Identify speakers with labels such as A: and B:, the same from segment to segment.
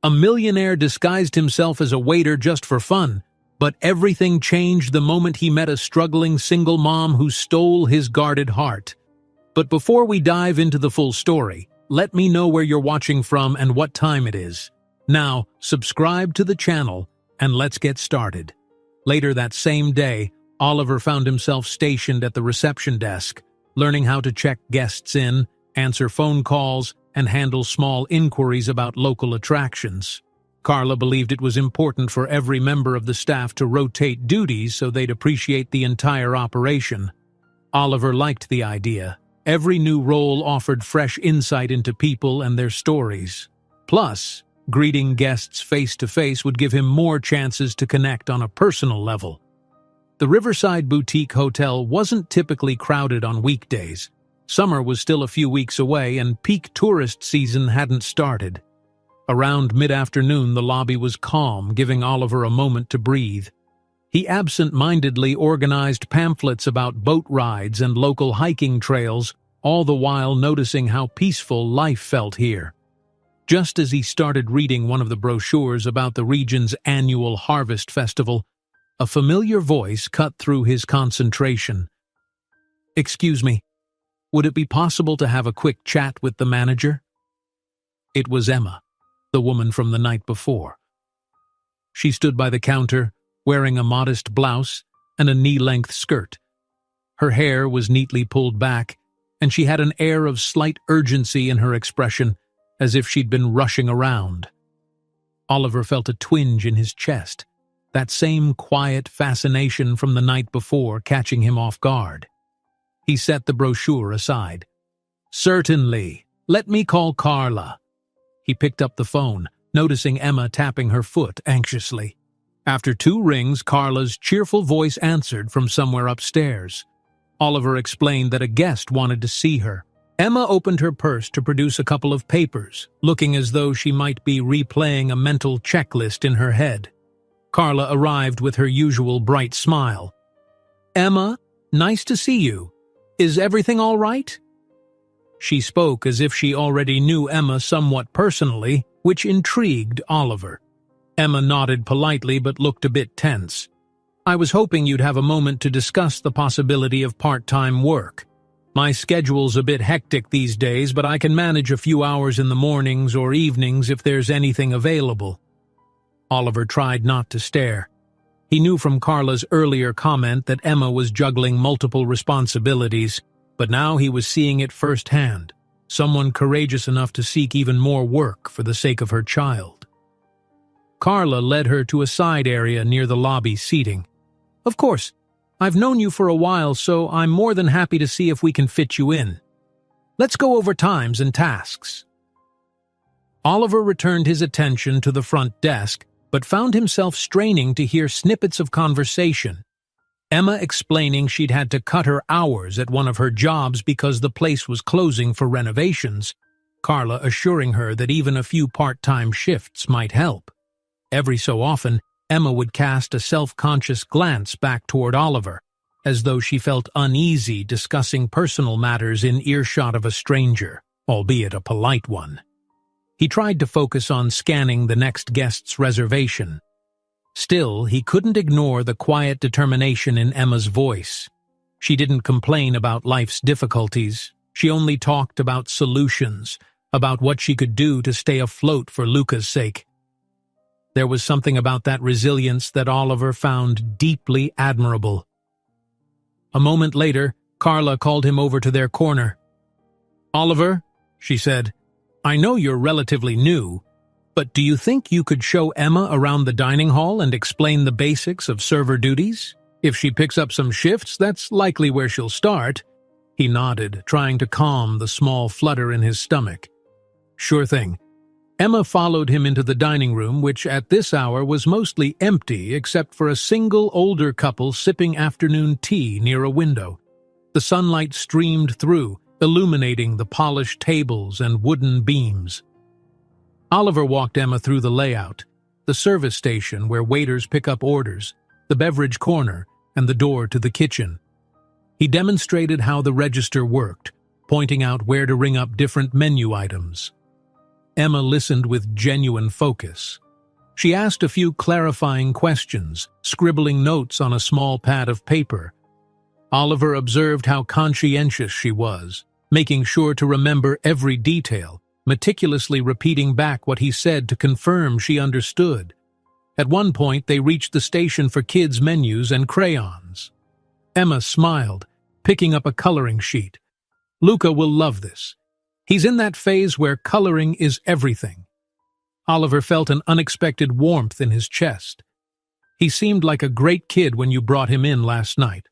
A: A millionaire disguised himself as a waiter just for fun, but everything changed the moment he met a struggling single mom who stole his guarded heart. But before we dive into the full story, let me know where you're watching from and what time it is. Now, subscribe to the channel, and let's get started. Later that same day, Oliver found himself stationed at the reception desk, learning how to check guests in, answer phone calls, and handle small inquiries about local attractions. Carla believed it was important for every member of the staff to rotate duties so they'd appreciate the entire operation. Oliver liked the idea. Every new role offered fresh insight into people and their stories. Plus, greeting guests face-to-face would give him more chances to connect on a personal level. The Riverside Boutique Hotel wasn't typically crowded on weekdays. Summer was still a few weeks away and peak tourist season hadn't started. Around mid-afternoon, the lobby was calm, giving Oliver a moment to breathe. He absent-mindedly organized pamphlets about boat rides and local hiking trails, all the while noticing how peaceful life felt here. Just as he started reading one of the brochures about the region's annual harvest festival, a familiar voice cut through his concentration. "Excuse me, would it be possible to have a quick chat with the manager?" It was Emma, the woman from the night before. She stood by the counter, wearing a modest blouse and a knee-length skirt. Her hair was neatly pulled back, and she had an air of slight urgency in her expression, as if she'd been rushing around. Oliver felt a twinge in his chest, that same quiet fascination from the night before catching him off guard. He set the brochure aside. "Certainly. Let me call Carla." He picked up the phone, noticing Emma tapping her foot anxiously. After 2 rings, Carla's cheerful voice answered from somewhere upstairs. Oliver explained that a guest wanted to see her. Emma opened her purse to produce a couple of papers, looking as though she might be replaying a mental checklist in her head. Carla arrived with her usual bright smile. "Emma, nice to see you. Is everything all right?" She spoke as if she already knew Emma somewhat personally, which intrigued Oliver. Emma nodded politely but looked a bit tense. "I was hoping you'd have a moment to discuss the possibility of part-time work. My schedule's a bit hectic these days, but I can manage a few hours in the mornings or evenings if there's anything available." Oliver tried not to stare. He knew from Carla's earlier comment that Emma was juggling multiple responsibilities, but now he was seeing it firsthand. Someone courageous enough to seek even more work for the sake of her child. Carla led her to a side area near the lobby seating. "Of course, I've known you for a while, so I'm more than happy to see if we can fit you in. Let's go over times and tasks." Oliver returned his attention to the front desk, but found himself straining to hear snippets of conversation. Emma explaining she'd had to cut her hours at one of her jobs because the place was closing for renovations, Carla assuring her that even a few part-time shifts might help. Every so often, Emma would cast a self-conscious glance back toward Oliver, as though she felt uneasy discussing personal matters in earshot of a stranger, albeit a polite one. He tried to focus on scanning the next guest's reservation. Still, he couldn't ignore the quiet determination in Emma's voice. She didn't complain about life's difficulties. She only talked about solutions, about what she could do to stay afloat for Luca's sake. There was something about that resilience that Oliver found deeply admirable. A moment later, Carla called him over to their corner. "Oliver," she said, "I know you're relatively new, but do you think you could show Emma around the dining hall and explain the basics of server duties? If she picks up some shifts, that's likely where she'll start." He nodded, trying to calm the small flutter in his stomach. "Sure thing." Emma followed him into the dining room, which at this hour was mostly empty except for a single older couple sipping afternoon tea near a window. The sunlight streamed through, illuminating the polished tables and wooden beams. Oliver walked Emma through the layout, the service station where waiters pick up orders, the beverage corner, and the door to the kitchen. He demonstrated how the register worked, pointing out where to ring up different menu items. Emma listened with genuine focus. She asked a few clarifying questions, scribbling notes on a small pad of paper. Oliver observed how conscientious she was, making sure to remember every detail, meticulously repeating back what he said to confirm she understood. At one point, they reached the station for kids' menus and crayons. Emma smiled, picking up a coloring sheet. Luca will love this. He's in that phase where coloring is everything. Oliver felt an unexpected warmth in his chest. He seemed like a great kid when you brought him in last night.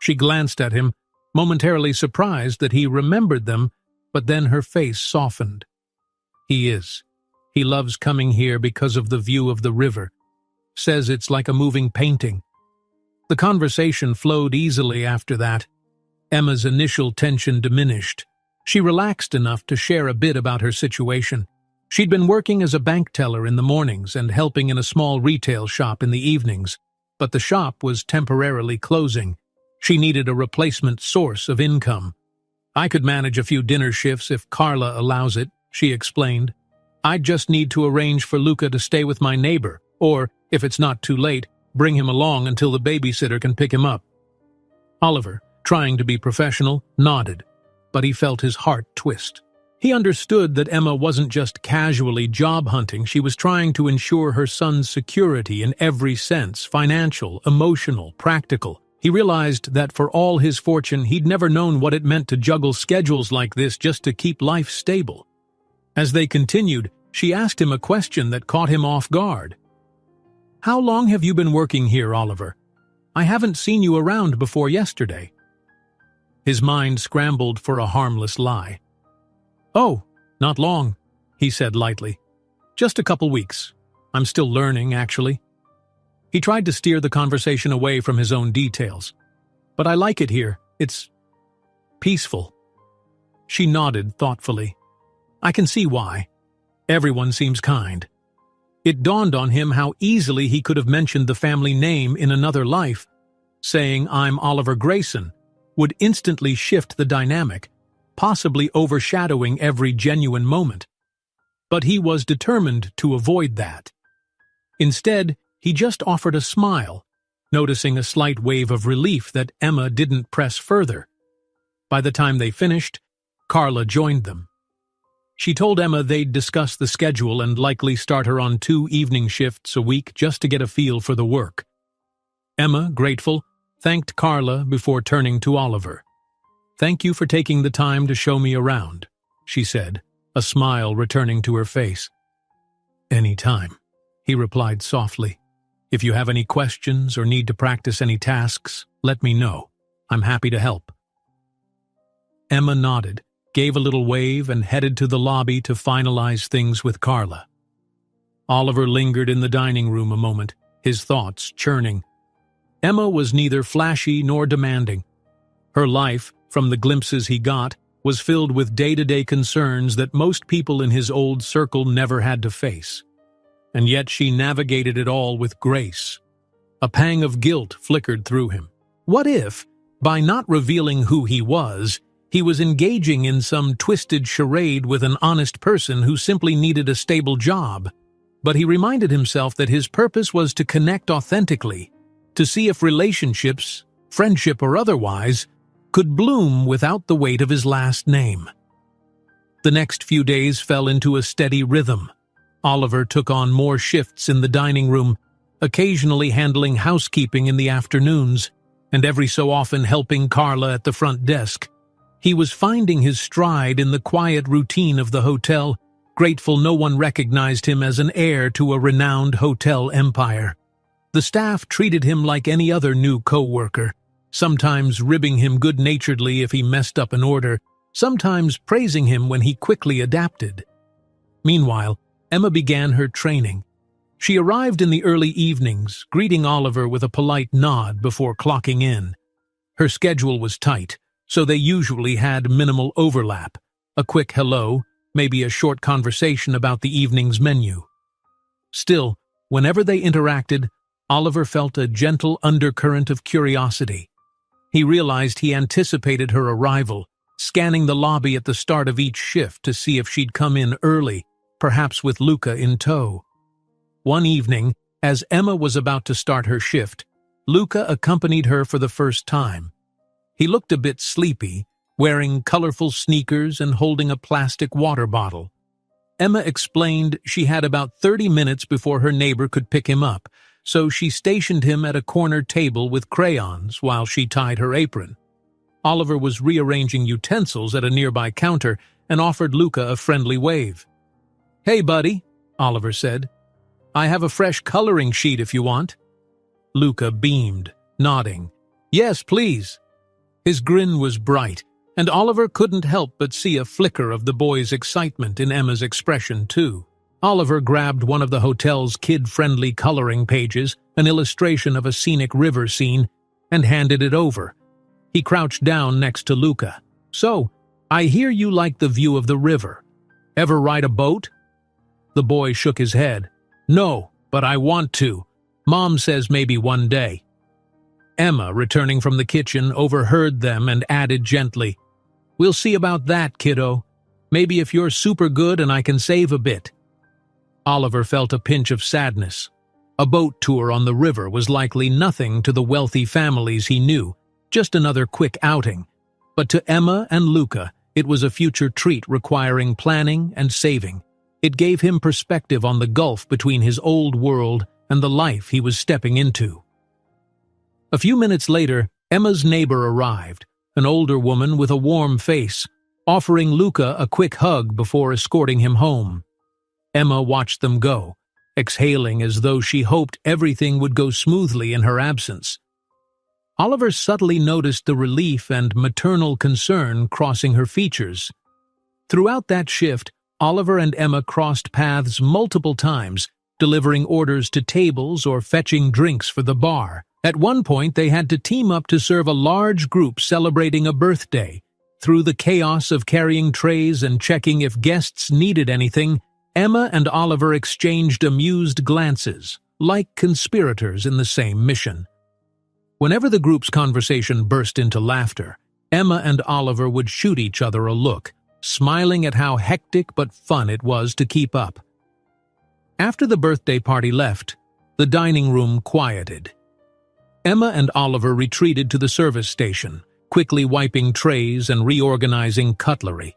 A: She glanced at him, momentarily surprised that he remembered them, but then her face softened. He is. He loves coming here because of the view of the river. Says it's like a moving painting. The conversation flowed easily after that. Emma's initial tension diminished. She relaxed enough to share a bit about her situation. She'd been working as a bank teller in the mornings and helping in a small retail shop in the evenings, but the shop was temporarily closing. She needed a replacement source of income. I could manage a few dinner shifts if Carla allows it, she explained. I'd just need to arrange for Luca to stay with my neighbor, or, if it's not too late, bring him along until the babysitter can pick him up. Oliver, trying to be professional, nodded, but he felt his heart twist. He understood that Emma wasn't just casually job hunting, she was trying to ensure her son's security in every sense, financial, emotional, practical. He realized that for all his fortune, he'd never known what it meant to juggle schedules like this just to keep life stable. As they continued, she asked him a question that caught him off guard. How long have you been working here, Oliver? I haven't seen you around before yesterday. His mind scrambled for a harmless lie. Oh, not long, he said lightly. Just a couple weeks. I'm still learning, actually. He tried to steer the conversation away from his own details. But I like it here. It's peaceful. She nodded thoughtfully. I can see why. Everyone seems kind. It dawned on him how easily he could have mentioned the family name in another life. Saying, I'm Oliver Grayson, would instantly shift the dynamic, possibly overshadowing every genuine moment. But he was determined to avoid that. Instead, he just offered a smile, noticing a slight wave of relief that Emma didn't press further. By the time they finished, Carla joined them. She told Emma they'd discuss the schedule and likely start her on 2 evening shifts a week just to get a feel for the work. Emma, grateful, thanked Carla before turning to Oliver. Thank you for taking the time to show me around, she said, a smile returning to her face. Any time, he replied softly. If you have any questions or need to practice any tasks, let me know. I'm happy to help. Emma nodded, gave a little wave, and headed to the lobby to finalize things with Carla. Oliver lingered in the dining room a moment, his thoughts churning. Emma was neither flashy nor demanding. Her life, from the glimpses he got, was filled with day-to-day concerns that most people in his old circle never had to face. And yet she navigated it all with grace. A pang of guilt flickered through him. What if, by not revealing who he was engaging in some twisted charade with an honest person who simply needed a stable job? But he reminded himself that his purpose was to connect authentically, to see if relationships, friendship or otherwise, could bloom without the weight of his last name. The next few days fell into a steady rhythm. Oliver took on more shifts in the dining room, occasionally handling housekeeping in the afternoons, and every so often helping Carla at the front desk. He was finding his stride in the quiet routine of the hotel, grateful no one recognized him as an heir to a renowned hotel empire. The staff treated him like any other new co-worker, sometimes ribbing him good-naturedly if he messed up an order, sometimes praising him when he quickly adapted. Meanwhile, Emma began her training. She arrived in the early evenings, greeting Oliver with a polite nod before clocking in. Her schedule was tight, so they usually had minimal overlap. A quick hello, maybe a short conversation about the evening's menu. Still, whenever they interacted, Oliver felt a gentle undercurrent of curiosity. He realized he anticipated her arrival, scanning the lobby at the start of each shift to see if she'd come in early, perhaps with Luca in tow. One evening, as Emma was about to start her shift, Luca accompanied her for the first time. He looked a bit sleepy, wearing colorful sneakers and holding a plastic water bottle. Emma explained she had about 30 minutes before her neighbor could pick him up, so she stationed him at a corner table with crayons while she tied her apron. Oliver was rearranging utensils at a nearby counter and offered Luca a friendly wave. "Hey, buddy," Oliver said. "I have a fresh coloring sheet if you want." Luca beamed, nodding. "Yes, please." His grin was bright, and Oliver couldn't help but see a flicker of the boy's excitement in Emma's expression, too. Oliver grabbed one of the hotel's kid-friendly coloring pages, an illustration of a scenic river scene, and handed it over. He crouched down next to Luca. "So, I hear you like the view of the river. Ever ride a boat?" The boy shook his head. "No, but I want to. Mom says maybe one day." Emma, returning from the kitchen, overheard them and added gently, "We'll see about that, kiddo. Maybe if you're super good and I can save a bit." Oliver felt a pinch of sadness. A boat tour on the river was likely nothing to the wealthy families he knew, just another quick outing. But to Emma and Luca, it was a future treat requiring planning and saving. It gave him perspective on the gulf between his old world and the life he was stepping into. A few minutes later, Emma's neighbor arrived, an older woman with a warm face, offering Luca a quick hug before escorting him home. Emma watched them go, exhaling as though she hoped everything would go smoothly in her absence. Oliver subtly noticed the relief and maternal concern crossing her features. Throughout that shift, Oliver and Emma crossed paths multiple times, delivering orders to tables or fetching drinks for the bar. At one point, they had to team up to serve a large group celebrating a birthday. Through the chaos of carrying trays and checking if guests needed anything, Emma and Oliver exchanged amused glances, like conspirators in the same mission. Whenever the group's conversation burst into laughter, Emma and Oliver would shoot each other a look, smiling at how hectic but fun it was to keep up. After the birthday party left, the dining room quieted. Emma and Oliver retreated to the service station, quickly wiping trays and reorganizing cutlery.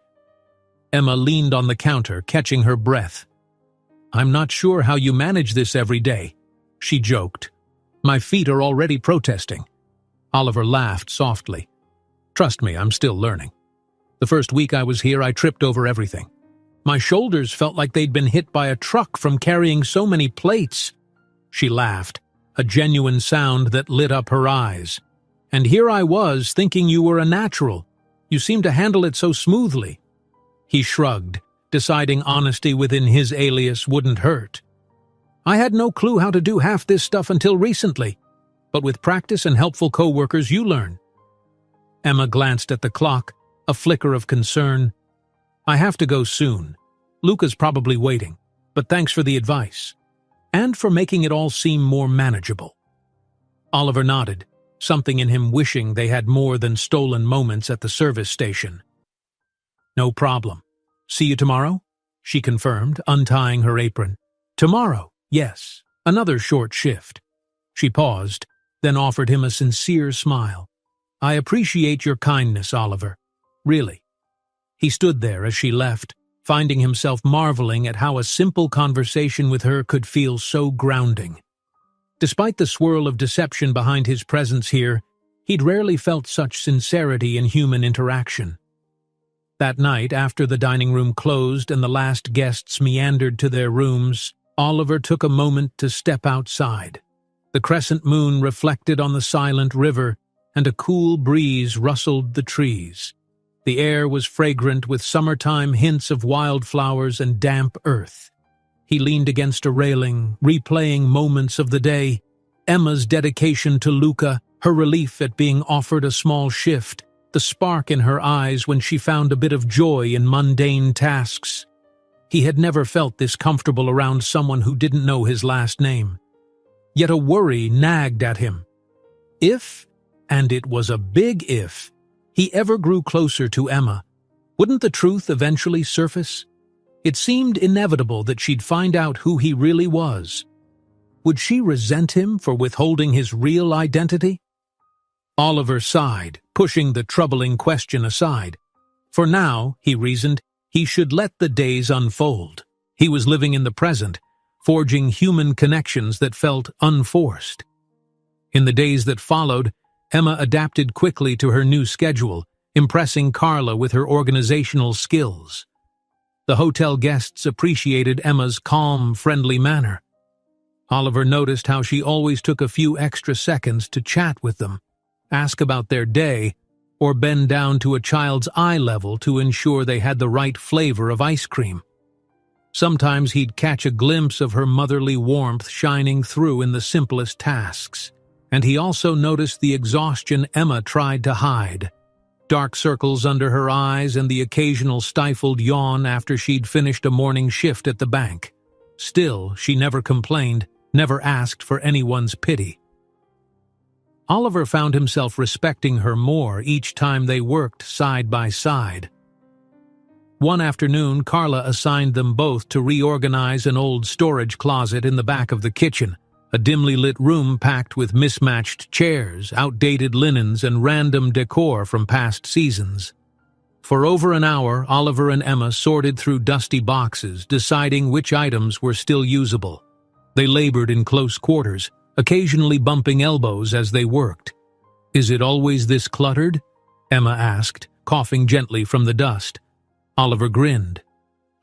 A: Emma leaned on the counter, catching her breath. "I'm not sure how you manage this every day," she joked. "My feet are already protesting." Oliver laughed softly. "Trust me, I'm still learning. The first week I was here, I tripped over everything. My shoulders felt like they'd been hit by a truck from carrying so many plates." She laughed, a genuine sound that lit up her eyes. "And here I was, thinking you were a natural. You seem to handle it so smoothly." He shrugged, deciding honesty within his alias wouldn't hurt. "I had no clue how to do half this stuff until recently, but with practice and helpful co-workers you learn." Emma glanced at the clock, a flicker of concern. "I have to go soon. Luca's probably waiting, but thanks for the advice. And for making it all seem more manageable." Oliver nodded, something in him wishing they had more than stolen moments at the service station. "No problem. See you tomorrow?" she confirmed, untying her apron. "Tomorrow, yes. Another short shift." She paused, then offered him a sincere smile. "I appreciate your kindness, Oliver. Really." He stood there as she left, finding himself marveling at how a simple conversation with her could feel so grounding. Despite the swirl of deception behind his presence here, he'd rarely felt such sincerity in human interaction. That night, after the dining room closed and the last guests meandered to their rooms, Oliver took a moment to step outside. The crescent moon reflected on the silent river, and a cool breeze rustled the trees. The air was fragrant with summertime hints of wildflowers and damp earth. He leaned against a railing, replaying moments of the day, Emma's dedication to Luca, her relief at being offered a small shift, the spark in her eyes when she found a bit of joy in mundane tasks. He had never felt this comfortable around someone who didn't know his last name. Yet a worry nagged at him. If, and it was a big if, he ever grew closer to Emma, wouldn't the truth eventually surface? It seemed inevitable that she'd find out who he really was. Would she resent him for withholding his real identity? Oliver sighed, pushing the troubling question aside. For now, he reasoned, he should let the days unfold. He was living in the present, forging human connections that felt unforced. In the days that followed, Emma adapted quickly to her new schedule, impressing Carla with her organizational skills. The hotel guests appreciated Emma's calm, friendly manner. Oliver noticed how she always took a few extra seconds to chat with them, ask about their day, or bend down to a child's eye level to ensure they had the right flavor of ice cream. Sometimes he'd catch a glimpse of her motherly warmth shining through in the simplest tasks, and he also noticed the exhaustion Emma tried to hide. Dark circles under her eyes and the occasional stifled yawn after she'd finished a morning shift at the bank. Still, she never complained, never asked for anyone's pity. Oliver found himself respecting her more each time they worked side by side. One afternoon, Carla assigned them both to reorganize an old storage closet in the back of the kitchen, a dimly lit room packed with mismatched chairs, outdated linens, and random decor from past seasons. For over an hour, Oliver and Emma sorted through dusty boxes, deciding which items were still usable. They labored in close quarters, occasionally bumping elbows as they worked. "Is it always this cluttered?" Emma asked, coughing gently from the dust. Oliver grinned.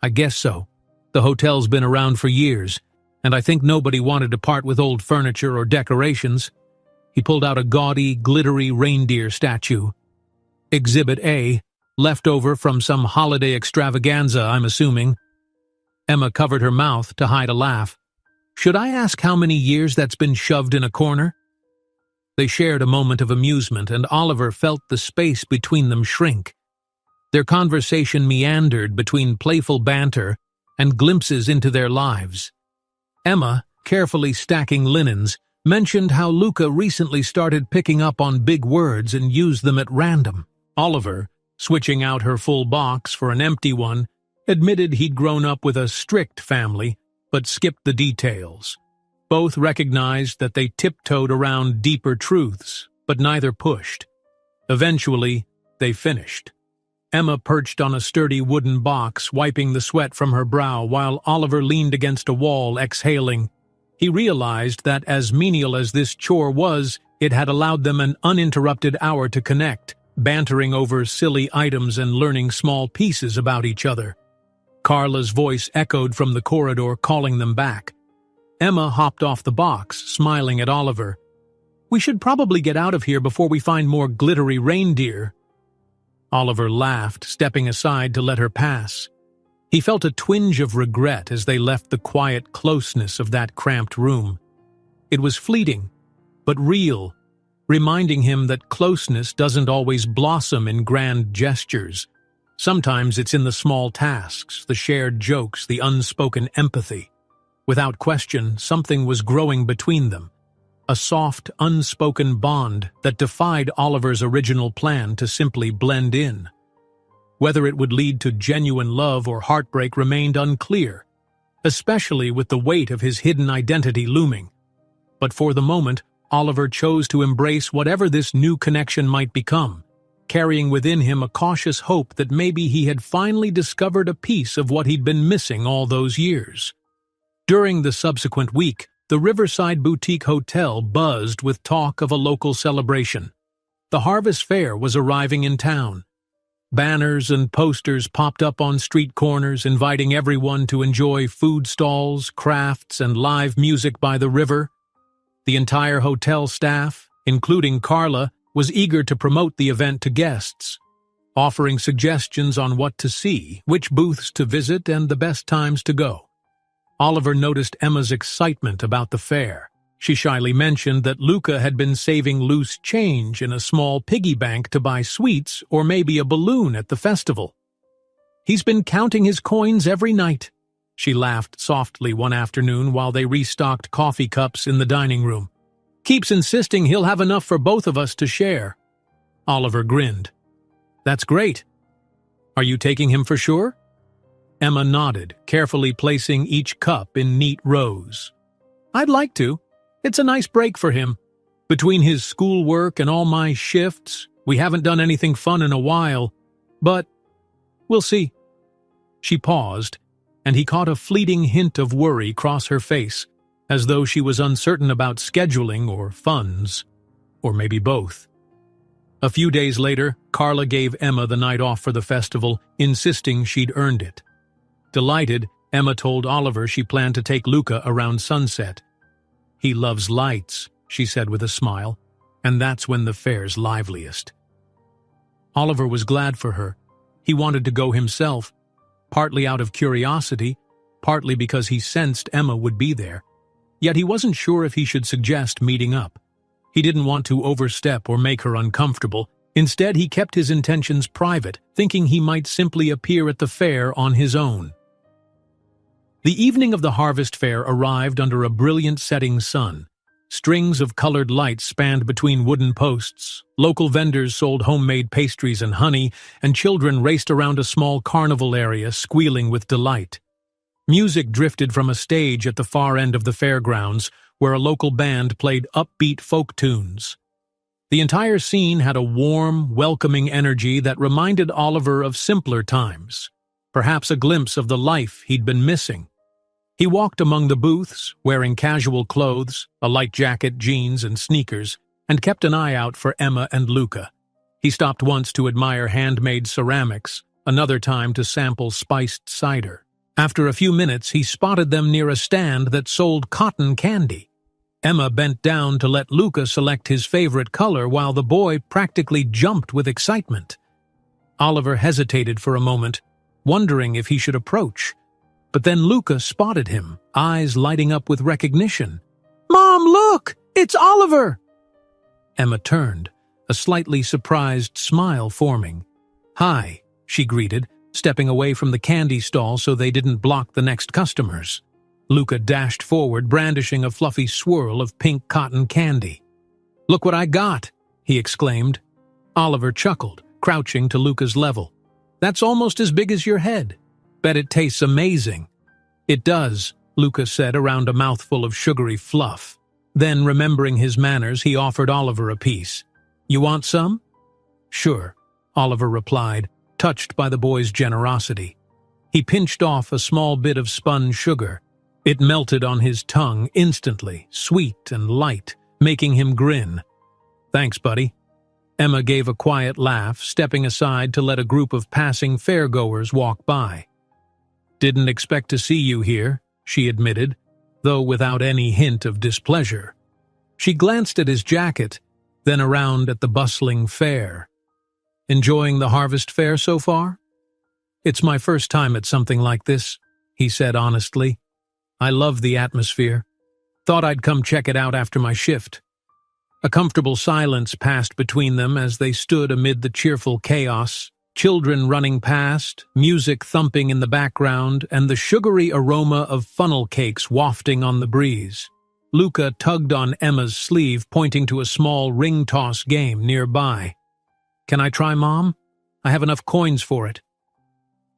A: "I guess so. The hotel's been around for years, and I think nobody wanted to part with old furniture or decorations." He pulled out a gaudy, glittery reindeer statue. "Exhibit A, leftover from some holiday extravaganza, I'm assuming." Emma covered her mouth to hide a laugh. "Should I ask how many years that's been shoved in a corner?" They shared a moment of amusement, and Oliver felt the space between them shrink. Their conversation meandered between playful banter and glimpses into their lives. Emma, carefully stacking linens, mentioned how Luca recently started picking up on big words and used them at random. Oliver, switching out her full box for an empty one, admitted he'd grown up with a strict family, but skipped the details. Both recognized that they tiptoed around deeper truths, but neither pushed. Eventually, they finished. Emma perched on a sturdy wooden box, wiping the sweat from her brow, while Oliver leaned against a wall, exhaling. He realized that as menial as this chore was, it had allowed them an uninterrupted hour to connect, bantering over silly items and learning small pieces about each other. Carla's voice echoed from the corridor, calling them back. Emma hopped off the box, smiling at Oliver. "We should probably get out of here before we find more glittery reindeer." Oliver laughed, stepping aside to let her pass. He felt a twinge of regret as they left the quiet closeness of that cramped room. It was fleeting, but real, reminding him that closeness doesn't always blossom in grand gestures. Sometimes it's in the small tasks, the shared jokes, the unspoken empathy. Without question, something was growing between them. A soft, unspoken bond that defied Oliver's original plan to simply blend in. Whether it would lead to genuine love or heartbreak remained unclear, especially with the weight of his hidden identity looming. But for the moment, Oliver chose to embrace whatever this new connection might become, carrying within him a cautious hope that maybe he had finally discovered a piece of what he'd been missing all those years. During the subsequent week, the Riverside Boutique Hotel buzzed with talk of a local celebration. The Harvest Fair was arriving in town. Banners and posters popped up on street corners, inviting everyone to enjoy food stalls, crafts, and live music by the river. The entire hotel staff, including Carla, was eager to promote the event to guests, offering suggestions on what to see, which booths to visit, and the best times to go. Oliver noticed Emma's excitement about the fair. She shyly mentioned that Luca had been saving loose change in a small piggy bank to buy sweets or maybe a balloon at the festival. "He's been counting his coins every night," she laughed softly one afternoon while they restocked coffee cups in the dining room. "Keeps insisting he'll have enough for both of us to share." Oliver grinned. "That's great. Are you taking him for sure?" Emma nodded, carefully placing each cup in neat rows. I'd like to. It's a nice break for him. Between his schoolwork and all my shifts, we haven't done anything fun in a while, but we'll see. She paused, and he caught a fleeting hint of worry cross her face, as though she was uncertain about scheduling or funds, or maybe both. A few days later, Carla gave Emma the night off for the festival, insisting she'd earned it. Delighted, Emma told Oliver she planned to take Luca around sunset. He loves lights, she said with a smile, and that's when the fair's liveliest. Oliver was glad for her. He wanted to go himself, partly out of curiosity, partly because he sensed Emma would be there. Yet he wasn't sure if he should suggest meeting up. He didn't want to overstep or make her uncomfortable. Instead, he kept his intentions private, thinking he might simply appear at the fair on his own. The evening of the harvest fair arrived under a brilliant setting sun. Strings of colored lights spanned between wooden posts, local vendors sold homemade pastries and honey, and children raced around a small carnival area, squealing with delight. Music drifted from a stage at the far end of the fairgrounds, where a local band played upbeat folk tunes. The entire scene had a warm, welcoming energy that reminded Oliver of simpler times, perhaps a glimpse of the life he'd been missing. He walked among the booths, wearing casual clothes, a light jacket, jeans, and sneakers, and kept an eye out for Emma and Luca. He stopped once to admire handmade ceramics, another time to sample spiced cider. After a few minutes, he spotted them near a stand that sold cotton candy. Emma bent down to let Luca select his favorite color while the boy practically jumped with excitement. Oliver hesitated for a moment, wondering if he should approach. But then Luca spotted him, eyes lighting up with recognition. "Mom, look! It's Oliver!" Emma turned, a slightly surprised smile forming. "Hi," she greeted, stepping away from the candy stall so they didn't block the next customers. Luca dashed forward, brandishing a fluffy swirl of pink cotton candy. "Look what I got!" he exclaimed. Oliver chuckled, crouching to Luca's level. "That's almost as big as your head. Bet it tastes amazing." "It does," Luca said around a mouthful of sugary fluff. Then, remembering his manners, he offered Oliver a piece. "You want some?" "Sure," Oliver replied, touched by the boy's generosity. He pinched off a small bit of spun sugar. It melted on his tongue instantly, sweet and light, making him grin. "Thanks, buddy." Emma gave a quiet laugh, stepping aside to let a group of passing fairgoers walk by. "Didn't expect to see you here," she admitted, though without any hint of displeasure. She glanced at his jacket, then around at the bustling fair. "Enjoying the harvest fair so far?" "It's my first time at something like this," he said honestly. "I love the atmosphere. Thought I'd come check it out after my shift." A comfortable silence passed between them as they stood amid the cheerful chaos, children running past, music thumping in the background, and the sugary aroma of funnel cakes wafting on the breeze. Luca tugged on Emma's sleeve, pointing to a small ring toss game nearby. "Can I try, Mom? I have enough coins for it."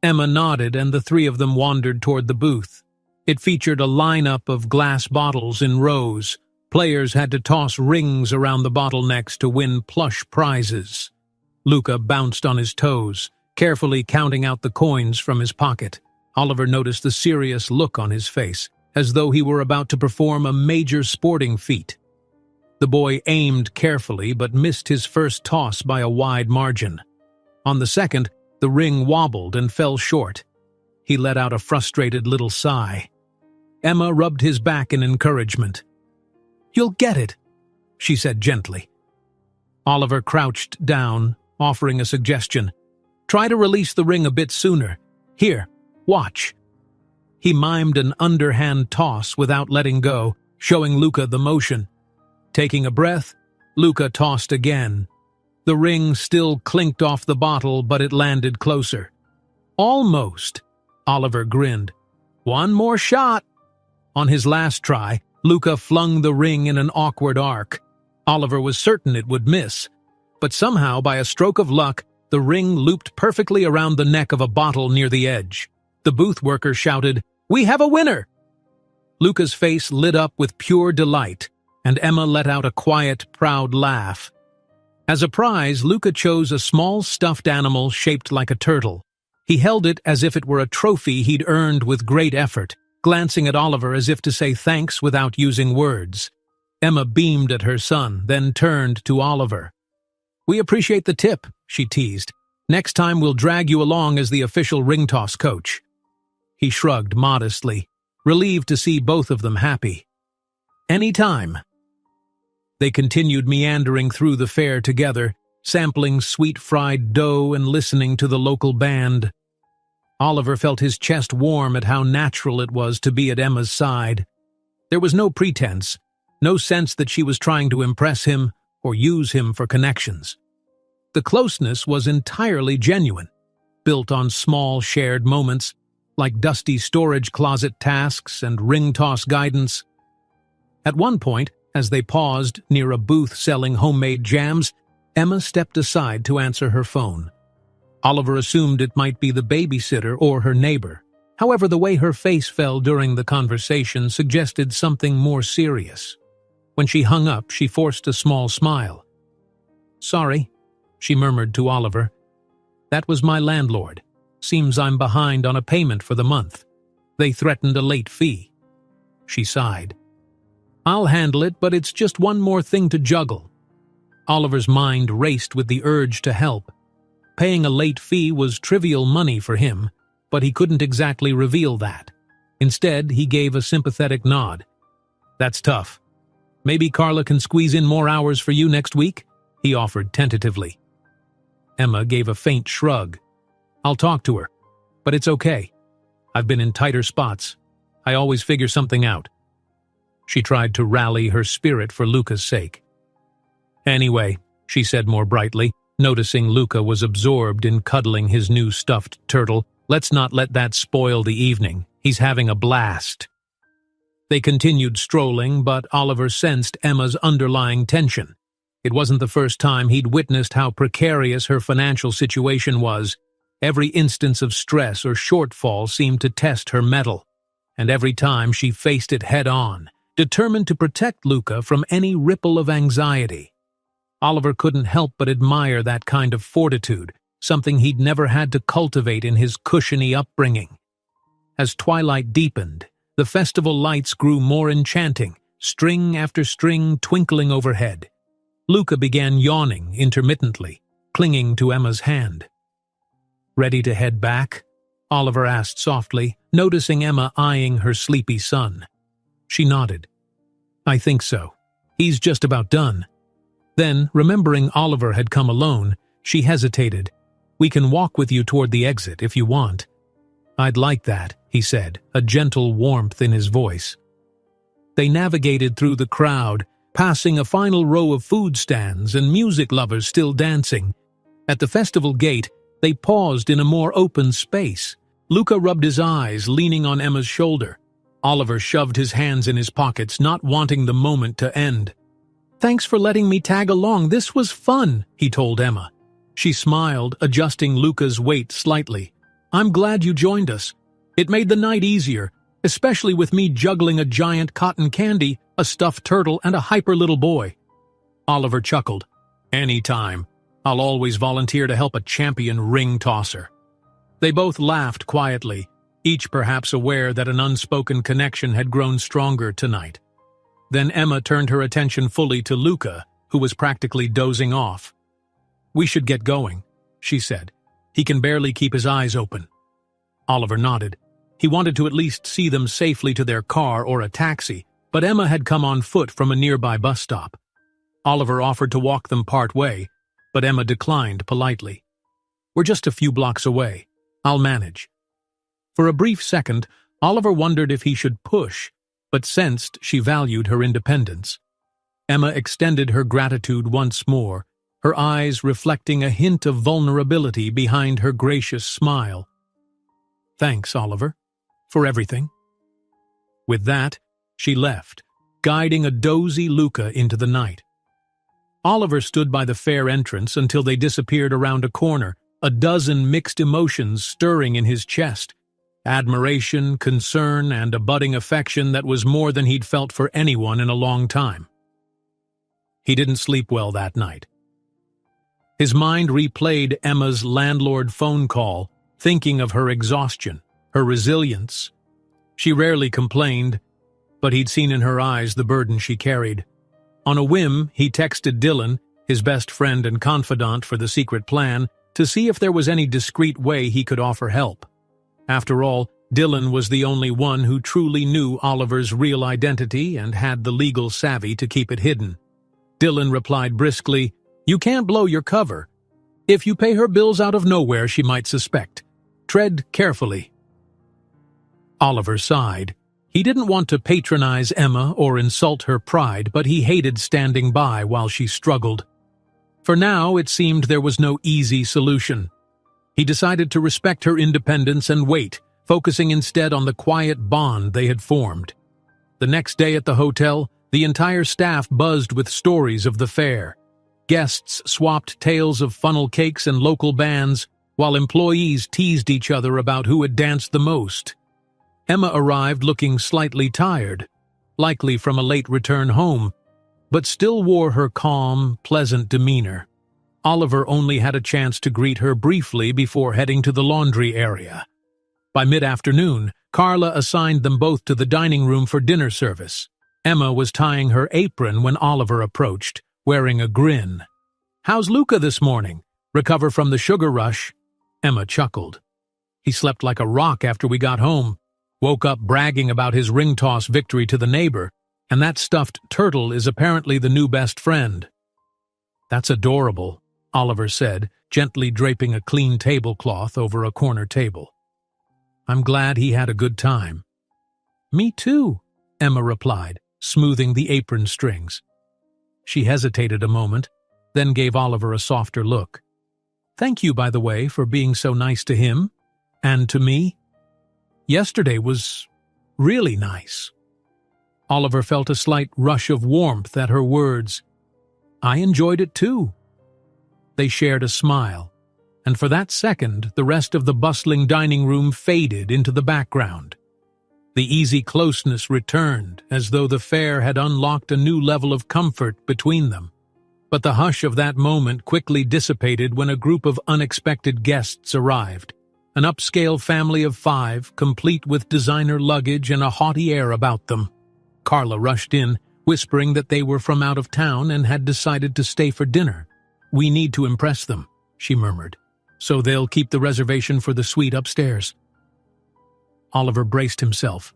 A: Emma nodded, and the three of them wandered toward the booth. It featured a lineup of glass bottles in rows. Players had to toss rings around the bottlenecks to win plush prizes. Luca bounced on his toes, carefully counting out the coins from his pocket. Oliver noticed the serious look on his face, as though he were about to perform a major sporting feat. The boy aimed carefully but missed his first toss by a wide margin. On the second, the ring wobbled and fell short. He let out a frustrated little sigh. Emma rubbed his back in encouragement. "You'll get it," she said gently. Oliver crouched down, offering a suggestion. "Try to release the ring a bit sooner. Here, watch." He mimed an underhand toss without letting go, showing Luca the motion. Taking a breath, Luca tossed again. The ring still clinked off the bottle, but it landed closer. "Almost," Oliver grinned. "One more shot." On his last try, Luca flung the ring in an awkward arc. Oliver was certain it would miss, but somehow, by a stroke of luck, the ring looped perfectly around the neck of a bottle near the edge. The booth worker shouted, "We have a winner!" Luca's face lit up with pure delight, and Emma let out a quiet, proud laugh. As a prize, Luca chose a small stuffed animal shaped like a turtle. He held it as if it were a trophy he'd earned with great effort, glancing at Oliver as if to say thanks without using words. Emma beamed at her son, then turned to Oliver. "We appreciate the tip," she teased. "Next time we'll drag you along as the official ring toss coach." He shrugged modestly, relieved to see both of them happy. "Any time." They continued meandering through the fair together, sampling sweet fried dough and listening to the local band. Oliver felt his chest warm at how natural it was to be at Emma's side. There was no pretense, no sense that she was trying to impress him or use him for connections. The closeness was entirely genuine, built on small shared moments, like dusty storage closet tasks and ring toss guidance. At one point, as they paused near a booth selling homemade jams, Emma stepped aside to answer her phone. Oliver assumed it might be the babysitter or her neighbor. However, the way her face fell during the conversation suggested something more serious. When she hung up, she forced a small smile. "Sorry," she murmured to Oliver. "That was my landlord. Seems I'm behind on a payment for the month. They threatened a late fee." She sighed. "I'll handle it, but it's just one more thing to juggle." Oliver's mind raced with the urge to help. Paying a late fee was trivial money for him, but he couldn't exactly reveal that. Instead, he gave a sympathetic nod. "That's tough. Maybe Carla can squeeze in more hours for you next week?" he offered tentatively. Emma gave a faint shrug. "I'll talk to her, but it's okay. I've been in tighter spots. I always figure something out." She tried to rally her spirit for Luca's sake. "Anyway," she said more brightly, noticing Luca was absorbed in cuddling his new stuffed turtle, "let's not let that spoil the evening. He's having a blast." They continued strolling, but Oliver sensed Emma's underlying tension. It wasn't the first time he'd witnessed how precarious her financial situation was. Every instance of stress or shortfall seemed to test her mettle, and every time she faced it head-on, determined to protect Luca from any ripple of anxiety. Oliver couldn't help but admire that kind of fortitude, something he'd never had to cultivate in his cushiony upbringing. As twilight deepened, the festival lights grew more enchanting, string after string twinkling overhead. Luca began yawning intermittently, clinging to Emma's hand. "Ready to head back?" Oliver asked softly, noticing Emma eyeing her sleepy son. She nodded. "I think so. He's just about done." Then, remembering Oliver had come alone, she hesitated. "We can walk with you toward the exit if you want." "I'd like that," he said, a gentle warmth in his voice. They navigated through the crowd, passing a final row of food stands and music lovers still dancing. At the festival gate, they paused in a more open space. Luca rubbed his eyes, leaning on Emma's shoulder. Oliver shoved his hands in his pockets, not wanting the moment to end. "Thanks for letting me tag along. This was fun," he told Emma. She smiled, adjusting Luca's weight slightly. "I'm glad you joined us. It made the night easier, especially with me juggling a giant cotton candy, a stuffed turtle, and a hyper little boy." Oliver chuckled. "Anytime. I'll always volunteer to help a champion ring tosser." They both laughed quietly, each perhaps aware that an unspoken connection had grown stronger tonight. Then Emma turned her attention fully to Luca, who was practically dozing off. "We should get going," she said. "He can barely keep his eyes open." Oliver nodded. He wanted to at least see them safely to their car or a taxi, but Emma had come on foot from a nearby bus stop. Oliver offered to walk them part way, but Emma declined politely. "We're just a few blocks away. I'll manage." For a brief second, Oliver wondered if he should push, but sensed she valued her independence. Emma extended her gratitude once more, her eyes reflecting a hint of vulnerability behind her gracious smile. "Thanks, Oliver, for everything." With that, she left, guiding a dozy Luca into the night. Oliver stood by the fair entrance until they disappeared around a corner, a dozen mixed emotions stirring in his chest. admiration, concern, and a budding affection that was more than he'd felt for anyone in a long time. He didn't sleep well that night. His mind replayed Emma's landlord phone call, thinking of her exhaustion, her resilience. She rarely complained, but he'd seen in her eyes the burden she carried. On a whim, he texted Dylan, his best friend and confidant for the secret plan, to see if there was any discreet way he could offer help. After all, Dylan was the only one who truly knew Oliver's real identity and had the legal savvy to keep it hidden. Dylan replied briskly, "You can't blow your cover. If you pay her bills out of nowhere, she might suspect. Tread carefully." Oliver sighed. He didn't want to patronize Emma or insult her pride, but he hated standing by while she struggled. For now, it seemed there was no easy solution. He decided to respect her independence and wait, focusing instead on the quiet bond they had formed. The next day at the hotel, the entire staff buzzed with stories of the fair. Guests swapped tales of funnel cakes and local bands, while employees teased each other about who had danced the most. Emma arrived looking slightly tired, likely from a late return home, but still wore her calm, pleasant demeanor. Oliver only had a chance to greet her briefly before heading to the laundry area. By mid-afternoon, Carla assigned them both to the dining room for dinner service. Emma was tying her apron when Oliver approached, wearing a grin. "How's Luca this morning? Recover from the sugar rush?" Emma chuckled. "He slept like a rock after we got home. Woke up bragging about his ring toss victory to the neighbor, and that stuffed turtle is apparently the new best friend." "That's adorable," Oliver said, gently draping a clean tablecloth over a corner table. "I'm glad he had a good time." "Me too," Emma replied, smoothing the apron strings. She hesitated a moment, then gave Oliver a softer look. "Thank you, by the way, for being so nice to him, and to me. Yesterday was really nice." Oliver felt a slight rush of warmth at her words. "I enjoyed it too." They shared a smile, and for that second the rest of the bustling dining room faded into the background. The easy closeness returned, as though the fair had unlocked a new level of comfort between them. But the hush of that moment quickly dissipated when a group of unexpected guests arrived. An upscale family of 5, complete with designer luggage and a haughty air about them. Carla rushed in, whispering that they were from out of town and had decided to stay for dinner. "We need to impress them," she murmured, "so they'll keep the reservation for the suite upstairs." Oliver braced himself.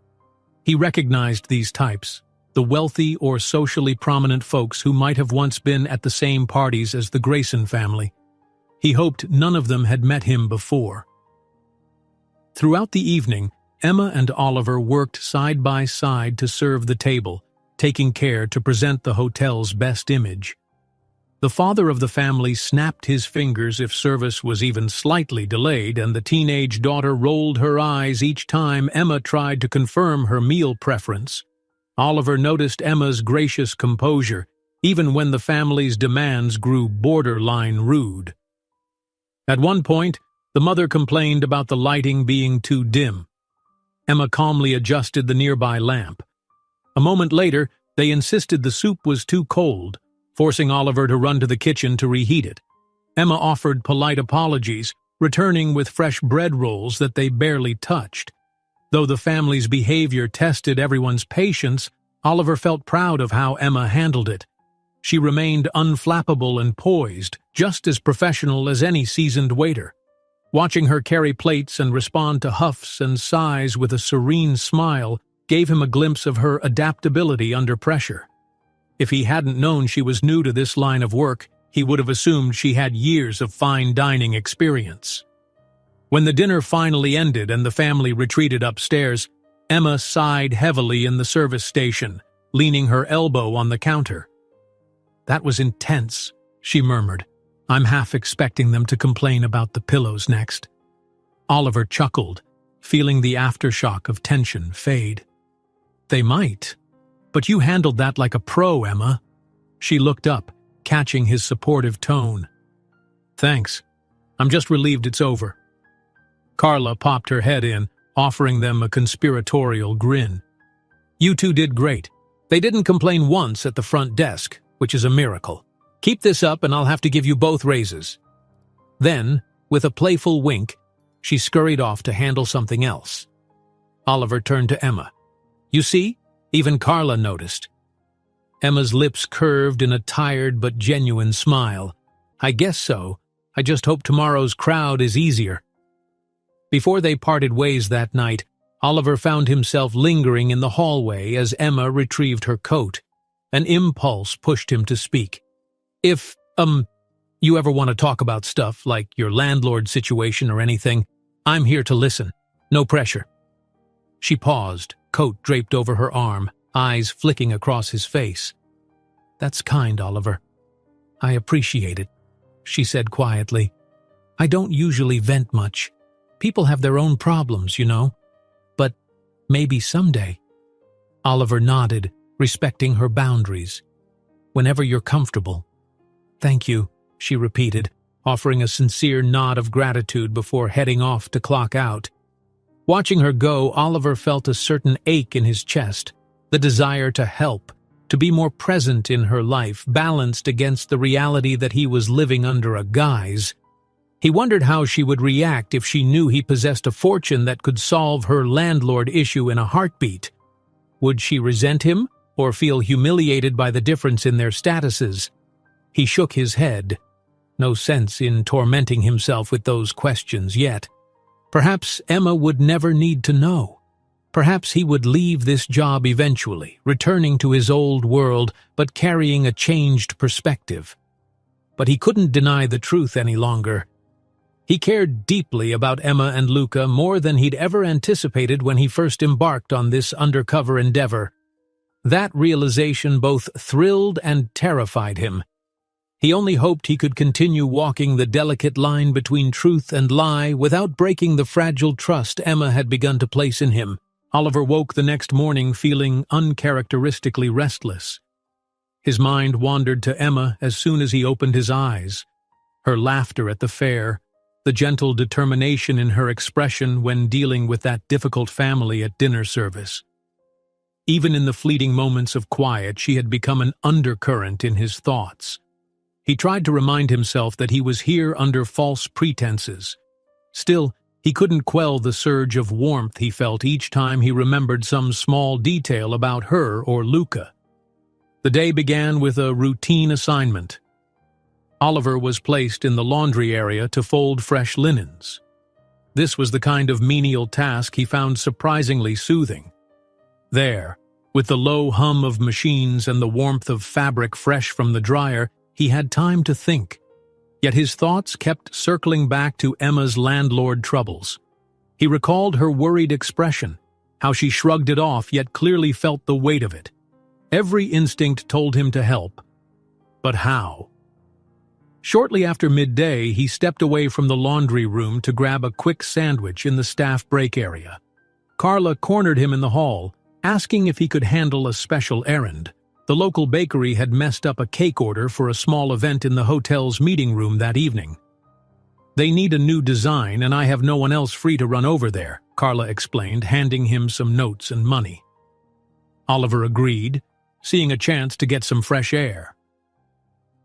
A: He recognized these types, the wealthy or socially prominent folks who might have once been at the same parties as the Grayson family. He hoped none of them had met him before. Throughout the evening, Emma and Oliver worked side by side to serve the table, taking care to present the hotel's best image. The father of the family snapped his fingers if service was even slightly delayed, and the teenage daughter rolled her eyes each time Emma tried to confirm her meal preference. Oliver noticed Emma's gracious composure, even when the family's demands grew borderline rude. At one point, the mother complained about the lighting being too dim. Emma calmly adjusted the nearby lamp. A moment later, they insisted the soup was too cold, forcing Oliver to run to the kitchen to reheat it. Emma offered polite apologies, returning with fresh bread rolls that they barely touched. Though the family's behavior tested everyone's patience, Oliver felt proud of how Emma handled it. She remained unflappable and poised, just as professional as any seasoned waiter. Watching her carry plates and respond to huffs and sighs with a serene smile gave him a glimpse of her adaptability under pressure. If he hadn't known she was new to this line of work, he would have assumed she had years of fine dining experience. When the dinner finally ended and the family retreated upstairs, Emma sighed heavily in the service station, leaning her elbow on the counter. "That was intense," she murmured. "I'm half expecting them to complain about the pillows next." Oliver chuckled, feeling the aftershock of tension fade. "They might. But you handled that like a pro, Emma." She looked up, catching his supportive tone. "Thanks. I'm just relieved it's over." Carla popped her head in, offering them a conspiratorial grin. "You two did great. They didn't complain once at the front desk, which is a miracle. Keep this up and I'll have to give you both raises." Then, with a playful wink, she scurried off to handle something else. Oliver turned to Emma. "You see? Even Carla noticed." Emma's lips curved in a tired but genuine smile. "I guess so. I just hope tomorrow's crowd is easier." Before they parted ways that night, Oliver found himself lingering in the hallway as Emma retrieved her coat. An impulse pushed him to speak. "If, you ever want to talk about stuff like your landlord situation or anything, I'm here to listen. No pressure." She paused, coat draped over her arm, eyes flicking across his face. "That's kind, Oliver. I appreciate it," she said quietly. "I don't usually vent much. People have their own problems, you know. But maybe someday." Oliver nodded, respecting her boundaries. "Whenever you're comfortable." "Thank you," she repeated, offering a sincere nod of gratitude before heading off to clock out. Watching her go, Oliver felt a certain ache in his chest, the desire to help, to be more present in her life, balanced against the reality that he was living under a guise. He wondered how she would react if she knew he possessed a fortune that could solve her landlord issue in a heartbeat. Would she resent him, or feel humiliated by the difference in their statuses? He shook his head. No sense in tormenting himself with those questions yet. Perhaps Emma would never need to know. Perhaps he would leave this job eventually, returning to his old world, but carrying a changed perspective. But he couldn't deny the truth any longer. He cared deeply about Emma and Luca more than he'd ever anticipated when he first embarked on this undercover endeavor. That realization both thrilled and terrified him. He only hoped he could continue walking the delicate line between truth and lie without breaking the fragile trust Emma had begun to place in him. Oliver woke the next morning feeling uncharacteristically restless. His mind wandered to Emma as soon as he opened his eyes. Her laughter at the fair, the gentle determination in her expression when dealing with that difficult family at dinner service. Even in the fleeting moments of quiet, she had become an undercurrent in his thoughts. He tried to remind himself that he was here under false pretenses. Still, he couldn't quell the surge of warmth he felt each time he remembered some small detail about her or Luca. The day began with a routine assignment. Oliver was placed in the laundry area to fold fresh linens. This was the kind of menial task he found surprisingly soothing. There, with the low hum of machines and the warmth of fabric fresh from the dryer, he had time to think. Yet his thoughts kept circling back to Emma's landlord troubles. He recalled her worried expression, how she shrugged it off yet clearly felt the weight of it. Every instinct told him to help. But how? Shortly after midday, he stepped away from the laundry room to grab a quick sandwich in the staff break area. Carla cornered him in the hall, asking if he could handle a special errand. The local bakery had messed up a cake order for a small event in the hotel's meeting room that evening. "They need a new design, and I have no one else free to run over there," Carla explained, handing him some notes and money. Oliver agreed, seeing a chance to get some fresh air.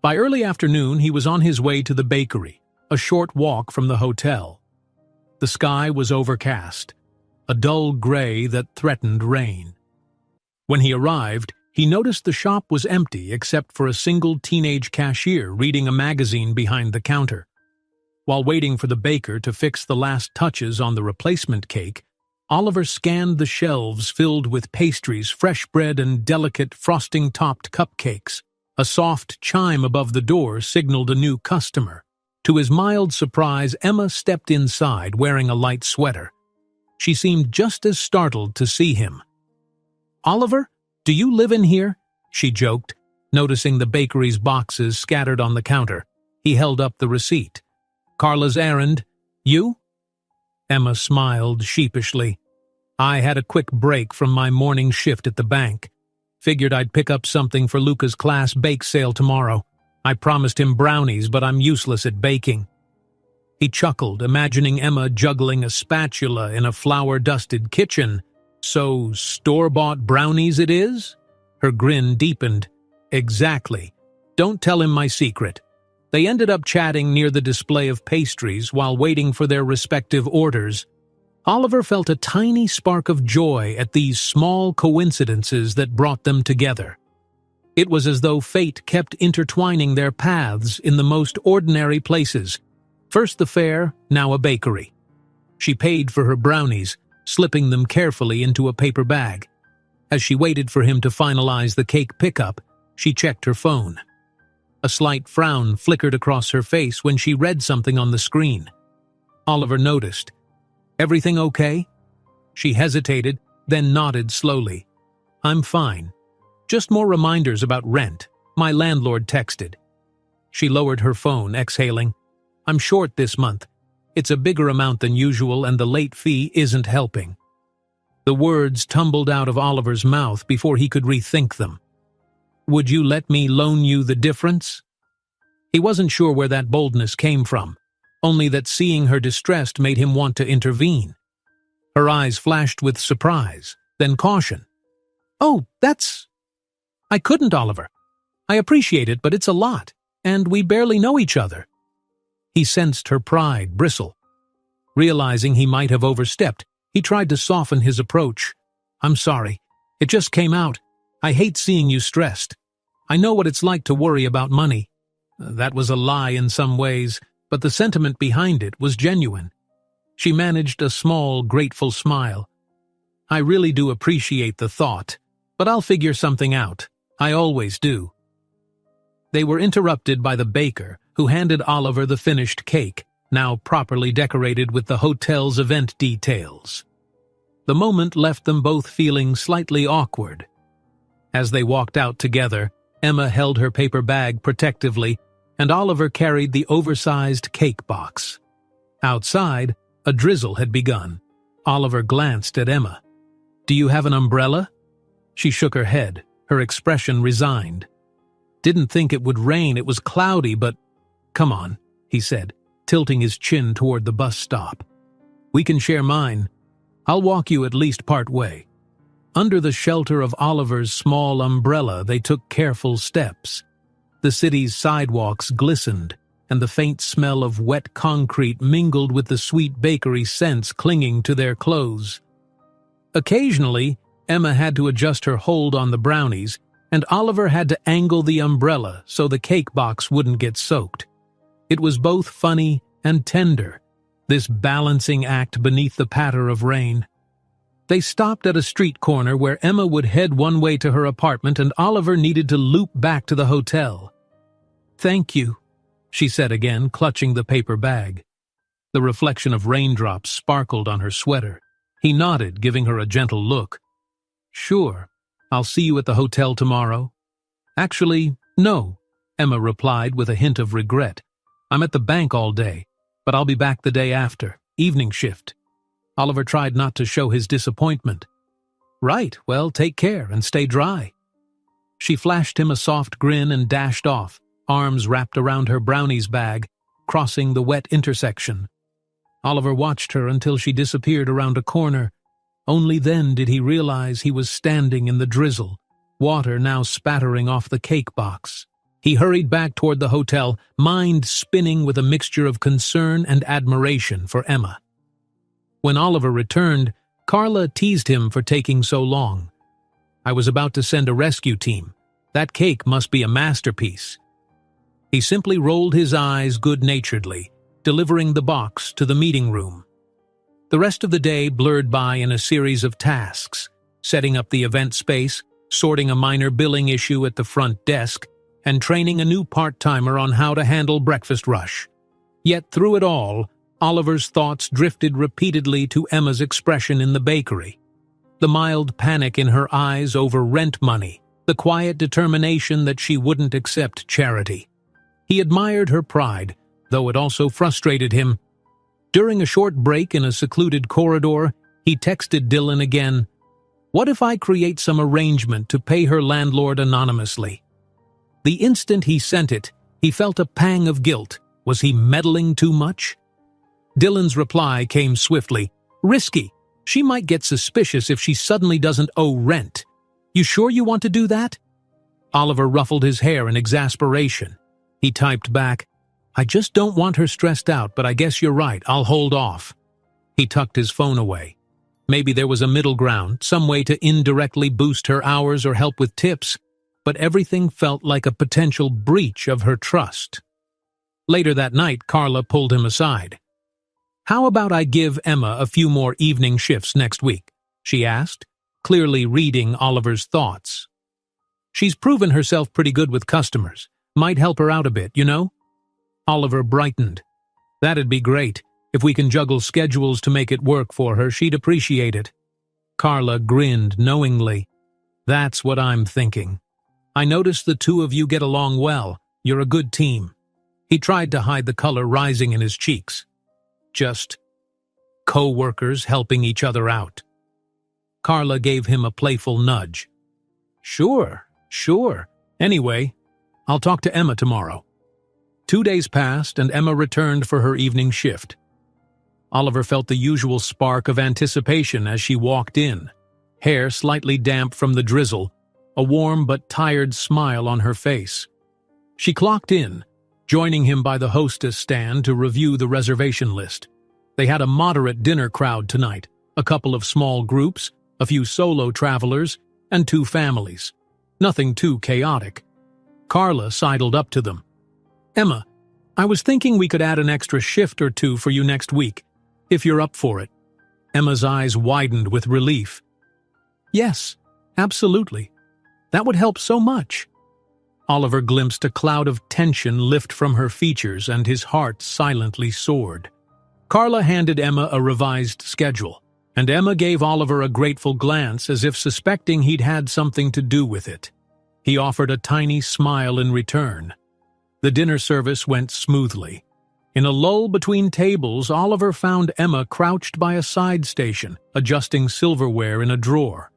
A: By early afternoon, he was on his way to the bakery, a short walk from the hotel. The sky was overcast, a dull gray that threatened rain. When he arrived, he noticed the shop was empty except for a single teenage cashier reading a magazine behind the counter. While waiting for the baker to fix the last touches on the replacement cake, Oliver scanned the shelves filled with pastries, fresh bread, and delicate frosting-topped cupcakes. A soft chime above the door signaled a new customer. To his mild surprise, Emma stepped inside wearing a light sweater. She seemed just as startled to see him. "Oliver, do you live in here?" she joked, noticing the bakery's boxes scattered on the counter. He held up the receipt. "Carla's errand. You?" Emma smiled sheepishly. "I had a quick break from my morning shift at the bank. Figured I'd pick up something for Luca's class bake sale tomorrow. I promised him brownies, but I'm useless at baking." He chuckled, imagining Emma juggling a spatula in a flour-dusted kitchen. "So, store-bought brownies it is?" Her grin deepened. "Exactly. Don't tell him my secret." They ended up chatting near the display of pastries while waiting for their respective orders. Oliver felt a tiny spark of joy at these small coincidences that brought them together. It was as though fate kept intertwining their paths in the most ordinary places. First the fair, now a bakery. She paid for her brownies, slipping them carefully into a paper bag. As she waited for him to finalize the cake pickup, she checked her phone. A slight frown flickered across her face when she read something on the screen. Oliver noticed. "Everything okay?" She hesitated, then nodded slowly. "I'm fine. Just more reminders about rent. My landlord texted." She lowered her phone, exhaling. "I'm short this month. It's a bigger amount than usual and the late fee isn't helping." The words tumbled out of Oliver's mouth before he could rethink them. "Would you let me loan you the difference?" He wasn't sure where that boldness came from, only that seeing her distressed made him want to intervene. Her eyes flashed with surprise, then caution. "Oh, I couldn't, Oliver. I appreciate it, but it's a lot, and we barely know each other." He sensed her pride bristle. Realizing he might have overstepped, he tried to soften his approach. "I'm sorry. It just came out. I hate seeing you stressed. I know what it's like to worry about money." That was a lie in some ways, but the sentiment behind it was genuine. She managed a small, grateful smile. "I really do appreciate the thought, but I'll figure something out. I always do." They were interrupted by the baker, who handed Oliver the finished cake, now properly decorated with the hotel's event details. The moment left them both feeling slightly awkward. As they walked out together, Emma held her paper bag protectively, and Oliver carried the oversized cake box. Outside, a drizzle had begun. Oliver glanced at Emma. "Do you have an umbrella?" She shook her head, her expression resigned. "Didn't think it would rain, it was cloudy, but—" "Come on," he said, tilting his chin toward the bus stop. "We can share mine. I'll walk you at least part way." Under the shelter of Oliver's small umbrella, they took careful steps. The city's sidewalks glistened, and the faint smell of wet concrete mingled with the sweet bakery scents clinging to their clothes. Occasionally, Emma had to adjust her hold on the brownies, and Oliver had to angle the umbrella so the cake box wouldn't get soaked. It was both funny and tender, this balancing act beneath the patter of rain. They stopped at a street corner where Emma would head one way to her apartment and Oliver needed to loop back to the hotel. "Thank you," she said again, clutching the paper bag. The reflection of raindrops sparkled on her sweater. He nodded, giving her a gentle look. "Sure. I'll see you at the hotel tomorrow." "Actually, no," Emma replied with a hint of regret. "I'm at the bank all day, but I'll be back the day after, evening shift." Oliver tried not to show his disappointment. "Right, well, take care and stay dry." She flashed him a soft grin and dashed off, arms wrapped around her brownies bag, crossing the wet intersection. Oliver watched her until she disappeared around a corner. Only then did he realize he was standing in the drizzle, water now spattering off the cake box. He hurried back toward the hotel, mind spinning with a mixture of concern and admiration for Emma. When Oliver returned, Carla teased him for taking so long. "I was about to send a rescue team. That cake must be a masterpiece." He simply rolled his eyes good-naturedly, delivering the box to the meeting room. The rest of the day blurred by in a series of tasks, setting up the event space, sorting a minor billing issue at the front desk, and training a new part-timer on how to handle breakfast rush. Yet through it all, Oliver's thoughts drifted repeatedly to Emma's expression in the bakery. The mild panic in her eyes over rent money, the quiet determination that she wouldn't accept charity. He admired her pride, though it also frustrated him. During a short break in a secluded corridor, he texted Dylan again. "What if I create some arrangement to pay her landlord anonymously?" The instant he sent it, he felt a pang of guilt. Was he meddling too much? Dylan's reply came swiftly. Risky. She might get suspicious if she suddenly doesn't owe rent. You sure you want to do that? Oliver ruffled his hair in exasperation. He typed back, I just don't want her stressed out, but I guess you're right, I'll hold off. He tucked his phone away. Maybe there was a middle ground, some way to indirectly boost her hours or help with tips, but everything felt like a potential breach of her trust. Later that night, Carla pulled him aside. How about I give Emma a few more evening shifts next week? She asked, clearly reading Oliver's thoughts. She's proven herself pretty good with customers. Might help her out a bit, you know? Oliver brightened. That'd be great. If we can juggle schedules to make it work for her, she'd appreciate it. Carla grinned knowingly. That's what I'm thinking. I notice the two of you get along well. You're a good team. He tried to hide the color rising in his cheeks. Just co-workers helping each other out. Carla gave him a playful nudge. Sure. Anyway, I'll talk to Emma tomorrow. 2 days passed and Emma returned for her evening shift. Oliver felt the usual spark of anticipation as she walked in, hair slightly damp from the drizzle, a warm but tired smile on her face. She clocked in, joining him by the hostess stand to review the reservation list. They had a moderate dinner crowd tonight, a couple of small groups, a few solo travelers, and 2 families. Nothing too chaotic. Carla sidled up to them. Emma, I was thinking we could add an extra shift or 2 for you next week, if you're up for it. Emma's eyes widened with relief. Yes, absolutely. That would help so much. Oliver glimpsed a cloud of tension lift from her features and his heart silently soared. Carla handed Emma a revised schedule, and Emma gave Oliver a grateful glance as if suspecting he'd had something to do with it. He offered a tiny smile in return. The dinner service went smoothly. In a lull between tables, Oliver found Emma crouched by a side station, adjusting silverware in a drawer.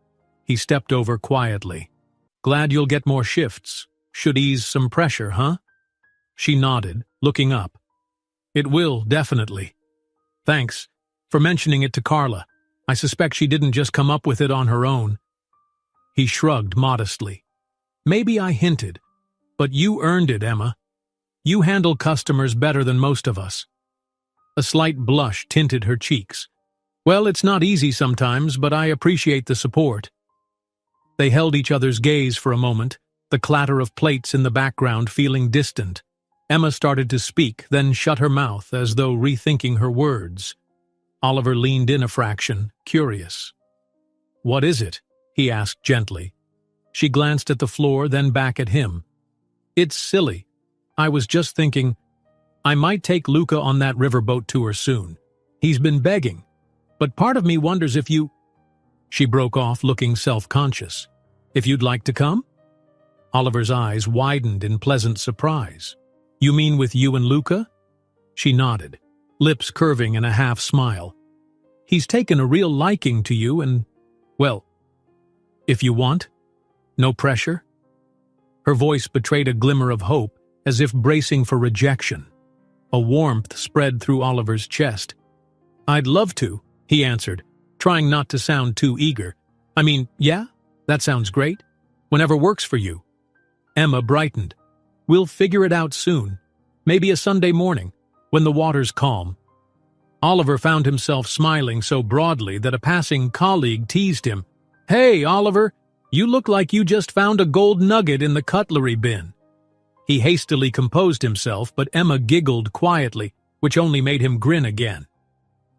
A: He stepped over quietly. Glad you'll get more shifts. Should ease some pressure, huh? She nodded, looking up. It will, definitely. Thanks for mentioning it to Carla. I suspect she didn't just come up with it on her own. He shrugged modestly. Maybe I hinted, but you earned it, Emma. You handle customers better than most of us. A slight blush tinted her cheeks. Well, it's not easy sometimes, but I appreciate the support. They held each other's gaze for a moment, the clatter of plates in the background feeling distant. Emma started to speak, then shut her mouth as though rethinking her words. Oliver leaned in a fraction, curious. What is it? He asked gently. She glanced at the floor, then back at him. It's silly. I was just thinking, I might take Luca on that riverboat tour soon. He's been begging. But part of me wonders if you... She broke off, looking self-conscious. If you'd like to come? Oliver's eyes widened in pleasant surprise. You mean with you and Luca? She nodded, lips curving in a half-smile. He's taken a real liking to you and, well, if you want, no pressure? Her voice betrayed a glimmer of hope, as if bracing for rejection. A warmth spread through Oliver's chest. I'd love to, he answered, trying not to sound too eager. I mean, yeah, that sounds great. Whenever works for you. Emma brightened. We'll figure it out soon. Maybe a Sunday morning, when the water's calm. Oliver found himself smiling so broadly that a passing colleague teased him. Hey, Oliver, you look like you just found a gold nugget in the cutlery bin. He hastily composed himself, but Emma giggled quietly, which only made him grin again.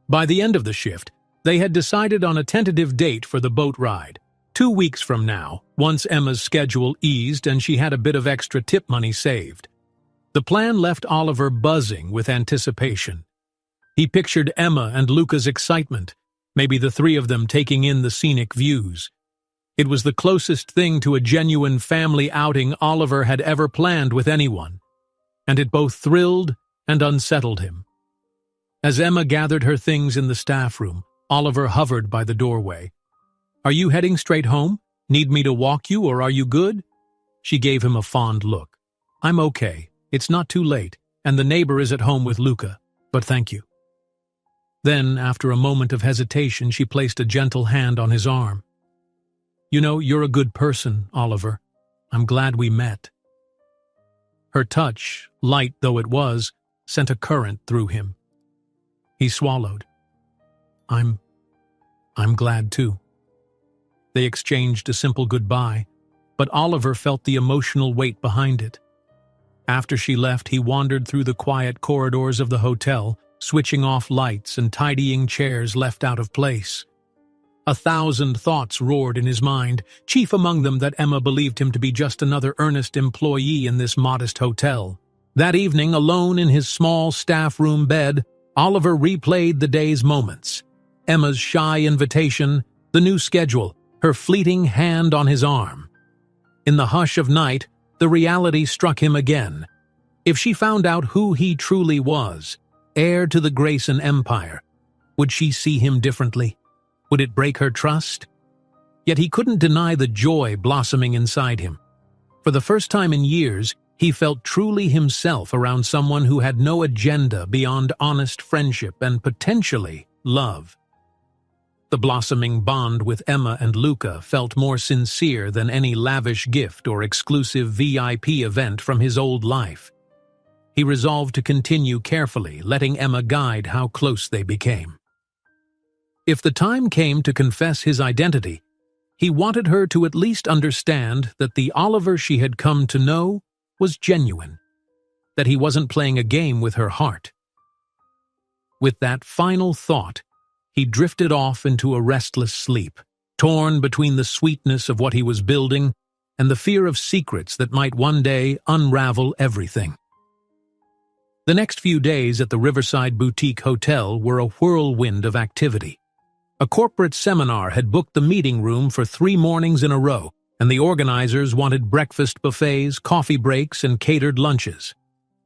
A: By the end of the shift, they had decided on a tentative date for the boat ride. 2 weeks from now, once Emma's schedule eased and she had a bit of extra tip money saved. The plan left Oliver buzzing with anticipation. He pictured Emma and Luca's excitement, maybe the 3 of them taking in the scenic views. It was the closest thing to a genuine family outing Oliver had ever planned with anyone, and it both thrilled and unsettled him. As Emma gathered her things in the staff room, Oliver hovered by the doorway. Are you heading straight home? Need me to walk you, or are you good? She gave him a fond look. I'm okay. It's not too late, and the neighbor is at home with Luca, but thank you. Then, after a moment of hesitation, she placed a gentle hand on his arm. "You know, you're a good person, Oliver. I'm glad we met." Her touch, light though it was, sent a current through him. He swallowed. I'm glad too." They exchanged a simple goodbye, but Oliver felt the emotional weight behind it. After she left, he wandered through the quiet corridors of the hotel, switching off lights and tidying chairs left out of place. 1,000 thoughts roared in his mind, chief among them that Emma believed him to be just another earnest employee in this modest hotel. That evening, alone in his small staff room bed, Oliver replayed the day's moments. Emma's shy invitation, the new schedule, her fleeting hand on his arm. In the hush of night, the reality struck him again. If she found out who he truly was, heir to the Grayson empire, would she see him differently? Would it break her trust? Yet he couldn't deny the joy blossoming inside him. For the first time in years, he felt truly himself around someone who had no agenda beyond honest friendship and potentially love. The blossoming bond with Emma and Luca felt more sincere than any lavish gift or exclusive VIP event from his old life. He resolved to continue carefully, letting Emma guide how close they became. If the time came to confess his identity, he wanted her to at least understand that the Oliver she had come to know was genuine, that he wasn't playing a game with her heart. With that final thought, he drifted off into a restless sleep, torn between the sweetness of what he was building and the fear of secrets that might one day unravel everything. The next few days at the Riverside Boutique Hotel were a whirlwind of activity. A corporate seminar had booked the meeting room for 3 mornings in a row, and the organizers wanted breakfast buffets, coffee breaks, and catered lunches.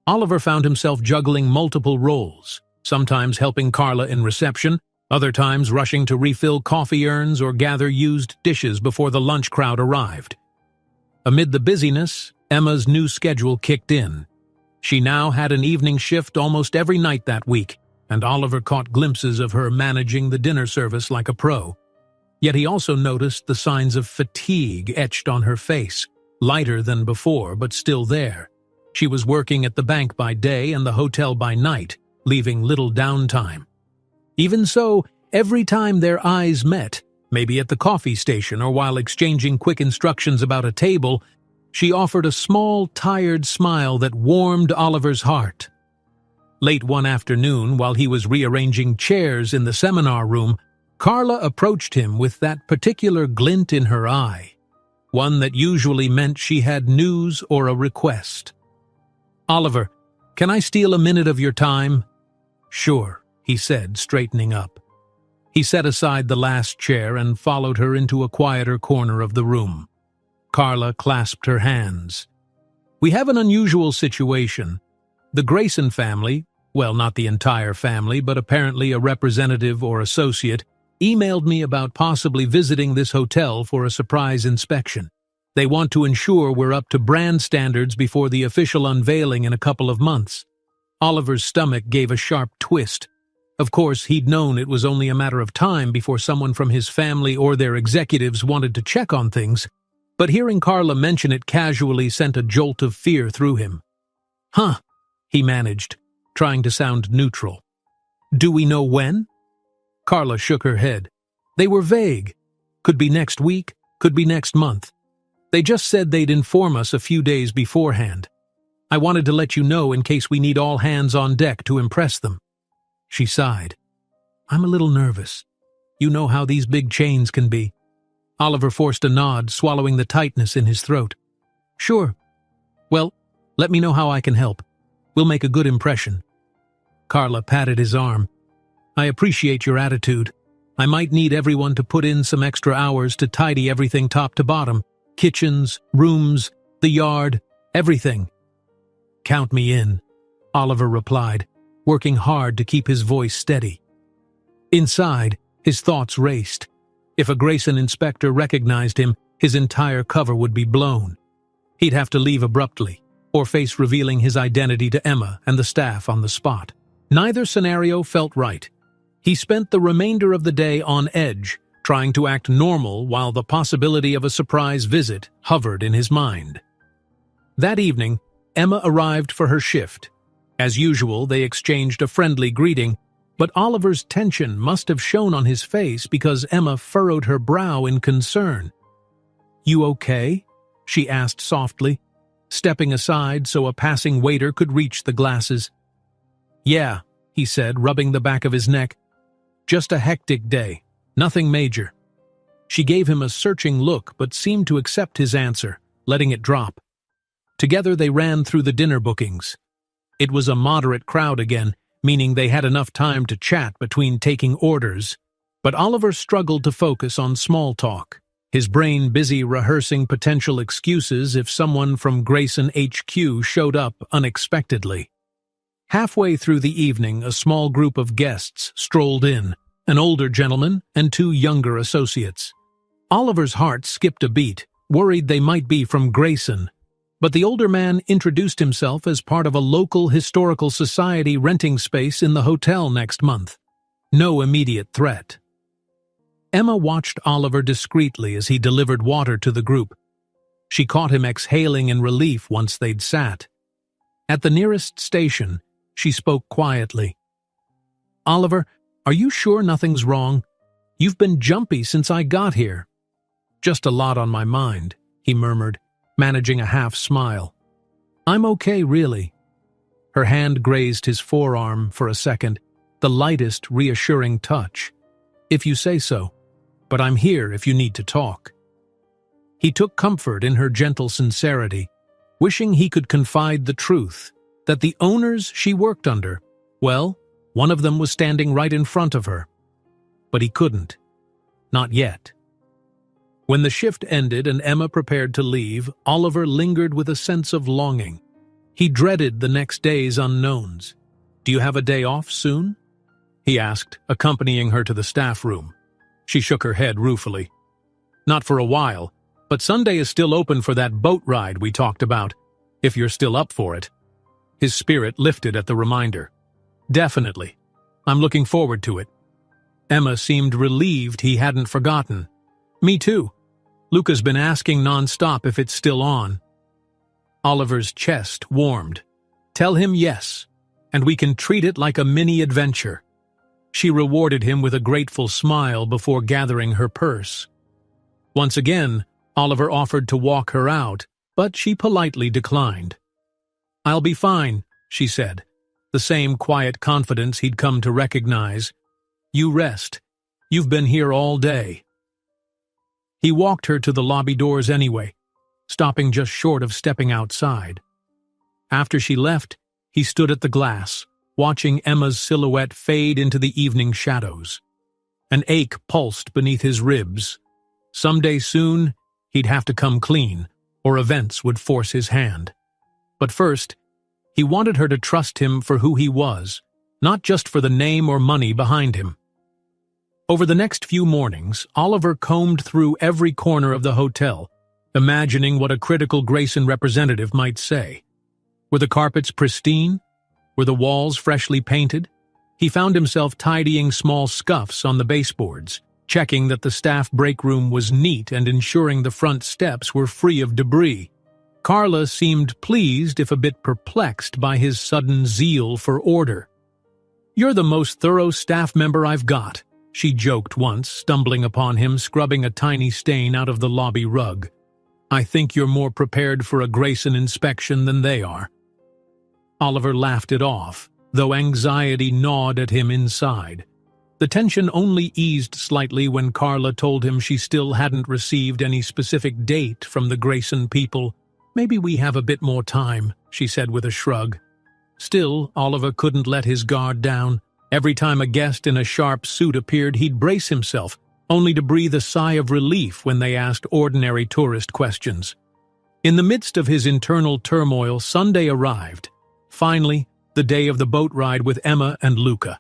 A: Oliver found himself juggling multiple roles, sometimes helping Carla in reception, other times rushing to refill coffee urns or gather used dishes before the lunch crowd arrived. Amid the busyness, Emma's new schedule kicked in. She now had an evening shift almost every night that week, and Oliver caught glimpses of her managing the dinner service like a pro. Yet he also noticed the signs of fatigue etched on her face, lighter than before but still there. She was working at the bank by day and the hotel by night, leaving little downtime. Even so, every time their eyes met, maybe at the coffee station or while exchanging quick instructions about a table, she offered a small, tired smile that warmed Oliver's heart. Late one afternoon, while he was rearranging chairs in the seminar room, Carla approached him with that particular glint in her eye, one that usually meant she had news or a request. "Oliver, can I steal a minute of your time?" "Sure," he said, straightening up. He set aside the last chair and followed her into a quieter corner of the room. Carla clasped her hands. "We have an unusual situation. The Grayson family, well, not the entire family, but apparently a representative or associate, emailed me about possibly visiting this hotel for a surprise inspection. They want to ensure we're up to brand standards before the official unveiling in a couple of months." Oliver's stomach gave a sharp twist. Of course, he'd known it was only a matter of time before someone from his family or their executives wanted to check on things, but hearing Carla mention it casually sent a jolt of fear through him. "Huh," he managed, trying to sound neutral. "Do we know when?" Carla shook her head. "They were vague. Could be next week, could be next month. They just said they'd inform us a few days beforehand. I wanted to let you know in case we need all hands on deck to impress them." She sighed. "I'm a little nervous. You know how these big chains can be." Oliver forced a nod, swallowing the tightness in his throat. "Sure. Well, let me know how I can help. We'll make a good impression." Carla patted his arm. "I appreciate your attitude. I might need everyone to put in some extra hours to tidy everything top to bottom. Kitchens, rooms, the yard, everything." "Count me in," Oliver replied, working hard to keep his voice steady. Inside, his thoughts raced. If a Grayson inspector recognized him, his entire cover would be blown. He'd have to leave abruptly, or face revealing his identity to Emma and the staff on the spot. Neither scenario felt right. He spent the remainder of the day on edge, trying to act normal while the possibility of a surprise visit hovered in his mind. That evening, Emma arrived for her shift. As usual, they exchanged a friendly greeting, but Oliver's tension must have shown on his face because Emma furrowed her brow in concern. "You okay?" she asked softly, stepping aside so a passing waiter could reach the glasses. "Yeah," he said, rubbing the back of his neck. "Just a hectic day. Nothing major." She gave him a searching look but seemed to accept his answer, letting it drop. Together they ran through the dinner bookings. It was a moderate crowd again, meaning they had enough time to chat between taking orders, but Oliver struggled to focus on small talk, his brain busy rehearsing potential excuses if someone from Grayson HQ showed up unexpectedly. Halfway through the evening, a small group of guests strolled in, an older gentleman and two younger associates. Oliver's heart skipped a beat, worried they might be from Grayson, but the older man introduced himself as part of a local historical society renting space in the hotel next month. No immediate threat. Emma watched Oliver discreetly as he delivered water to the group. She caught him exhaling in relief once they'd sat. At the nearest station, she spoke quietly. "Oliver, are you sure nothing's wrong? You've been jumpy since I got here." "Just a lot on my mind," he murmured, managing a half-smile. "I'm okay, really." Her hand grazed his forearm for a second, the lightest, reassuring touch. "If you say so, but I'm here if you need to talk." He took comfort in her gentle sincerity, wishing he could confide the truth, that the owners she worked under, well, one of them was standing right in front of her. But he couldn't. Not yet. When the shift ended and Emma prepared to leave, Oliver lingered with a sense of longing. He dreaded the next day's unknowns. "Do you have a day off soon?" he asked, accompanying her to the staff room. She shook her head ruefully. "Not for a while, but Sunday is still open for that boat ride we talked about, if you're still up for it." His spirit lifted at the reminder. "Definitely. I'm looking forward to it." Emma seemed relieved he hadn't forgotten. "Me too. Luca's been asking non-stop if it's still on." Oliver's chest warmed. "Tell him yes, and we can treat it like a mini-adventure." She rewarded him with a grateful smile before gathering her purse. Once again, Oliver offered to walk her out, but she politely declined. "I'll be fine," she said, the same quiet confidence he'd come to recognize. "You rest. You've been here all day." He walked her to the lobby doors anyway, stopping just short of stepping outside. After she left, he stood at the glass, watching Emma's silhouette fade into the evening shadows. An ache pulsed beneath his ribs. Someday soon, he'd have to come clean, or events would force his hand. But first, he wanted her to trust him for who he was, not just for the name or money behind him. Over the next few mornings, Oliver combed through every corner of the hotel, imagining what a critical Grayson representative might say. Were the carpets pristine? Were the walls freshly painted? He found himself tidying small scuffs on the baseboards, checking that the staff break room was neat and ensuring the front steps were free of debris. Carla seemed pleased if a bit perplexed by his sudden zeal for order. "You're the most thorough staff member I've got," she joked once, stumbling upon him scrubbing a tiny stain out of the lobby rug. "I think you're more prepared for a Grayson inspection than they are." Oliver laughed it off, though anxiety gnawed at him inside. The tension only eased slightly when Carla told him she still hadn't received any specific date from the Grayson people. "Maybe we have a bit more time," she said with a shrug. Still, Oliver couldn't let his guard down. Every time a guest in a sharp suit appeared, he'd brace himself, only to breathe a sigh of relief when they asked ordinary tourist questions. In the midst of his internal turmoil, Sunday arrived. Finally, the day of the boat ride with Emma and Luca.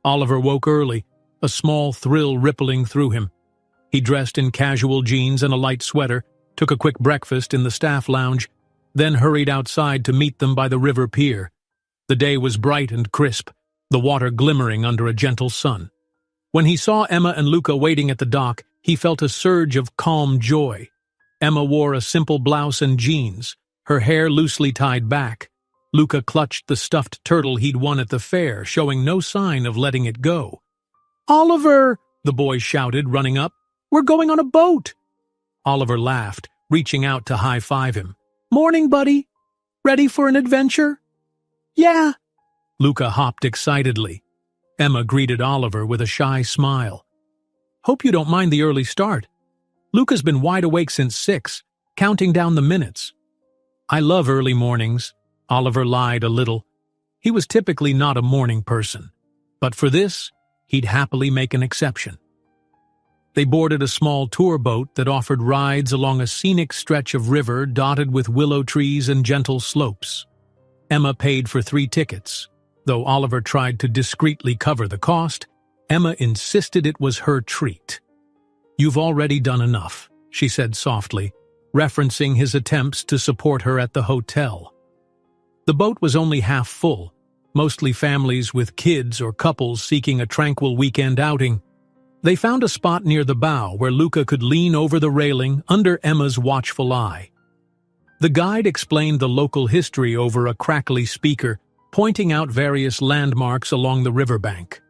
A: Oliver woke early, a small thrill rippling through him. He dressed in casual jeans and a light sweater, took a quick breakfast in the staff lounge, then hurried outside to meet them by the river pier. The day was bright and crisp, the water glimmering under a gentle sun. When he saw Emma and Luca waiting at the dock, he felt a surge of calm joy. Emma wore a simple blouse and jeans, her hair loosely tied back. Luca clutched the stuffed turtle he'd won at the fair, showing no sign of letting it go. "Oliver!" the boy shouted, running up. "We're going on a boat!" Oliver laughed, reaching out to high-five him. "Morning, buddy. Ready for an adventure?" "Yeah." Luca hopped excitedly. Emma greeted Oliver with a shy smile. "Hope you don't mind the early start. Luca's been wide awake since 6, counting down the minutes." "I love early mornings," Oliver lied a little. He was typically not a morning person, but for this, he'd happily make an exception. They boarded a small tour boat that offered rides along a scenic stretch of river dotted with willow trees and gentle slopes. Emma paid for 3 tickets. Though Oliver tried to discreetly cover the cost, Emma insisted it was her treat. "You've already done enough," she said softly, referencing his attempts to support her at the hotel. The boat was only half full, mostly families with kids or couples seeking a tranquil weekend outing. They found a spot near the bow where Luca could lean over the railing under Emma's watchful eye. The guide explained the local history over a crackly speaker, pointing out various landmarks along the riverbank.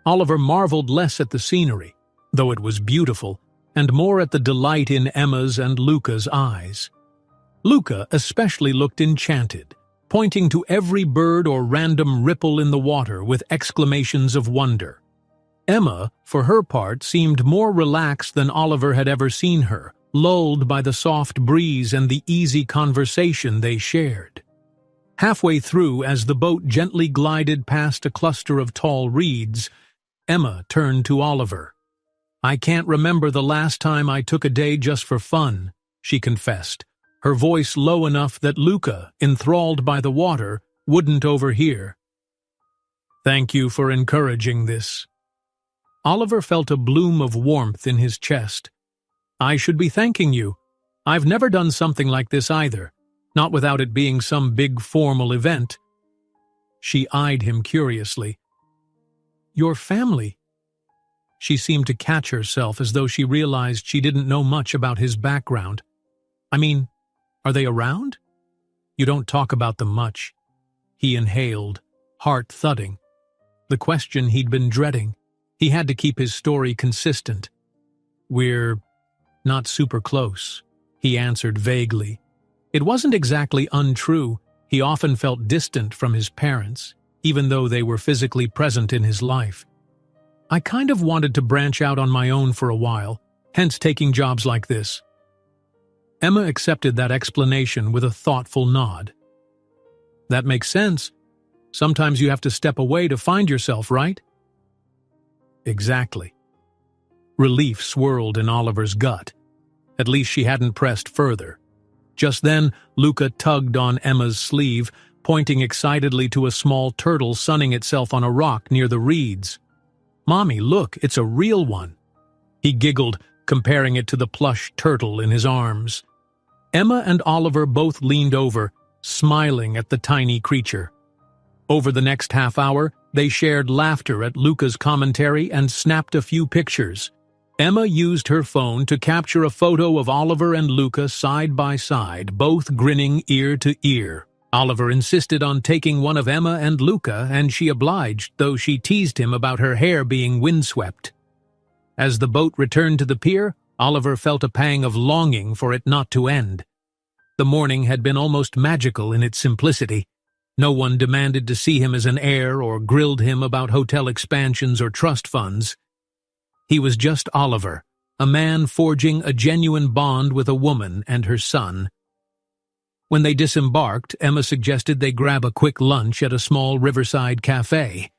A: Oliver marveled less at the scenery, though it was beautiful, and more at the delight in Emma's and Luca's eyes. Luca especially looked enchanted, pointing to every bird or random ripple in the water with exclamations of wonder. Emma, for her part, seemed more relaxed than Oliver had ever seen her, lulled by the soft breeze and the easy conversation they shared. Halfway through, as the boat gently glided past a cluster of tall reeds, Emma turned to Oliver. "I can't remember the last time I took a day just for fun," she confessed, her voice low enough that Luca, enthralled by the water, wouldn't overhear. "Thank you for encouraging this." Oliver felt a bloom of warmth in his chest. "I should be thanking you. I've never done something like this either, not without it being some big formal event." She eyed him curiously. "Your family?" She seemed to catch herself as though she realized she didn't know much about his background. "I mean, are they around?" "You don't talk about them much." He inhaled, heart thudding. The question he'd been dreading. He had to keep his story consistent. "We're not super close," he answered vaguely. It wasn't exactly untrue. He often felt distant from his parents, even though they were physically present in his life. "I kind of wanted to branch out on my own for a while, hence taking jobs like this." Emma accepted that explanation with a thoughtful nod. "That makes sense. Sometimes you have to step away to find yourself, right?" "Exactly." Relief swirled in Oliver's gut. At least she hadn't pressed further. Just then, Luca tugged on Emma's sleeve, pointing excitedly to a small turtle sunning itself on a rock near the reeds. "Mommy, look, it's a real one." He giggled, comparing it to the plush turtle in his arms. Emma and Oliver both leaned over, smiling at the tiny creature. Over the next half hour, they shared laughter at Luca's commentary and snapped a few pictures. Emma used her phone to capture a photo of Oliver and Luca side by side, both grinning ear to ear. Oliver insisted on taking one of Emma and Luca, and she obliged, though she teased him about her hair being windswept. As the boat returned to the pier, Oliver felt a pang of longing for it not to end. The morning had been almost magical in its simplicity. No one demanded to see him as an heir or grilled him about hotel expansions or trust funds. He was just Oliver, a man forging a genuine bond with a woman and her son. When they disembarked, Emma suggested they grab a quick lunch at a small riverside cafe.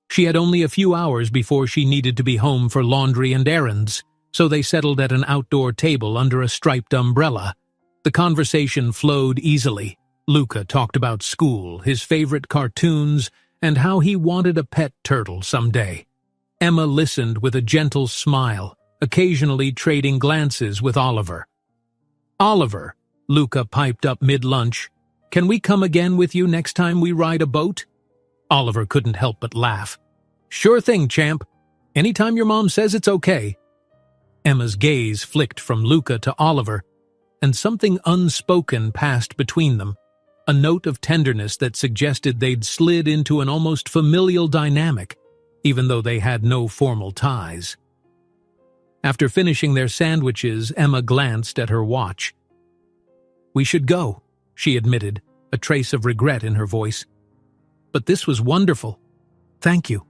A: She had only a few hours before she needed to be home for laundry and errands, so they settled at an outdoor table under a striped umbrella. The conversation flowed easily. Luca talked about school, his favorite cartoons, and how he wanted a pet turtle someday. Emma listened with a gentle smile, occasionally trading glances with Oliver. "Oliver," Luca piped up mid-lunch, "can we come again with you next time we ride a boat?" Oliver couldn't help but laugh. "Sure thing, champ. Anytime your mom says it's okay." Emma's gaze flicked from Luca to Oliver, and something unspoken passed between them, a note of tenderness that suggested they'd slid into an almost familial dynamic, even though they had no formal ties. After finishing their sandwiches, Emma glanced at her watch. "We should go," she admitted, a trace of regret in her voice. "But this was wonderful. Thank you."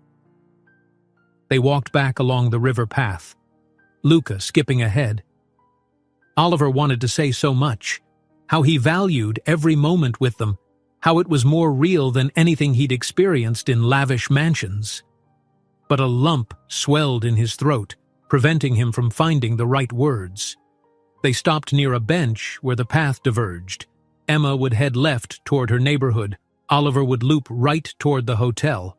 A: They walked back along the river path, Luca skipping ahead. Oliver wanted to say so much, how he valued every moment with them, how it was more real than anything he'd experienced in lavish mansions. But a lump swelled in his throat, preventing him from finding the right words. They stopped near a bench where the path diverged. Emma would head left toward her neighborhood. Oliver would loop right toward the hotel.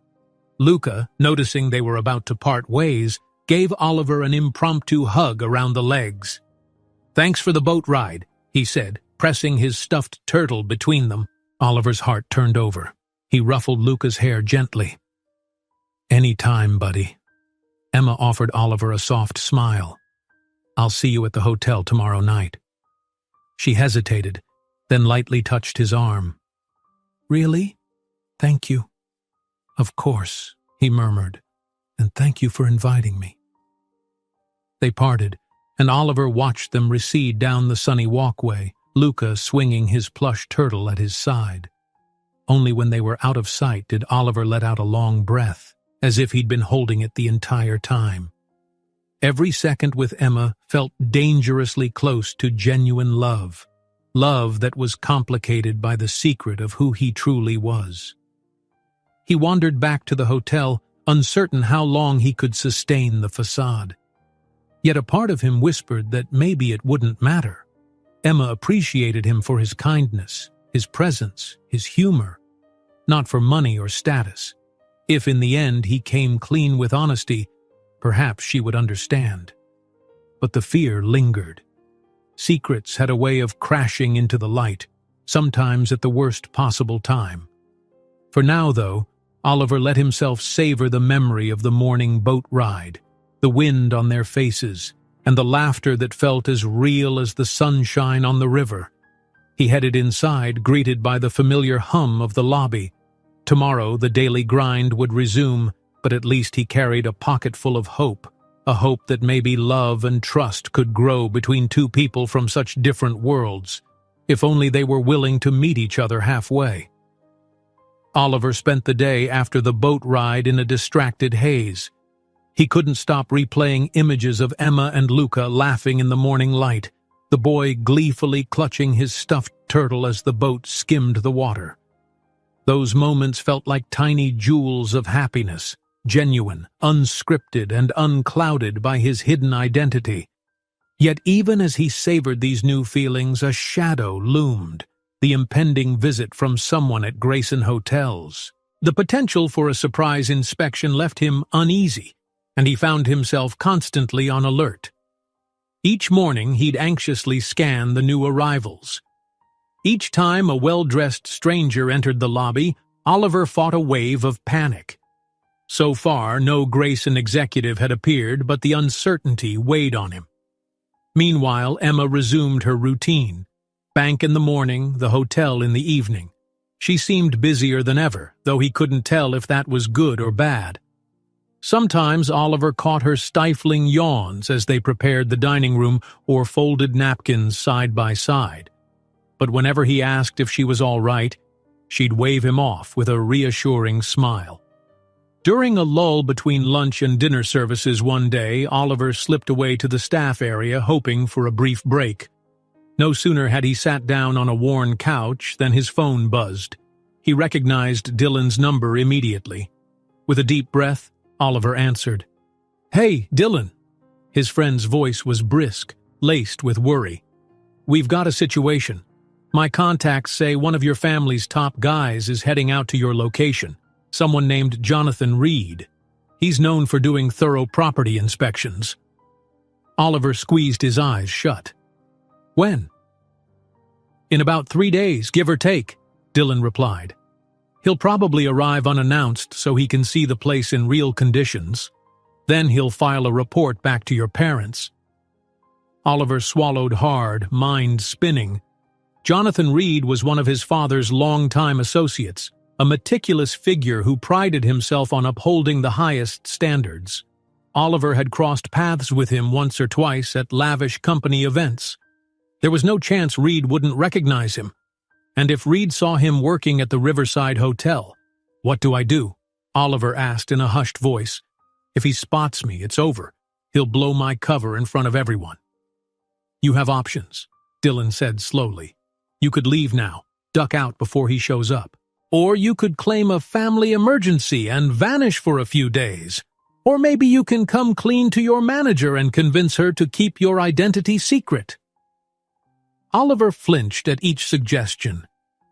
A: Luca, noticing they were about to part ways, gave Oliver an impromptu hug around the legs. "Thanks for the boat ride," he said, pressing his stuffed turtle between them. Oliver's heart turned over. He ruffled Luca's hair gently. "Any time, buddy." Emma offered Oliver a soft smile. "I'll see you at the hotel tomorrow night." She hesitated, then lightly touched his arm. "Really? Thank you." "Of course," he murmured, "and thank you for inviting me." They parted, and Oliver watched them recede down the sunny walkway, Luca swinging his plush turtle at his side. Only when they were out of sight did Oliver let out a long breath, as if he'd been holding it the entire time. Every second with Emma felt dangerously close to genuine love, love that was complicated by the secret of who he truly was. He wandered back to the hotel, uncertain how long he could sustain the facade. Yet a part of him whispered that maybe it wouldn't matter. Emma appreciated him for his kindness, his presence, his humor, not for money or status. If in the end he came clean with honesty, perhaps she would understand. But the fear lingered. Secrets had a way of crashing into the light, sometimes at the worst possible time. For now, though, Oliver let himself savor the memory of the morning boat ride, the wind on their faces, and the laughter that felt as real as the sunshine on the river. He headed inside, greeted by the familiar hum of the lobby. Tomorrow the daily grind would resume, but at least he carried a pocket full of hope, a hope that maybe love and trust could grow between two people from such different worlds, if only they were willing to meet each other halfway. Oliver spent the day after the boat ride in a distracted haze. He couldn't stop replaying images of Emma and Luca laughing in the morning light, the boy gleefully clutching his stuffed turtle as the boat skimmed the water. Those moments felt like tiny jewels of happiness, genuine, unscripted, and unclouded by his hidden identity. Yet even as he savored these new feelings, a shadow loomed, the impending visit from someone at Grayson Hotels. The potential for a surprise inspection left him uneasy, and he found himself constantly on alert. Each morning he'd anxiously scan the new arrivals. Each time a well-dressed stranger entered the lobby, Oliver fought a wave of panic. So far, no Grayson executive had appeared, but the uncertainty weighed on him. Meanwhile, Emma resumed her routine. Bank in the morning, the hotel in the evening. She seemed busier than ever, though he couldn't tell if that was good or bad. Sometimes Oliver caught her stifling yawns as they prepared the dining room or folded napkins side by side. But whenever he asked if she was all right, she'd wave him off with a reassuring smile. During a lull between lunch and dinner services one day, Oliver slipped away to the staff area, hoping for a brief break. No sooner had he sat down on a worn couch than his phone buzzed. He recognized Dylan's number immediately. With a deep breath, Oliver answered. "Hey, Dylan." His friend's voice was brisk, laced with worry. "We've got a situation. My contacts say one of your family's top guys is heading out to your location, someone named Jonathan Reed. He's known for doing thorough property inspections." Oliver squeezed his eyes shut. "When?" "In about 3 days, give or take," Dylan replied. He'll probably arrive unannounced so he can see the place in real conditions. Then he'll file a report back to your parents." Oliver swallowed hard, mind spinning. Jonathan Reed was one of his father's longtime associates, a meticulous figure who prided himself on upholding the highest standards. Oliver had crossed paths with him once or twice at lavish company events. There was no chance Reed wouldn't recognize him. And if Reed saw him working at the Riverside Hotel, "What do I do?" Oliver asked in a hushed voice. "If he spots me, it's over. He'll blow my cover in front of everyone." "You have options," Dylan said slowly. "You could leave now, duck out before he shows up. Or you could claim a family emergency and vanish for a few days. Or maybe you can come clean to your manager and convince her to keep your identity secret." Oliver flinched at each suggestion.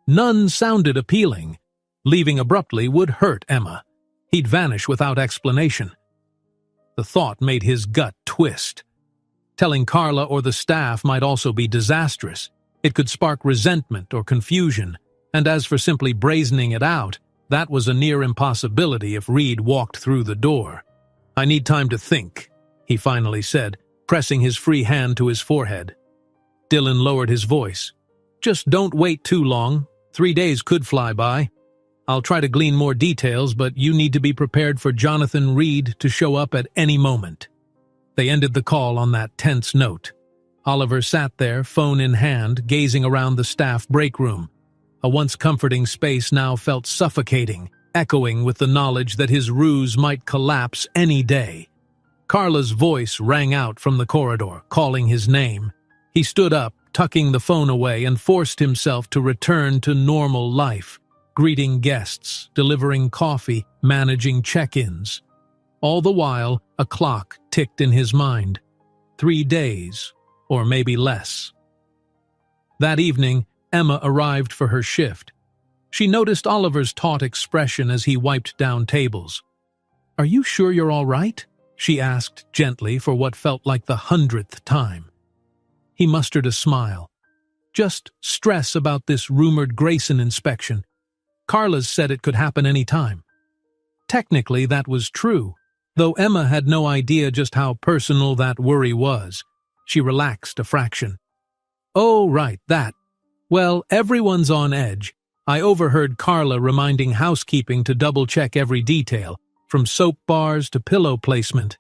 A: None sounded appealing. Leaving abruptly would hurt Emma. He'd vanish without explanation. The thought made his gut twist. Telling Carla or the staff might also be disastrous. It could spark resentment or confusion, and as for simply brazening it out, that was a near impossibility if Reed walked through the door. "I need time to think," he finally said, pressing his free hand to his forehead. Dylan lowered his voice. "Just don't wait too long. 3 days could fly by. I'll try to glean more details, but you need to be prepared for Jonathan Reed to show up at any moment." They ended the call on that tense note. Oliver sat there, phone in hand, gazing around the staff break room. A once comforting space now felt suffocating, echoing with the knowledge that his ruse might collapse any day. Carla's voice rang out from the corridor, calling his name. He stood up, tucking the phone away, and forced himself to return to normal life, greeting guests, delivering coffee, managing check-ins. All the while, a clock ticked in his mind. 3 days, or maybe less. That evening, Emma arrived for her shift. She noticed Oliver's taut expression as he wiped down tables. "Are you sure you're all right?" she asked gently for what felt like the 100th time. He mustered a smile. "Just stress about this rumored Grayson inspection. Carla's said it could happen any time." Technically, that was true, though Emma had no idea just how personal that worry was. She relaxed a fraction. "Oh, right, that. Well, everyone's on edge. I overheard Carla reminding housekeeping to double-check every detail, from soap bars to pillow placement."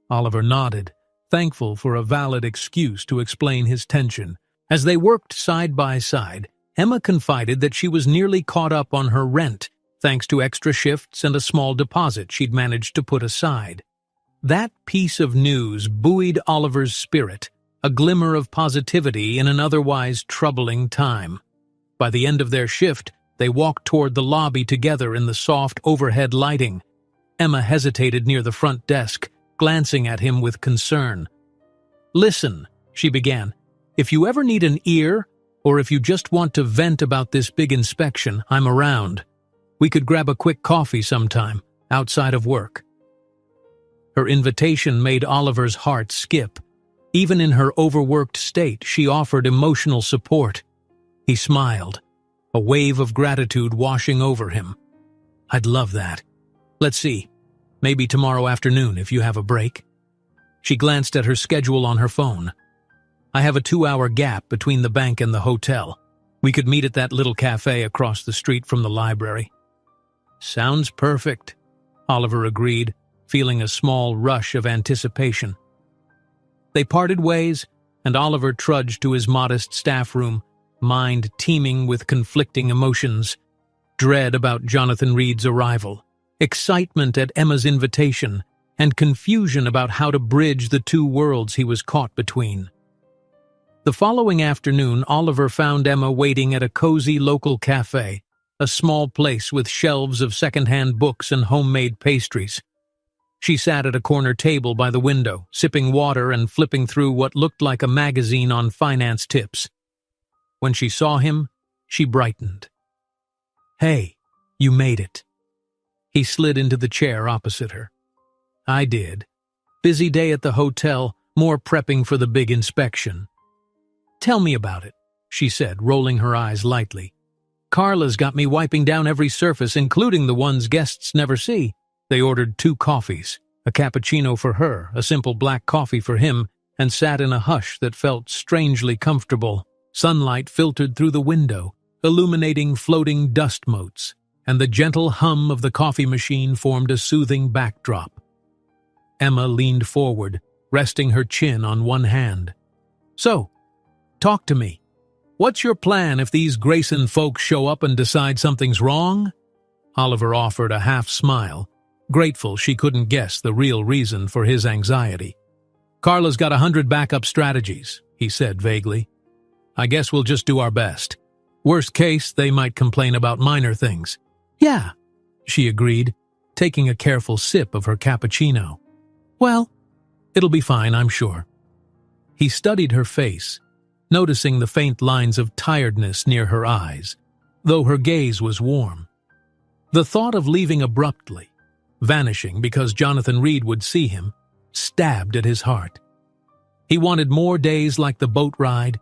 A: Oliver nodded, thankful for a valid excuse to explain his tension. As they worked side by side, Emma confided that she was nearly caught up on her rent, thanks to extra shifts and a small deposit she'd managed to put aside. That piece of news buoyed Oliver's spirit, a glimmer of positivity in an otherwise troubling time. By the end of their shift, they walked toward the lobby together in the soft overhead lighting. Emma hesitated near the front desk, glancing at him with concern. "Listen," she began, "if you ever need an ear, or if you just want to vent about this big inspection, I'm around. We could grab a quick coffee sometime, outside of work." Her invitation made Oliver's heart skip. Even in her overworked state, she offered emotional support. He smiled, a wave of gratitude washing over him. "I'd love that. Let's see. Maybe tomorrow afternoon if you have a break." She glanced at her schedule on her phone. "I have a 2-hour gap between the bank and the hotel. We could meet at that little cafe across the street from the library." "Sounds perfect," Oliver agreed, feeling a small rush of anticipation. They parted ways, and Oliver trudged to his modest staff room, mind teeming with conflicting emotions. Dread about Jonathan Reed's arrival, excitement at Emma's invitation, and confusion about how to bridge the two worlds he was caught between. The following afternoon, Oliver found Emma waiting at a cozy local cafe, a small place with shelves of second-hand books and homemade pastries. She sat at a corner table by the window, sipping water and flipping through what looked like a magazine on finance tips. When she saw him, she brightened. "Hey, you made it." He slid into the chair opposite her. "I did. Busy day at the hotel, more prepping for the big inspection." "Tell me about it," she said, rolling her eyes lightly. Carla's got me wiping down every surface, including the ones guests never see. They ordered 2 coffees, a cappuccino for her, a simple black coffee for him, and sat in a hush that felt strangely comfortable. Sunlight filtered through the window, illuminating floating dust motes, and the gentle hum of the coffee machine formed a soothing backdrop. Emma leaned forward, resting her chin on one hand. "So, talk to me. What's your plan if these Grayson folks show up and decide something's wrong?" Oliver offered a half-smile, grateful she couldn't guess the real reason for his anxiety. "Carla's got 100 backup strategies," he said vaguely. "I guess we'll just do our best. Worst case, they might complain about minor things." "Yeah," she agreed, taking a careful sip of her cappuccino. "Well, it'll be fine, I'm sure." He studied her face, noticing the faint lines of tiredness near her eyes, though her gaze was warm. The thought of leaving abruptly, vanishing because Jonathan Reed would see him, stabbed at his heart. He wanted more days like the boat ride,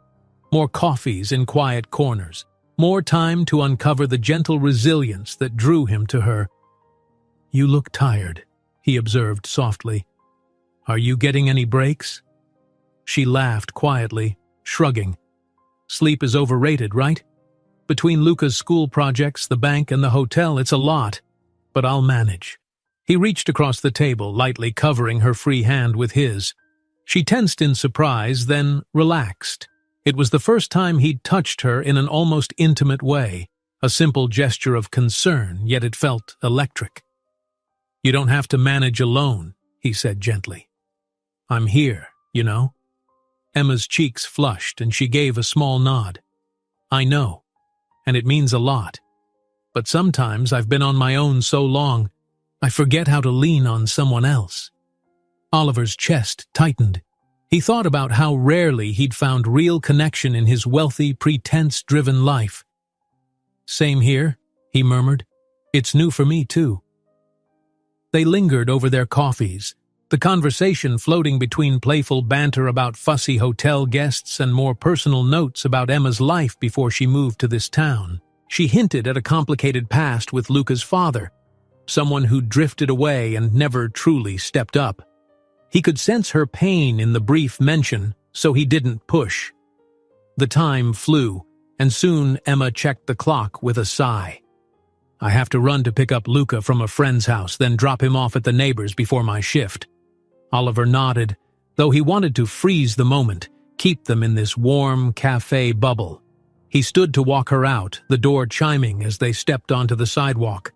A: more coffees in quiet corners, more time to uncover the gentle resilience that drew him to her. "You look tired," he observed softly. "Are you getting any breaks?" She laughed quietly, shrugging. "Sleep is overrated, right? Between Luca's school projects, the bank, and the hotel, it's a lot, but I'll manage." He reached across the table, lightly covering her free hand with his. She tensed in surprise, then relaxed. It was the first time he'd touched her in an almost intimate way, a simple gesture of concern, yet it felt electric. "You don't have to manage alone," he said gently. "I'm here, you know." Emma's cheeks flushed, and she gave a small nod. "I know, and it means a lot. But sometimes I've been on my own so long, I forget how to lean on someone else." Oliver's chest tightened. He thought about how rarely he'd found real connection in his wealthy, pretense-driven life. "Same here," he murmured. "It's new for me, too." They lingered over their coffees, the conversation floating between playful banter about fussy hotel guests and more personal notes about Emma's life before she moved to this town. She hinted at a complicated past with Luca's father, someone who drifted away and never truly stepped up. He could sense her pain in the brief mention, so he didn't push. The time flew, and soon Emma checked the clock with a sigh. "I have to run to pick up Luca from a friend's house, then drop him off at the neighbor's before my shift." Oliver nodded, though he wanted to freeze the moment, keep them in this warm cafe bubble. He stood to walk her out, the door chiming as they stepped onto the sidewalk.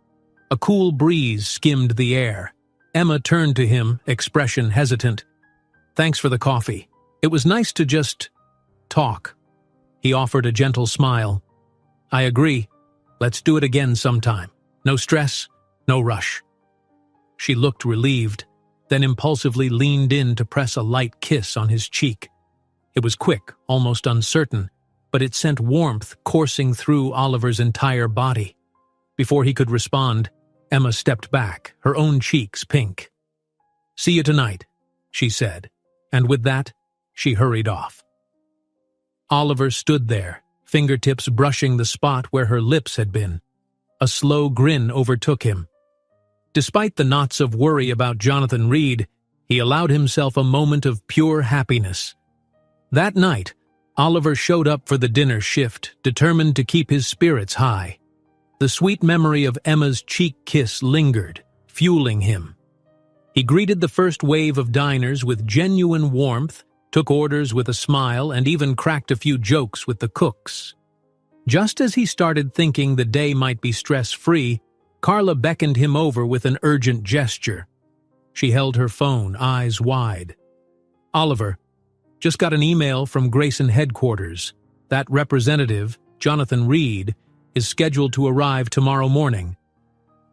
A: A cool breeze skimmed the air. Emma turned to him, expression hesitant. "Thanks for the coffee. It was nice to just talk." He offered a gentle smile. "I agree. Let's do it again sometime. No stress, no rush." She looked relieved, then impulsively leaned in to press a light kiss on his cheek. It was quick, almost uncertain, but it sent warmth coursing through Oliver's entire body. Before he could respond, Emma stepped back, her own cheeks pink. "See you tonight," she said, and with that, she hurried off. Oliver stood there, fingertips brushing the spot where her lips had been. A slow grin overtook him. Despite the knots of worry about Jonathan Reed, he allowed himself a moment of pure happiness. That night, Oliver showed up for the dinner shift, determined to keep his spirits high. The sweet memory of Emma's cheek kiss lingered, fueling him. He greeted the first wave of diners with genuine warmth, took orders with a smile, and even cracked a few jokes with the cooks. Just as he started thinking the day might be stress-free, Carla beckoned him over with an urgent gesture. She held her phone, eyes wide. "Oliver, just got an email from Grayson headquarters. That representative, Jonathan Reed, is scheduled to arrive tomorrow morning."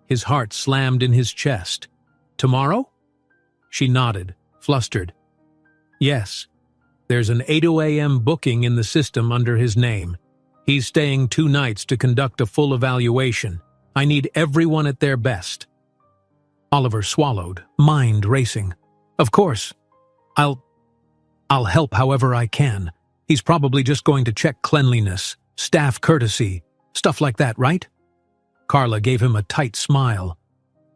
A: His heart slammed in his chest. "Tomorrow?" She nodded, flustered. "Yes. There's an 8 a.m. booking in the system under his name. He's staying 2 nights to conduct a full evaluation. I need everyone at their best." Oliver swallowed, mind racing. "Of course. I'll help however I can. He's probably just going to check cleanliness, staff courtesy, Stuff like that, right? Carla gave him a tight smile.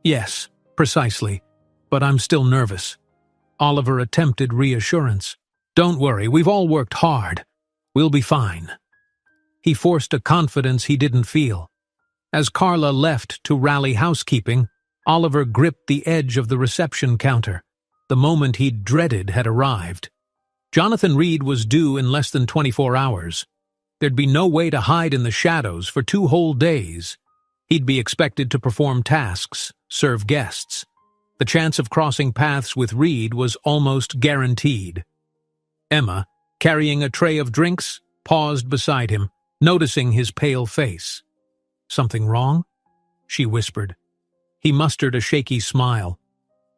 A: Yes, precisely, but I'm still nervous. Oliver attempted reassurance. Don't worry, we've all worked hard. We'll be fine. He forced a confidence he didn't feel. As Carla left to rally housekeeping, Oliver gripped the edge of the reception counter. The moment he'd dreaded had arrived. Jonathan Reed was due in less than 24 hours. There'd be no way to hide in the shadows for 2 whole days. He'd be expected to perform tasks, serve guests. The chance of crossing paths with Reed was almost guaranteed. Emma, carrying a tray of drinks, paused beside him, noticing his pale face. Something wrong? She whispered. He mustered a shaky smile.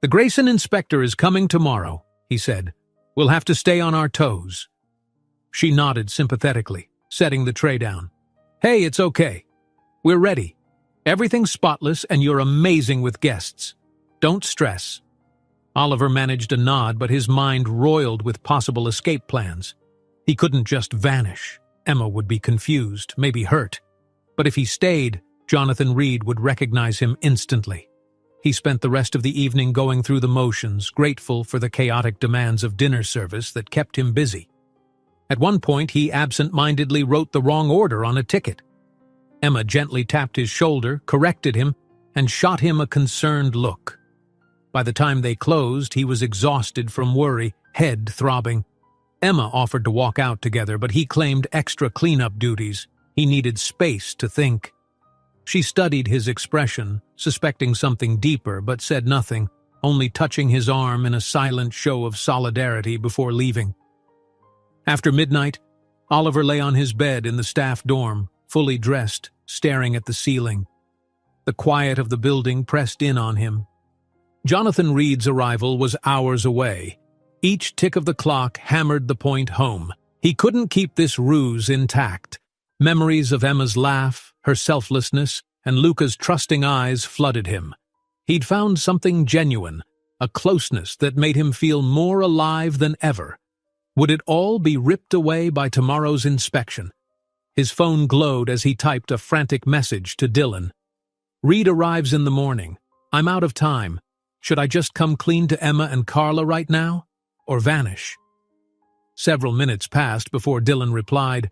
A: The Grayson inspector is coming tomorrow, he said. We'll have to stay on our toes. She nodded sympathetically, setting the tray down. Hey, it's okay. We're ready. Everything's spotless and you're amazing with guests. Don't stress. Oliver managed a nod, but his mind roiled with possible escape plans. He couldn't just vanish. Emma would be confused, maybe hurt. But if he stayed, Jonathan Reed would recognize him instantly. He spent the rest of the evening going through the motions, grateful for the chaotic demands of dinner service that kept him busy. At one point, he absent-mindedly wrote the wrong order on a ticket. Emma gently tapped his shoulder, corrected him, and shot him a concerned look. By the time they closed, he was exhausted from worry, head throbbing. Emma offered to walk out together, but he claimed extra cleanup duties. He needed space to think. She studied his expression, suspecting something deeper, but said nothing, only touching his arm in a silent show of solidarity before leaving. After midnight, Oliver lay on his bed in the staff dorm, fully dressed, staring at the ceiling. The quiet of the building pressed in on him. Jonathan Reed's arrival was hours away. Each tick of the clock hammered the point home. He couldn't keep this ruse intact. Memories of Emma's laugh, her selflessness, and Luca's trusting eyes flooded him. He'd found something genuine, a closeness that made him feel more alive than ever. Would it all be ripped away by tomorrow's inspection? His phone glowed as he typed a frantic message to Dylan. Reed arrives in the morning. I'm out of time. Should I just come clean to Emma and Carla right now? Or vanish? Several minutes passed before Dylan replied,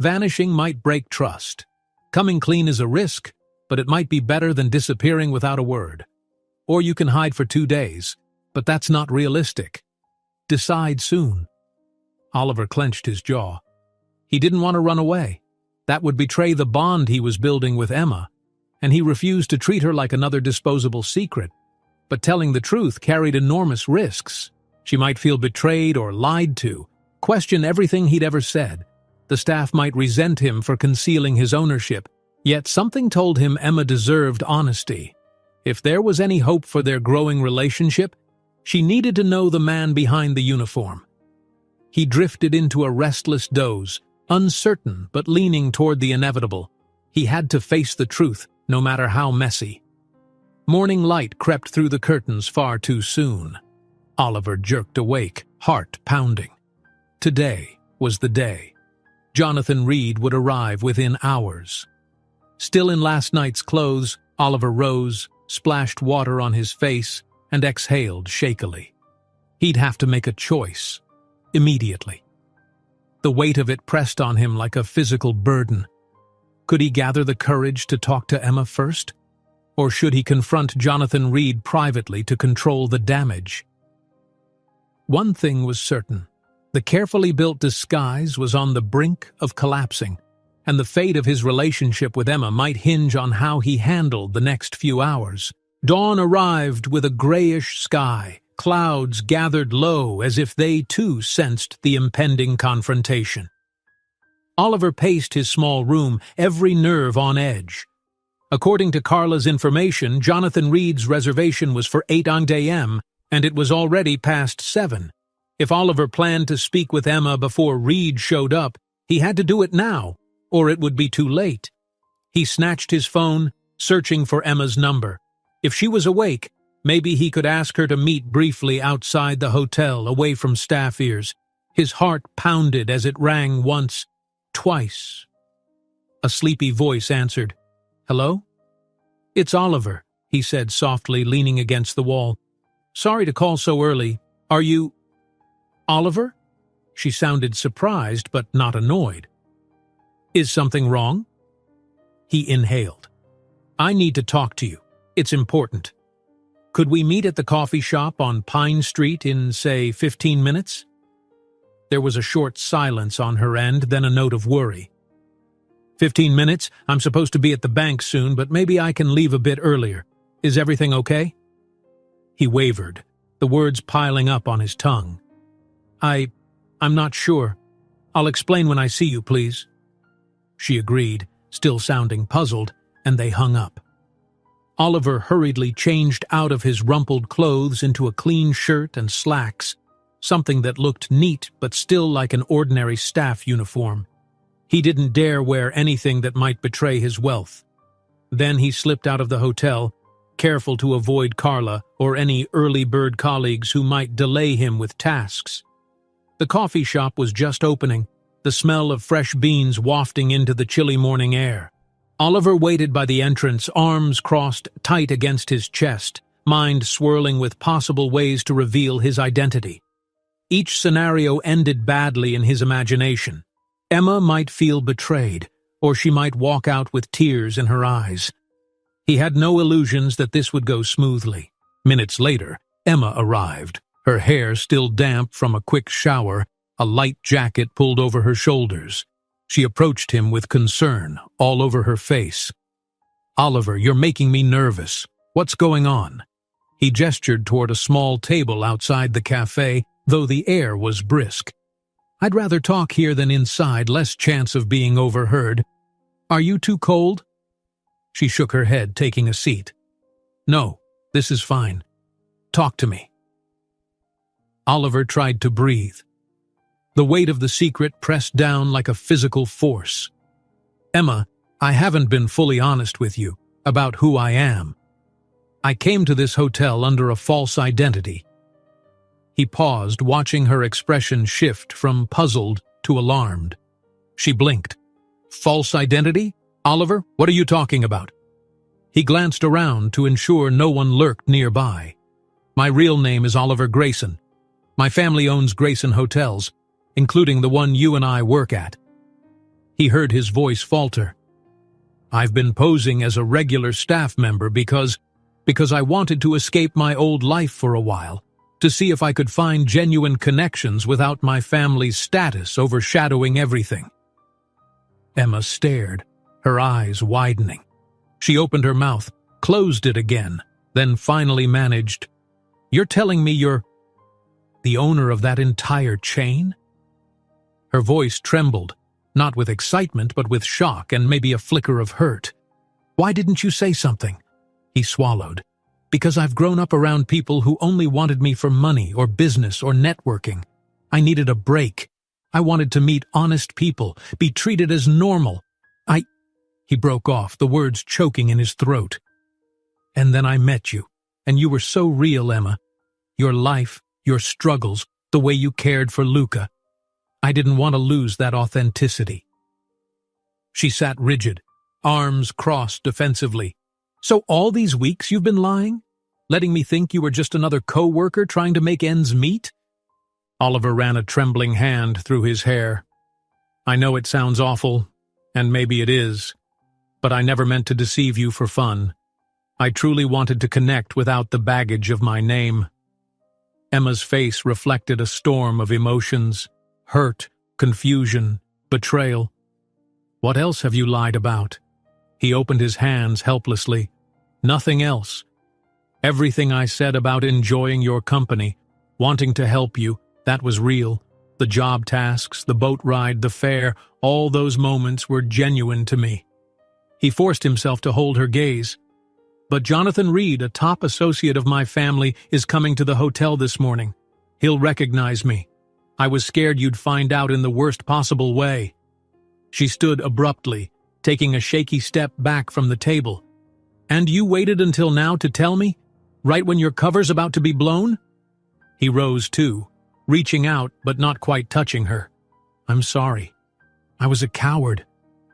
A: Vanishing might break trust. Coming clean is a risk, but it might be better than disappearing without a word. Or you can hide for 2 days, but that's not realistic. Decide soon. Oliver clenched his jaw. He didn't want to run away. That would betray the bond he was building with Emma, and he refused to treat her like another disposable secret. But telling the truth carried enormous risks. She might feel betrayed or lied to, question everything he'd ever said. The staff might resent him for concealing his ownership, yet something told him Emma deserved honesty. If there was any hope for their growing relationship, she needed to know the man behind the uniform. He drifted into a restless doze, uncertain but leaning toward the inevitable. He had to face the truth, no matter how messy. Morning light crept through the curtains far too soon. Oliver jerked awake, heart pounding. Today was the day. Jonathan Reed would arrive within hours. Still in last night's clothes, Oliver rose, splashed water on his face, and exhaled shakily. He'd have to make a choice, immediately. The weight of it pressed on him like a physical burden. Could he gather the courage to talk to Emma first? Or should he confront Jonathan Reed privately to control the damage? One thing was certain. The carefully built disguise was on the brink of collapsing, and the fate of his relationship with Emma might hinge on how he handled the next few hours. Dawn arrived with a grayish sky. Clouds gathered low as if they too sensed the impending confrontation. Oliver paced his small room, every nerve on edge. According to Carla's information, Jonathan Reed's reservation was for 8 a.m., and it was already past 7. If Oliver planned to speak with Emma before Reed showed up, he had to do it now, or it would be too late. He snatched his phone, searching for Emma's number. If she was awake, maybe he could ask her to meet briefly outside the hotel, away from staff ears. His heart pounded as it rang once, twice. A sleepy voice answered. "Hello?" "It's Oliver," he said softly, leaning against the wall. "Sorry to call so early. Are you Oliver?" She sounded surprised but not annoyed. "Is something wrong?" He inhaled. "I need to talk to you. It's important. Could we meet at the coffee shop on Pine Street in, say, 15 minutes? There was a short silence on her end, then a note of worry. 15 minutes? I'm supposed to be at the bank soon, but maybe I can leave a bit earlier. Is everything okay?" He wavered, the words piling up on his tongue. I'm not sure. I'll explain when I see you, please." She agreed, still sounding puzzled, and they hung up. Oliver hurriedly changed out of his rumpled clothes into a clean shirt and slacks, something that looked neat but still like an ordinary staff uniform. He didn't dare wear anything that might betray his wealth. Then he slipped out of the hotel, careful to avoid Carla or any early bird colleagues who might delay him with tasks. The coffee shop was just opening, the smell of fresh beans wafting into the chilly morning air. Oliver waited by the entrance, arms crossed tight against his chest, mind swirling with possible ways to reveal his identity. Each scenario ended badly in his imagination. Emma might feel betrayed, or she might walk out with tears in her eyes. He had no illusions that this would go smoothly. Minutes later, Emma arrived, her hair still damp from a quick shower, a light jacket pulled over her shoulders. She approached him with concern all over her face. "Oliver, you're making me nervous. What's going on?" He gestured toward a small table outside the cafe, though the air was brisk. "I'd rather talk here than inside, less chance of being overheard. Are you too cold?" She shook her head, taking a seat. "No, this is fine. Talk to me." Oliver tried to breathe. The weight of the secret pressed down like a physical force. "Emma, I haven't been fully honest with you about who I am. I came to this hotel under a false identity." He paused, watching her expression shift from puzzled to alarmed. She blinked. "False identity? Oliver, what are you talking about?" He glanced around to ensure no one lurked nearby. "My real name is Oliver Grayson. My family owns Grayson Hotels, including the one you and I work at." He heard his voice falter. "I've been posing as a regular staff member because I wanted to escape my old life for a while, to see if I could find genuine connections without my family's status overshadowing everything." Emma stared, her eyes widening. She opened her mouth, closed it again, then finally managed, "You're telling me you're the owner of that entire chain?" Her voice trembled, not with excitement but with shock and maybe a flicker of hurt. "Why didn't you say something?" He swallowed. "Because I've grown up around people who only wanted me for money or business or networking. I needed a break. I wanted to meet honest people, be treated as normal. He broke off, the words choking in his throat. "And then I met you, and you were so real, Emma. Your life, your struggles, the way you cared for Luca. I didn't want to lose that authenticity." She sat rigid, arms crossed defensively. "So all these weeks you've been lying? Letting me think you were just another co-worker trying to make ends meet?" Oliver ran a trembling hand through his hair. "I know it sounds awful, and maybe it is, but I never meant to deceive you for fun. I truly wanted to connect without the baggage of my name." Emma's face reflected a storm of emotions: hurt, confusion, betrayal. "What else have you lied about?" He opened his hands helplessly. "Nothing else. Everything I said about enjoying your company, wanting to help you, that was real. The job tasks, the boat ride, the fare, all those moments were genuine to me." He forced himself to hold her gaze. "But Jonathan Reed, a top associate of my family, is coming to the hotel this morning. He'll recognize me. I was scared you'd find out in the worst possible way." She stood abruptly, taking a shaky step back from the table. "And you waited until now to tell me? Right when your cover's about to be blown?" He rose too, reaching out but not quite touching her. "I'm sorry. I was a coward.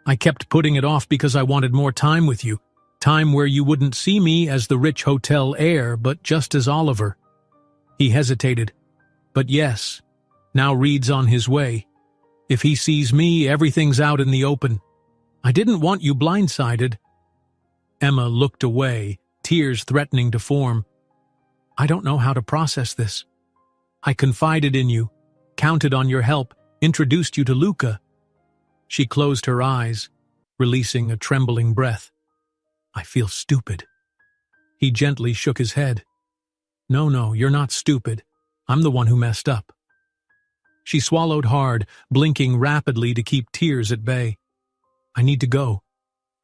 A: I kept putting it off because I wanted more time with you. Time where you wouldn't see me as the rich hotel heir, but just as Oliver. He hesitated. But yes, now Reed's on his way. If he sees me, everything's out in the open. I didn't want you blindsided. Emma looked away, tears threatening to form. I don't know how to process this. I confided in you, counted on your help, introduced you to Luca. She closed her eyes, releasing a trembling breath. I feel stupid. He gently shook his head. No, you're not stupid. I'm the one who messed up. She swallowed hard, blinking rapidly to keep tears at bay. I need to go.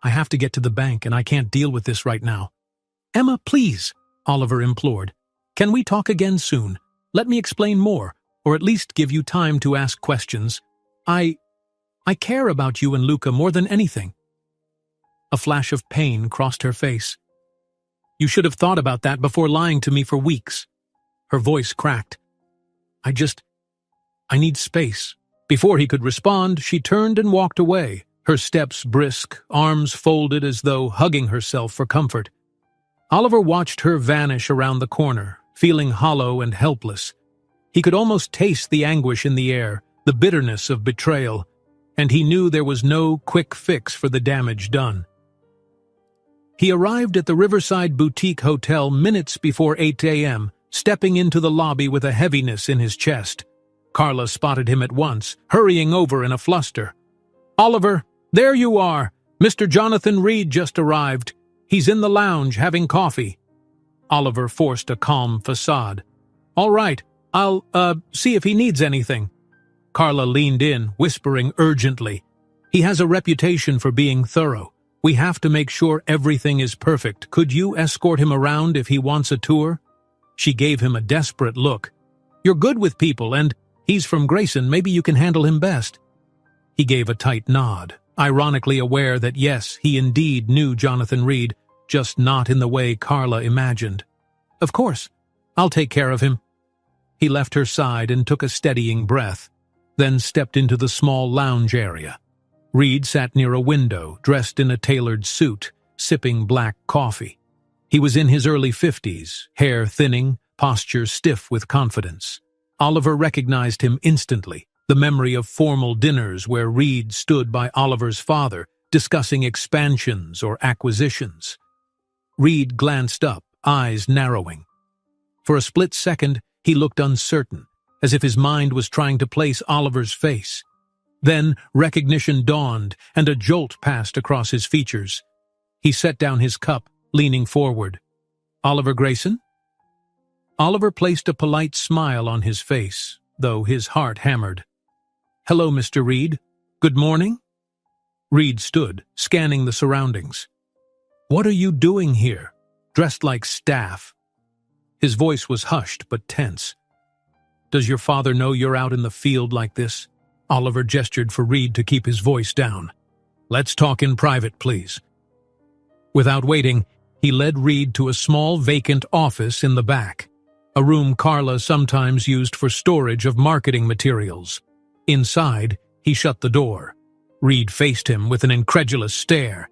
A: I have to get to the bank, and I can't deal with this right now. Emma, please, Oliver implored. Can we talk again soon? Let me explain more, or at least give you time to ask questions. I care about you and Luca more than anything. A flash of pain crossed her face. You should have thought about that before lying to me for weeks. Her voice cracked. I need space. Before he could respond, she turned and walked away, her steps brisk, arms folded as though hugging herself for comfort. Oliver watched her vanish around the corner, feeling hollow and helpless. He could almost taste the anguish in the air, the bitterness of betrayal, and he knew there was no quick fix for the damage done. He arrived at the Riverside Boutique Hotel minutes before 8 a.m., stepping into the lobby with a heaviness in his chest. Carla spotted him at once, hurrying over in a fluster. Oliver, there you are. Mr. Jonathan Reed just arrived. He's in the lounge having coffee. Oliver forced a calm facade. All right, I'll, see if he needs anything. Carla leaned in, whispering urgently. He has a reputation for being thorough. We have to make sure everything is perfect. Could you escort him around if he wants a tour? She gave him a desperate look. You're good with people, and he's from Grayson. Maybe you can handle him best. He gave a tight nod, ironically aware that yes, he indeed knew Jonathan Reed, just not in the way Carla imagined. Of course, I'll take care of him. He left her side and took a steadying breath, then stepped into the small lounge area. Reed sat near a window, dressed in a tailored suit, sipping black coffee. He was in his early 50s, hair thinning, posture stiff with confidence. Oliver recognized him instantly, the memory of formal dinners where Reed stood by Oliver's father, discussing expansions or acquisitions. Reed glanced up, eyes narrowing. For a split second, he looked uncertain, as if his mind was trying to place Oliver's face. Then recognition dawned, and a jolt passed across his features. He set down his cup, leaning forward. Oliver Grayson? Oliver placed a polite smile on his face, though his heart hammered. Hello, Mr. Reed. Good morning? Reed stood, scanning the surroundings. What are you doing here, dressed like staff? His voice was hushed but tense. Does your father know you're out in the field like this? Oliver gestured for Reed to keep his voice down. Let's talk in private, please. Without waiting, he led Reed to a small vacant office in the back, a room Carla sometimes used for storage of marketing materials. Inside, he shut the door. Reed faced him with an incredulous stare.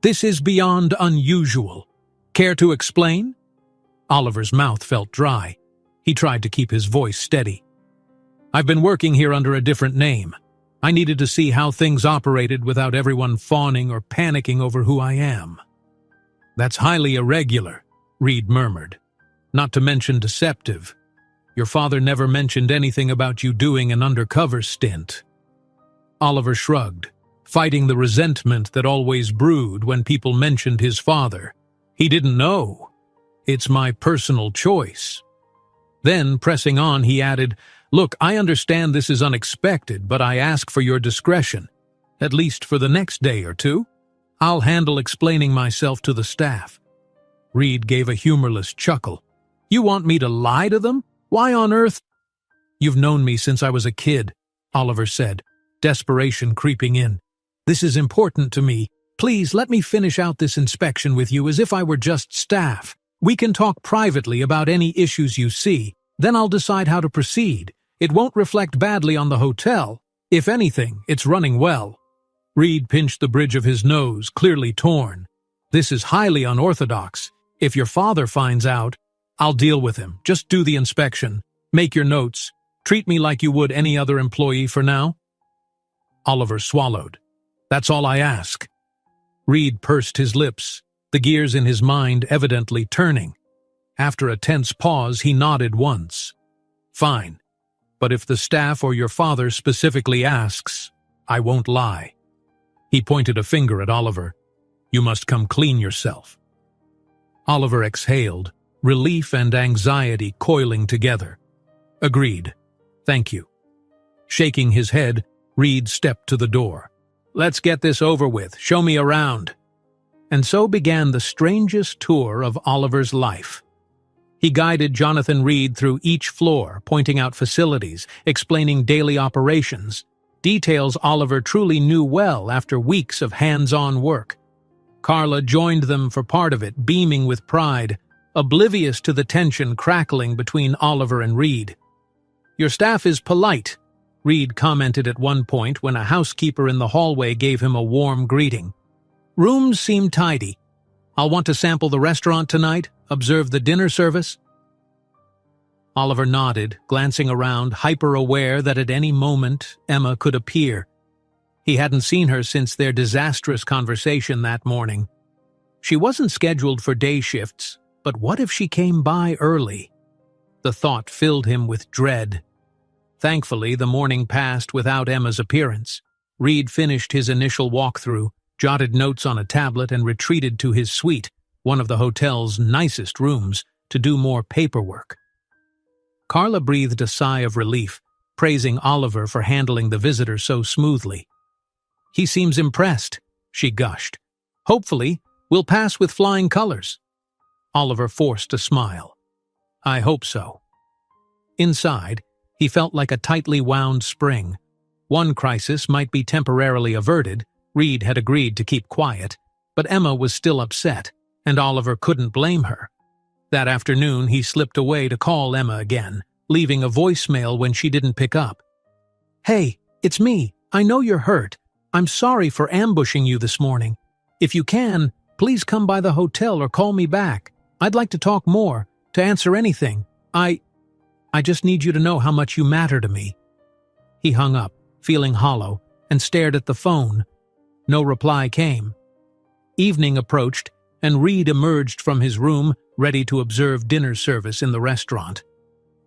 A: This is beyond unusual. Care to explain? Oliver's mouth felt dry. He tried to keep his voice steady. I've been working here under a different name. I needed to see how things operated without everyone fawning or panicking over who I am. That's highly irregular, Reed murmured. Not to mention deceptive. Your father never mentioned anything about you doing an undercover stint. Oliver shrugged, fighting the resentment that always brewed when people mentioned his father. He didn't know. It's my personal choice. Then, pressing on, he added, Look, I understand this is unexpected, but I ask for your discretion, at least for the next day or two. I'll handle explaining myself to the staff. Reed gave a humorless chuckle. You want me to lie to them? Why on earth? You've known me since I was a kid, Oliver said, desperation creeping in. This is important to me. Please let me finish out this inspection with you as if I were just staff. We can talk privately about any issues you see, then I'll decide how to proceed. It won't reflect badly on the hotel. If anything, it's running well. Reed pinched the bridge of his nose, clearly torn. "This is highly unorthodox. If your father finds out, I'll deal with him. Just do the inspection. Make your notes. Treat me like you would any other employee for now." Oliver swallowed. "That's all I ask." Reed pursed his lips, the gears in his mind evidently turning. After a tense pause, he nodded once. "Fine. But if the staff or your father specifically asks, I won't lie." He pointed a finger at Oliver. "You must come clean yourself." Oliver exhaled, relief and anxiety coiling together. "Agreed. Thank you." Shaking his head, Reed stepped to the door. "Let's get this over with. Show me around." And so began the strangest tour of Oliver's life. He guided Jonathan Reed through each floor, pointing out facilities, explaining daily operations, details Oliver truly knew well after weeks of hands-on work. Carla joined them for part of it, beaming with pride, oblivious to the tension crackling between Oliver and Reed. "Your staff is polite," Reed commented at one point when a housekeeper in the hallway gave him a warm greeting. "Rooms seem tidy. I'll want to sample the restaurant tonight, observe the dinner service." Oliver nodded, glancing around, hyper-aware that at any moment Emma could appear. He hadn't seen her since their disastrous conversation that morning. She wasn't scheduled for day shifts, but what if she came by early? The thought filled him with dread. Thankfully, the morning passed without Emma's appearance. Reed finished his initial walkthrough, jotted notes on a tablet, and retreated to his suite, one of the hotel's nicest rooms, to do more paperwork. Carla breathed a sigh of relief, praising Oliver for handling the visitor so smoothly. "He seems impressed," she gushed. "Hopefully, we'll pass with flying colors." Oliver forced a smile. "I hope so." Inside, he felt like a tightly wound spring. One crisis might be temporarily averted. Reed had agreed to keep quiet, but Emma was still upset, and Oliver couldn't blame her. That afternoon, he slipped away to call Emma again, leaving a voicemail when she didn't pick up. "Hey, it's me. I know you're hurt. I'm sorry for ambushing you this morning. If you can, please come by the hotel or call me back. I'd like to talk more, to answer anything. I just need you to know how much you matter to me." He hung up, feeling hollow, and stared at the phone. No reply came. Evening approached, and Reed emerged from his room, ready to observe dinner service in the restaurant.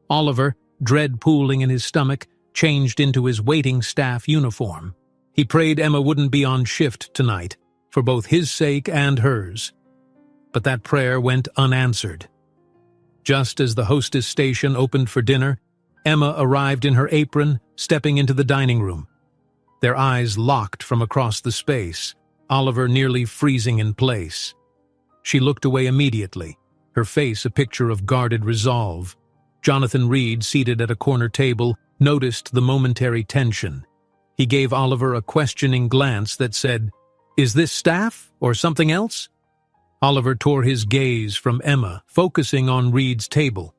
A: Oliver, dread pooling in his stomach, changed into his waiting staff uniform. He prayed Emma wouldn't be on shift tonight, for both his sake and hers. But that prayer went unanswered. Just as the hostess station opened for dinner, Emma arrived in her apron, stepping into the dining room. Their eyes locked from across the space, Oliver nearly freezing in place. She looked away immediately, her face a picture of guarded resolve. Jonathan Reed, seated at a corner table, noticed the momentary tension. He gave Oliver a questioning glance that said, "Is this staff or something else?" Oliver tore his gaze from Emma, focusing on Reed's table.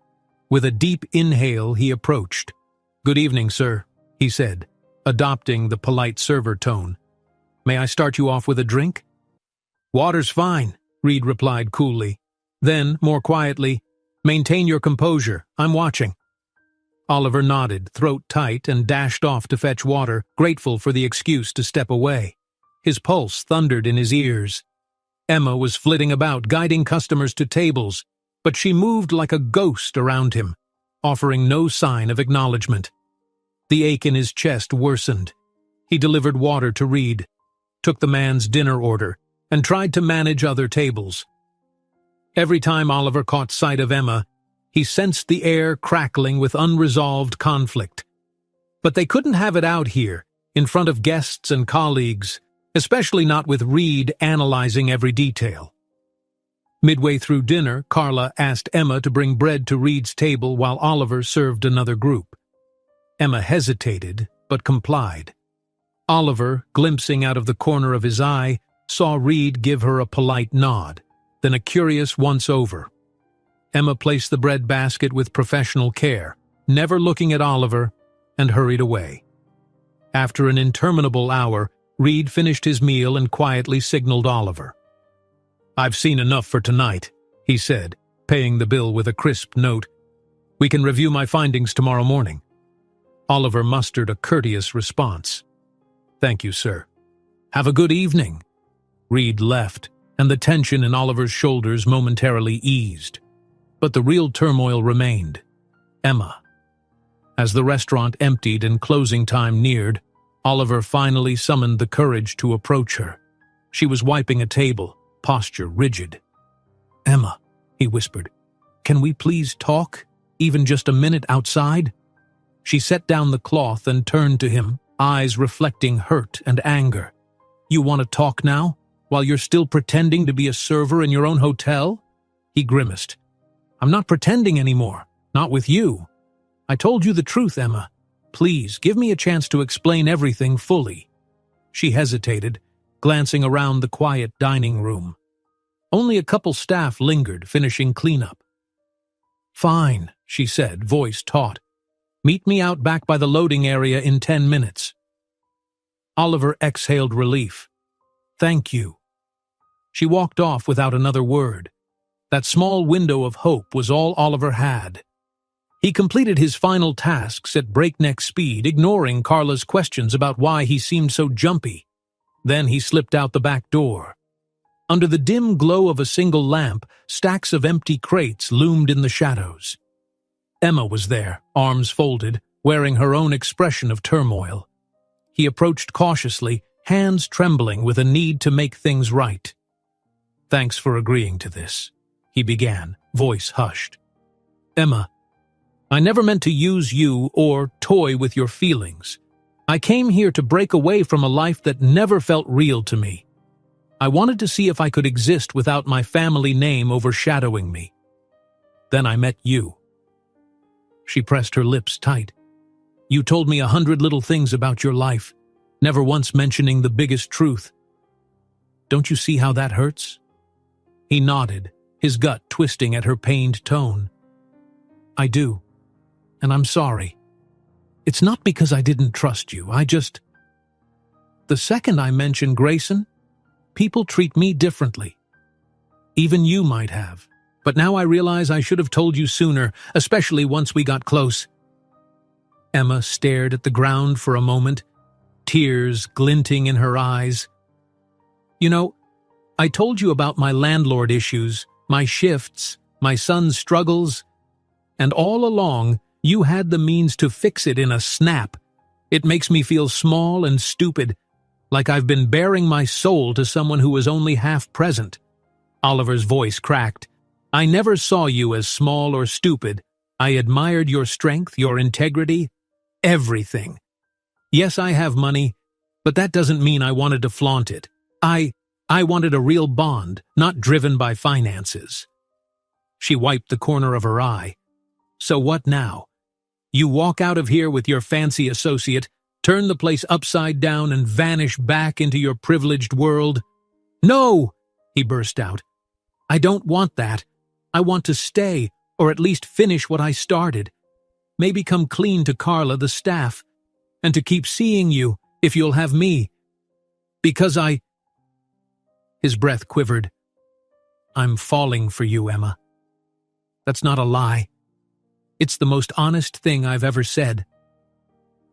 A: With a deep inhale, he approached. "Good evening, sir," he said, adopting the polite server tone. "May I start you off with a drink?" "Water's fine," Reed replied coolly. Then, more quietly, "Maintain your composure. I'm watching." Oliver nodded, throat tight, and dashed off to fetch water, grateful for the excuse to step away. His pulse thundered in his ears. Emma was flitting about, guiding customers to tables, but she moved like a ghost around him, offering no sign of acknowledgement. The ache in his chest worsened. He delivered water to Reed, took the man's dinner order, and tried to manage other tables. Every time Oliver caught sight of Emma, he sensed the air crackling with unresolved conflict. But they couldn't have it out here, in front of guests and colleagues, especially not with Reed analyzing every detail. Midway through dinner, Carla asked Emma to bring bread to Reed's table while Oliver served another group. Emma hesitated, but complied. Oliver, glimpsing out of the corner of his eye, saw Reed give her a polite nod, then a curious once-over. Emma placed the bread basket with professional care, never looking at Oliver, and hurried away. After an interminable hour, Reed finished his meal and quietly signaled Oliver. "I've seen enough for tonight," he said, paying the bill with a crisp note. "We can review my findings tomorrow morning." Oliver mustered a courteous response. "Thank you, sir. Have a good evening." Reed left, and the tension in Oliver's shoulders momentarily eased. But the real turmoil remained. Emma. As the restaurant emptied and closing time neared, Oliver finally summoned the courage to approach her. She was wiping a table, posture rigid. "Emma," he whispered, "can we please talk, even just a minute outside?" She set down the cloth and turned to him, eyes reflecting hurt and anger. "You want to talk now, while you're still pretending to be a server in your own hotel?" He grimaced. "I'm not pretending anymore, not with you. I told you the truth, Emma. Please, give me a chance to explain everything fully." She hesitated, glancing around the quiet dining room. Only a couple staff lingered, finishing cleanup. "Fine," she said, voice taut. "Meet me out back by the loading area in 10 minutes. Oliver exhaled relief. "Thank you." She walked off without another word. That small window of hope was all Oliver had. He completed his final tasks at breakneck speed, ignoring Carla's questions about why he seemed so jumpy. Then he slipped out the back door. Under the dim glow of a single lamp, stacks of empty crates loomed in the shadows. Emma was there, arms folded, wearing her own expression of turmoil. He approached cautiously, hands trembling with a need to make things right. "Thanks for agreeing to this," he began, voice hushed. "Emma, I never meant to use you or toy with your feelings. I came here to break away from a life that never felt real to me. I wanted to see if I could exist without my family name overshadowing me. Then I met you." She pressed her lips tight. "You told me 100 little things about your life, never once mentioning the biggest truth. Don't you see how that hurts?" He nodded, his gut twisting at her pained tone. "I do, and I'm sorry. It's not because I didn't trust you, The second I mention Grayson, people treat me differently. Even you might have, but now I realize I should have told you sooner, especially once we got close." Emma stared at the ground for a moment, tears glinting in her eyes. "You know, I told you about my landlord issues, my shifts, my son's struggles, and all along, you had the means to fix it in a snap. It makes me feel small and stupid, like I've been bearing my soul to someone who was only half present." Oliver's voice cracked. "I never saw you as small or stupid. I admired your strength, your integrity, everything. Yes, I have money, but that doesn't mean I wanted to flaunt it. I wanted a real bond, not driven by finances." She wiped the corner of her eye. "So what now? You walk out of here with your fancy associate, turn the place upside down and vanish back into your privileged world?" "No!" he burst out. "I don't want that. I want to stay, or at least finish what I started. Maybe come clean to Carla, the staff, and to keep seeing you, if you'll have me. Because His breath quivered. "I'm falling for you, Emma. That's not a lie. It's the most honest thing I've ever said."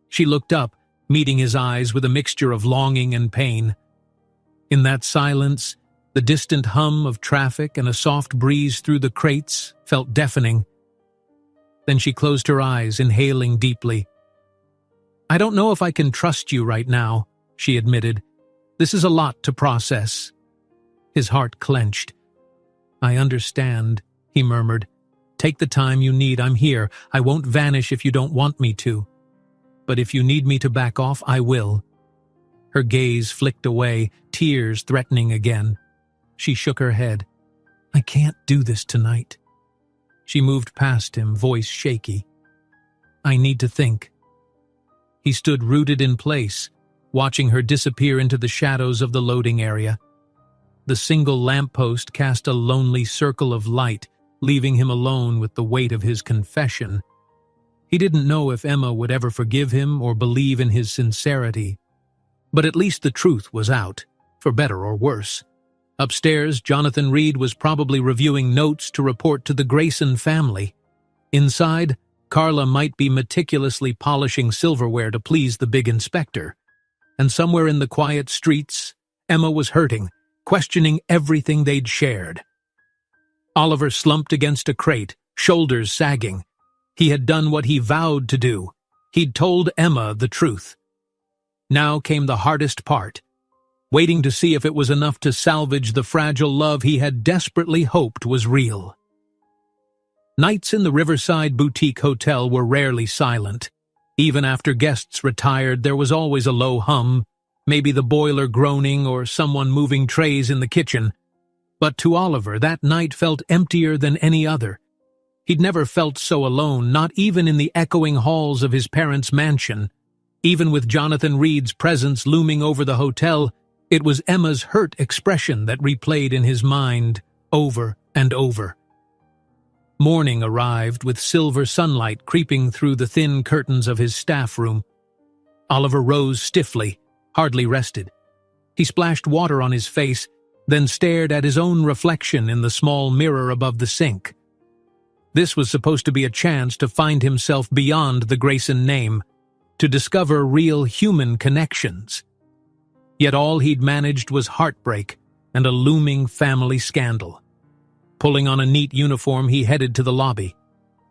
A: She looked up, meeting his eyes with a mixture of longing and pain. In that silence, the distant hum of traffic and a soft breeze through the crates felt deafening. Then she closed her eyes, inhaling deeply. "I don't know if I can trust you right now," she admitted. "This is a lot to process." His heart clenched. "I understand," he murmured. "Take the time you need. I'm here. I won't vanish if you don't want me to. But if you need me to back off, I will." Her gaze flicked away, tears threatening again. She shook her head. "I can't do this tonight." She moved past him, voice shaky. "I need to think." He stood rooted in place, watching her disappear into the shadows of the loading area. The single lamppost cast a lonely circle of light, leaving him alone with the weight of his confession. He didn't know if Emma would ever forgive him or believe in his sincerity. But at least the truth was out, for better or worse. Upstairs, Jonathan Reed was probably reviewing notes to report to the Grayson family. Inside, Carla might be meticulously polishing silverware to please the big inspector. And somewhere in the quiet streets, Emma was hurting, questioning everything they'd shared. Oliver slumped against a crate, shoulders sagging. He had done what he vowed to do. He'd told Emma the truth. Now came the hardest part, waiting to see if it was enough to salvage the fragile love he had desperately hoped was real. Nights in the Riverside Boutique Hotel were rarely silent. Even after guests retired, there was always a low hum, maybe the boiler groaning or someone moving trays in the kitchen. But to Oliver, that night felt emptier than any other. He'd never felt so alone, not even in the echoing halls of his parents' mansion. Even with Jonathan Reed's presence looming over the hotel, it was Emma's hurt expression that replayed in his mind over and over. Morning arrived with silver sunlight creeping through the thin curtains of his staff room. Oliver rose stiffly, hardly rested. He splashed water on his face, then stared at his own reflection in the small mirror above the sink. This was supposed to be a chance to find himself beyond the Grayson name, to discover real human connections. Yet all he'd managed was heartbreak and a looming family scandal. Pulling on a neat uniform, he headed to the lobby.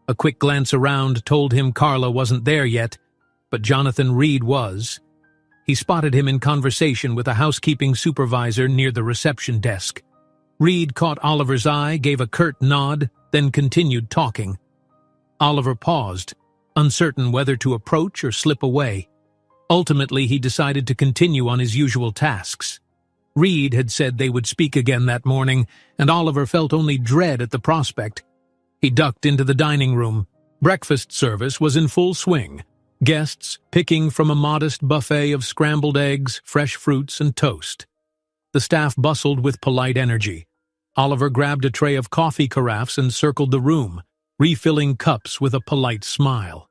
A: A quick glance around told him Carla wasn't there yet, but Jonathan Reed was. He spotted him in conversation with a housekeeping supervisor near the reception desk. Reed caught Oliver's eye, gave a curt nod, then continued talking. Oliver paused, uncertain whether to approach or slip away. Ultimately, he decided to continue on his usual tasks. Reed had said they would speak again that morning, and Oliver felt only dread at the prospect. He ducked into the dining room. Breakfast service was in full swing. Guests picking from a modest buffet of scrambled eggs, fresh fruits, and toast. The staff bustled with polite energy. Oliver grabbed a tray of coffee carafes and circled the room, refilling cups with a polite smile.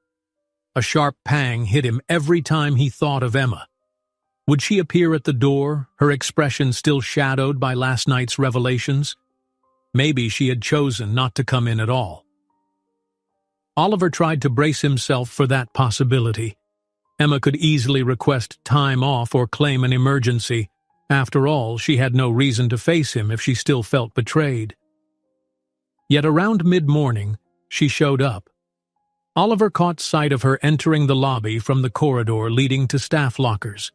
A: A sharp pang hit him every time he thought of Emma. Would she appear at the door, her expression still shadowed by last night's revelations? Maybe she had chosen not to come in at all. Oliver tried to brace himself for that possibility. Emma could easily request time off or claim an emergency. After all, she had no reason to face him if she still felt betrayed. Yet around mid-morning, she showed up. Oliver caught sight of her entering the lobby from the corridor leading to staff lockers.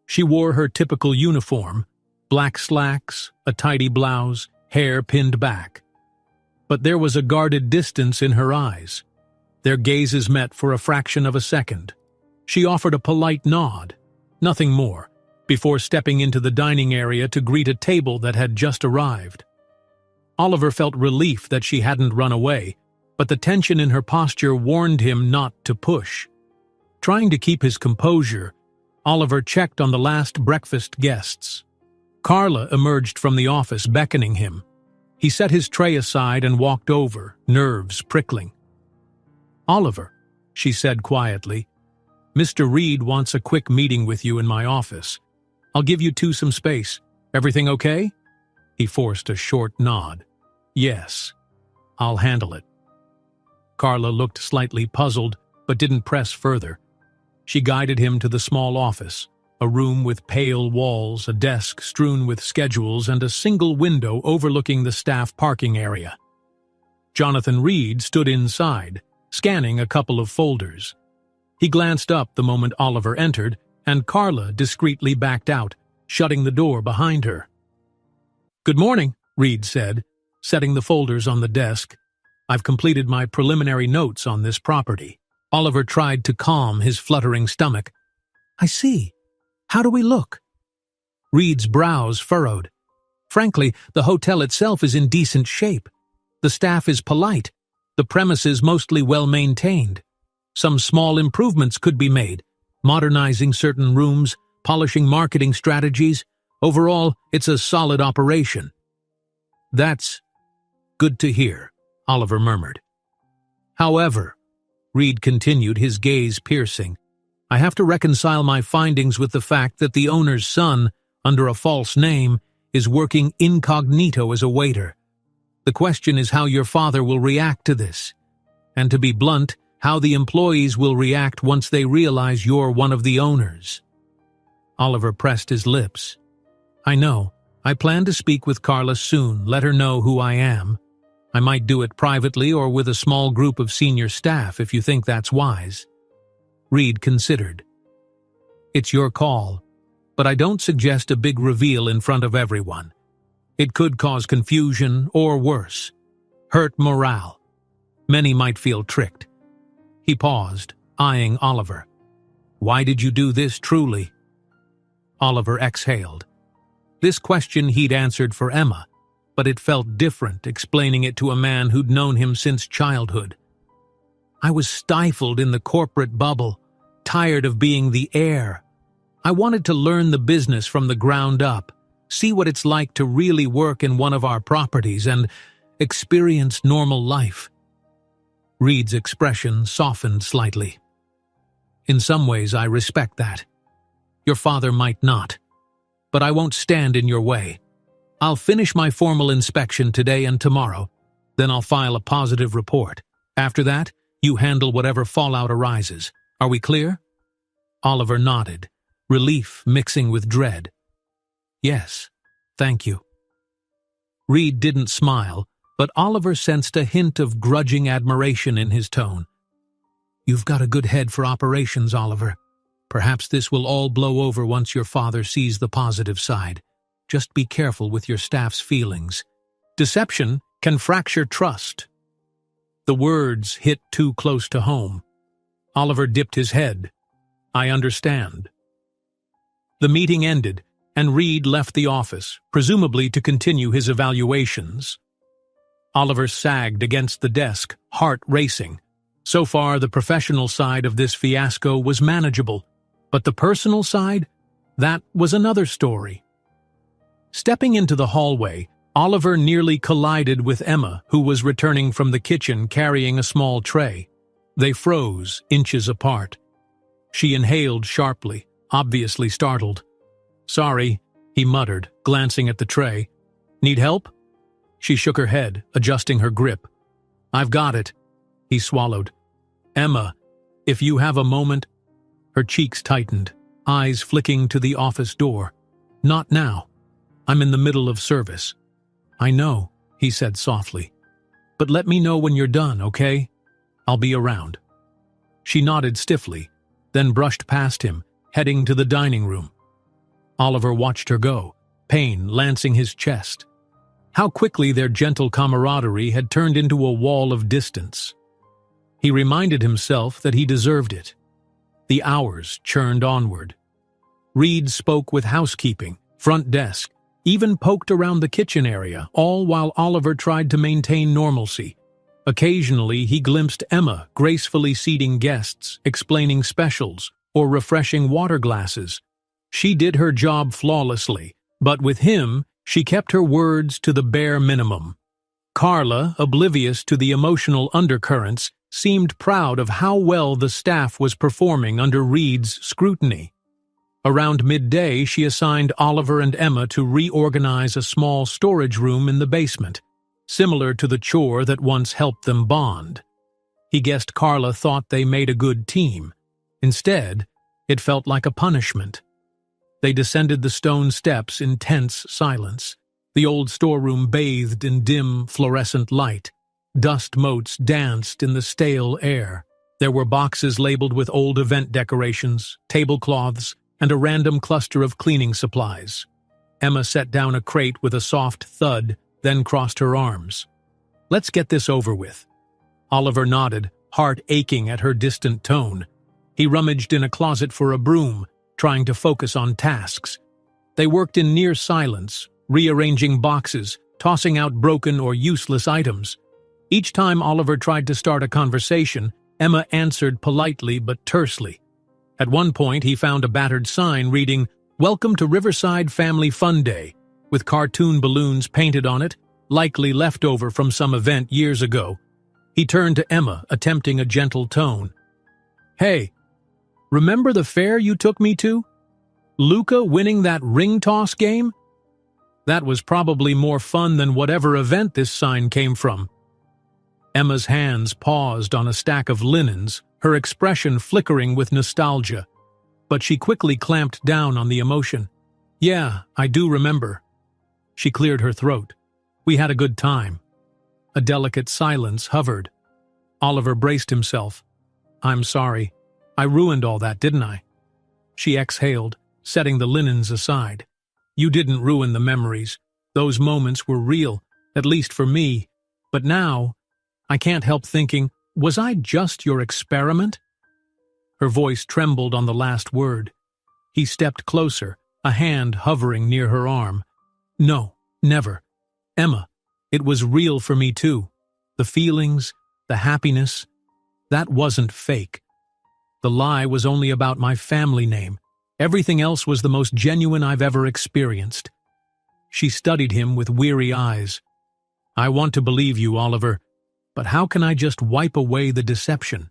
A: She wore her typical uniform, black slacks, a tidy blouse, hair pinned back. But there was a guarded distance in her eyes. Their gazes met for a fraction of a second. She offered a polite nod, nothing more, before stepping into the dining area to greet a table that had just arrived. Oliver felt relief that she hadn't run away, but the tension in her posture warned him not to push. Trying to keep his composure, Oliver checked on the last breakfast guests. Carla emerged from the office, beckoning him. He set his tray aside and walked over, nerves prickling. "Oliver," she said quietly, "Mr. Reed wants a quick meeting with you in my office. I'll give you two some space. Everything okay?" He forced a short nod. "Yes, I'll handle it." Carla looked slightly puzzled, but didn't press further. She guided him to the small office, a room with pale walls, a desk strewn with schedules, and a single window overlooking the staff parking area. Jonathan Reed stood inside, scanning a couple of folders. He glanced up the moment Oliver entered, and Carla discreetly backed out, shutting the door behind her. "Good morning," Reed said, setting the folders on the desk. "I've completed my preliminary notes on this property." Oliver tried to calm his fluttering stomach. "I see. How do we look?" Reed's brows furrowed. "Frankly, the hotel itself is in decent shape. The staff is polite. The premises mostly well-maintained. Some small improvements could be made, modernizing certain rooms, polishing marketing strategies. Overall, it's a solid operation." "That's good to hear," Oliver murmured. "However," Reed continued, his gaze piercing, I have to reconcile my findings with the fact that the owner's son, under a false name, is working incognito as a waiter. The question is how your father will react to this. And to be blunt, how the employees will react once they realize you're one of the owners. Oliver pressed his lips. I know. I plan to speak with Carla soon, let her know who I am. I might do it privately or with a small group of senior staff if you think that's wise. Reed considered. It's your call, but I don't suggest a big reveal in front of everyone. It could cause confusion or worse, hurt morale. Many might feel tricked. He paused, eyeing Oliver. Why did you do this truly? Oliver exhaled. This question he'd answered for Emma, but it felt different explaining it to a man who'd known him since childhood. I was stifled in the corporate bubble, tired of being the heir. I wanted to learn the business from the ground up, see what it's like to really work in one of our properties and experience normal life. Reed's expression softened slightly. In some ways, I respect that. Your father might not, but I won't stand in your way. I'll finish my formal inspection today and tomorrow, then I'll file a positive report. After that, you handle whatever fallout arises. Are we clear? Oliver nodded, relief mixing with dread. Yes, thank you. Reed didn't smile, but Oliver sensed a hint of grudging admiration in his tone. You've got a good head for operations, Oliver. Perhaps this will all blow over once your father sees the positive side. Just be careful with your staff's feelings. Deception can fracture trust. The words hit too close to home. Oliver dipped his head. I understand. The meeting ended, and Reed left the office, presumably to continue his evaluations. Oliver sagged against the desk, heart racing. So far, the professional side of this fiasco was manageable, but the personal side? That was another story. Stepping into the hallway, Oliver nearly collided with Emma, who was returning from the kitchen carrying a small tray. They froze, inches apart. She inhaled sharply, obviously startled. Sorry, he muttered, glancing at the tray. Need help? She shook her head, adjusting her grip. I've got it. He swallowed. Emma, if you have a moment. Her cheeks tightened, eyes flicking to the office door. Not now. I'm in the middle of service. I know, he said softly. But let me know when you're done, okay? I'll be around. She nodded stiffly, then brushed past him, heading to the dining room. Oliver watched her go, pain lancing his chest. How quickly their gentle camaraderie had turned into a wall of distance. He reminded himself that he deserved it. The hours churned onward. Reed spoke with housekeeping, front desk, even poked around the kitchen area, all while Oliver tried to maintain normalcy. Occasionally, he glimpsed Emma gracefully seating guests, explaining specials, or refreshing water glasses. She did her job flawlessly, but with him, she kept her words to the bare minimum. Carla, oblivious to the emotional undercurrents, seemed proud of how well the staff was performing under Reed's scrutiny. Around midday, she assigned Oliver and Emma to reorganize a small storage room in the basement, similar to the chore that once helped them bond. He guessed Carla thought they made a good team. Instead, it felt like a punishment. They descended the stone steps in tense silence. The old storeroom bathed in dim, fluorescent light. Dust motes danced in the stale air. There were boxes labeled with old event decorations, tablecloths, and a random cluster of cleaning supplies. Emma set down a crate with a soft thud, then crossed her arms. Let's get this over with. Oliver nodded, heart aching at her distant tone. He rummaged in a closet for a broom, trying to focus on tasks. They worked in near silence, rearranging boxes, tossing out broken or useless items. Each time Oliver tried to start a conversation, Emma answered politely but tersely. At one point, he found a battered sign reading, "Welcome to Riverside Family Fun Day," with cartoon balloons painted on it, likely leftover from some event years ago. He turned to Emma, attempting a gentle tone. "Hey, Remember the fair you took me to? Luca winning that ring toss game? That was probably more fun than whatever event this sign came from. Emma's hands paused on a stack of linens, her expression flickering with nostalgia. But she quickly clamped down on the emotion. Yeah, I do remember. She cleared her throat. We had a good time. A delicate silence hovered. Oliver braced himself. I'm sorry. I ruined all that, didn't I? She exhaled, setting the linens aside. You didn't ruin the memories. Those moments were real, at least for me. But now, I can't help thinking, was I just your experiment? Her voice trembled on the last word. He stepped closer, a hand hovering near her arm. No, never. Emma, it was real for me too. The feelings, the happiness, that wasn't fake. The lie was only about my family name. Everything else was the most genuine I've ever experienced. She studied him with weary eyes. I want to believe you, Oliver, but how can I just wipe away the deception?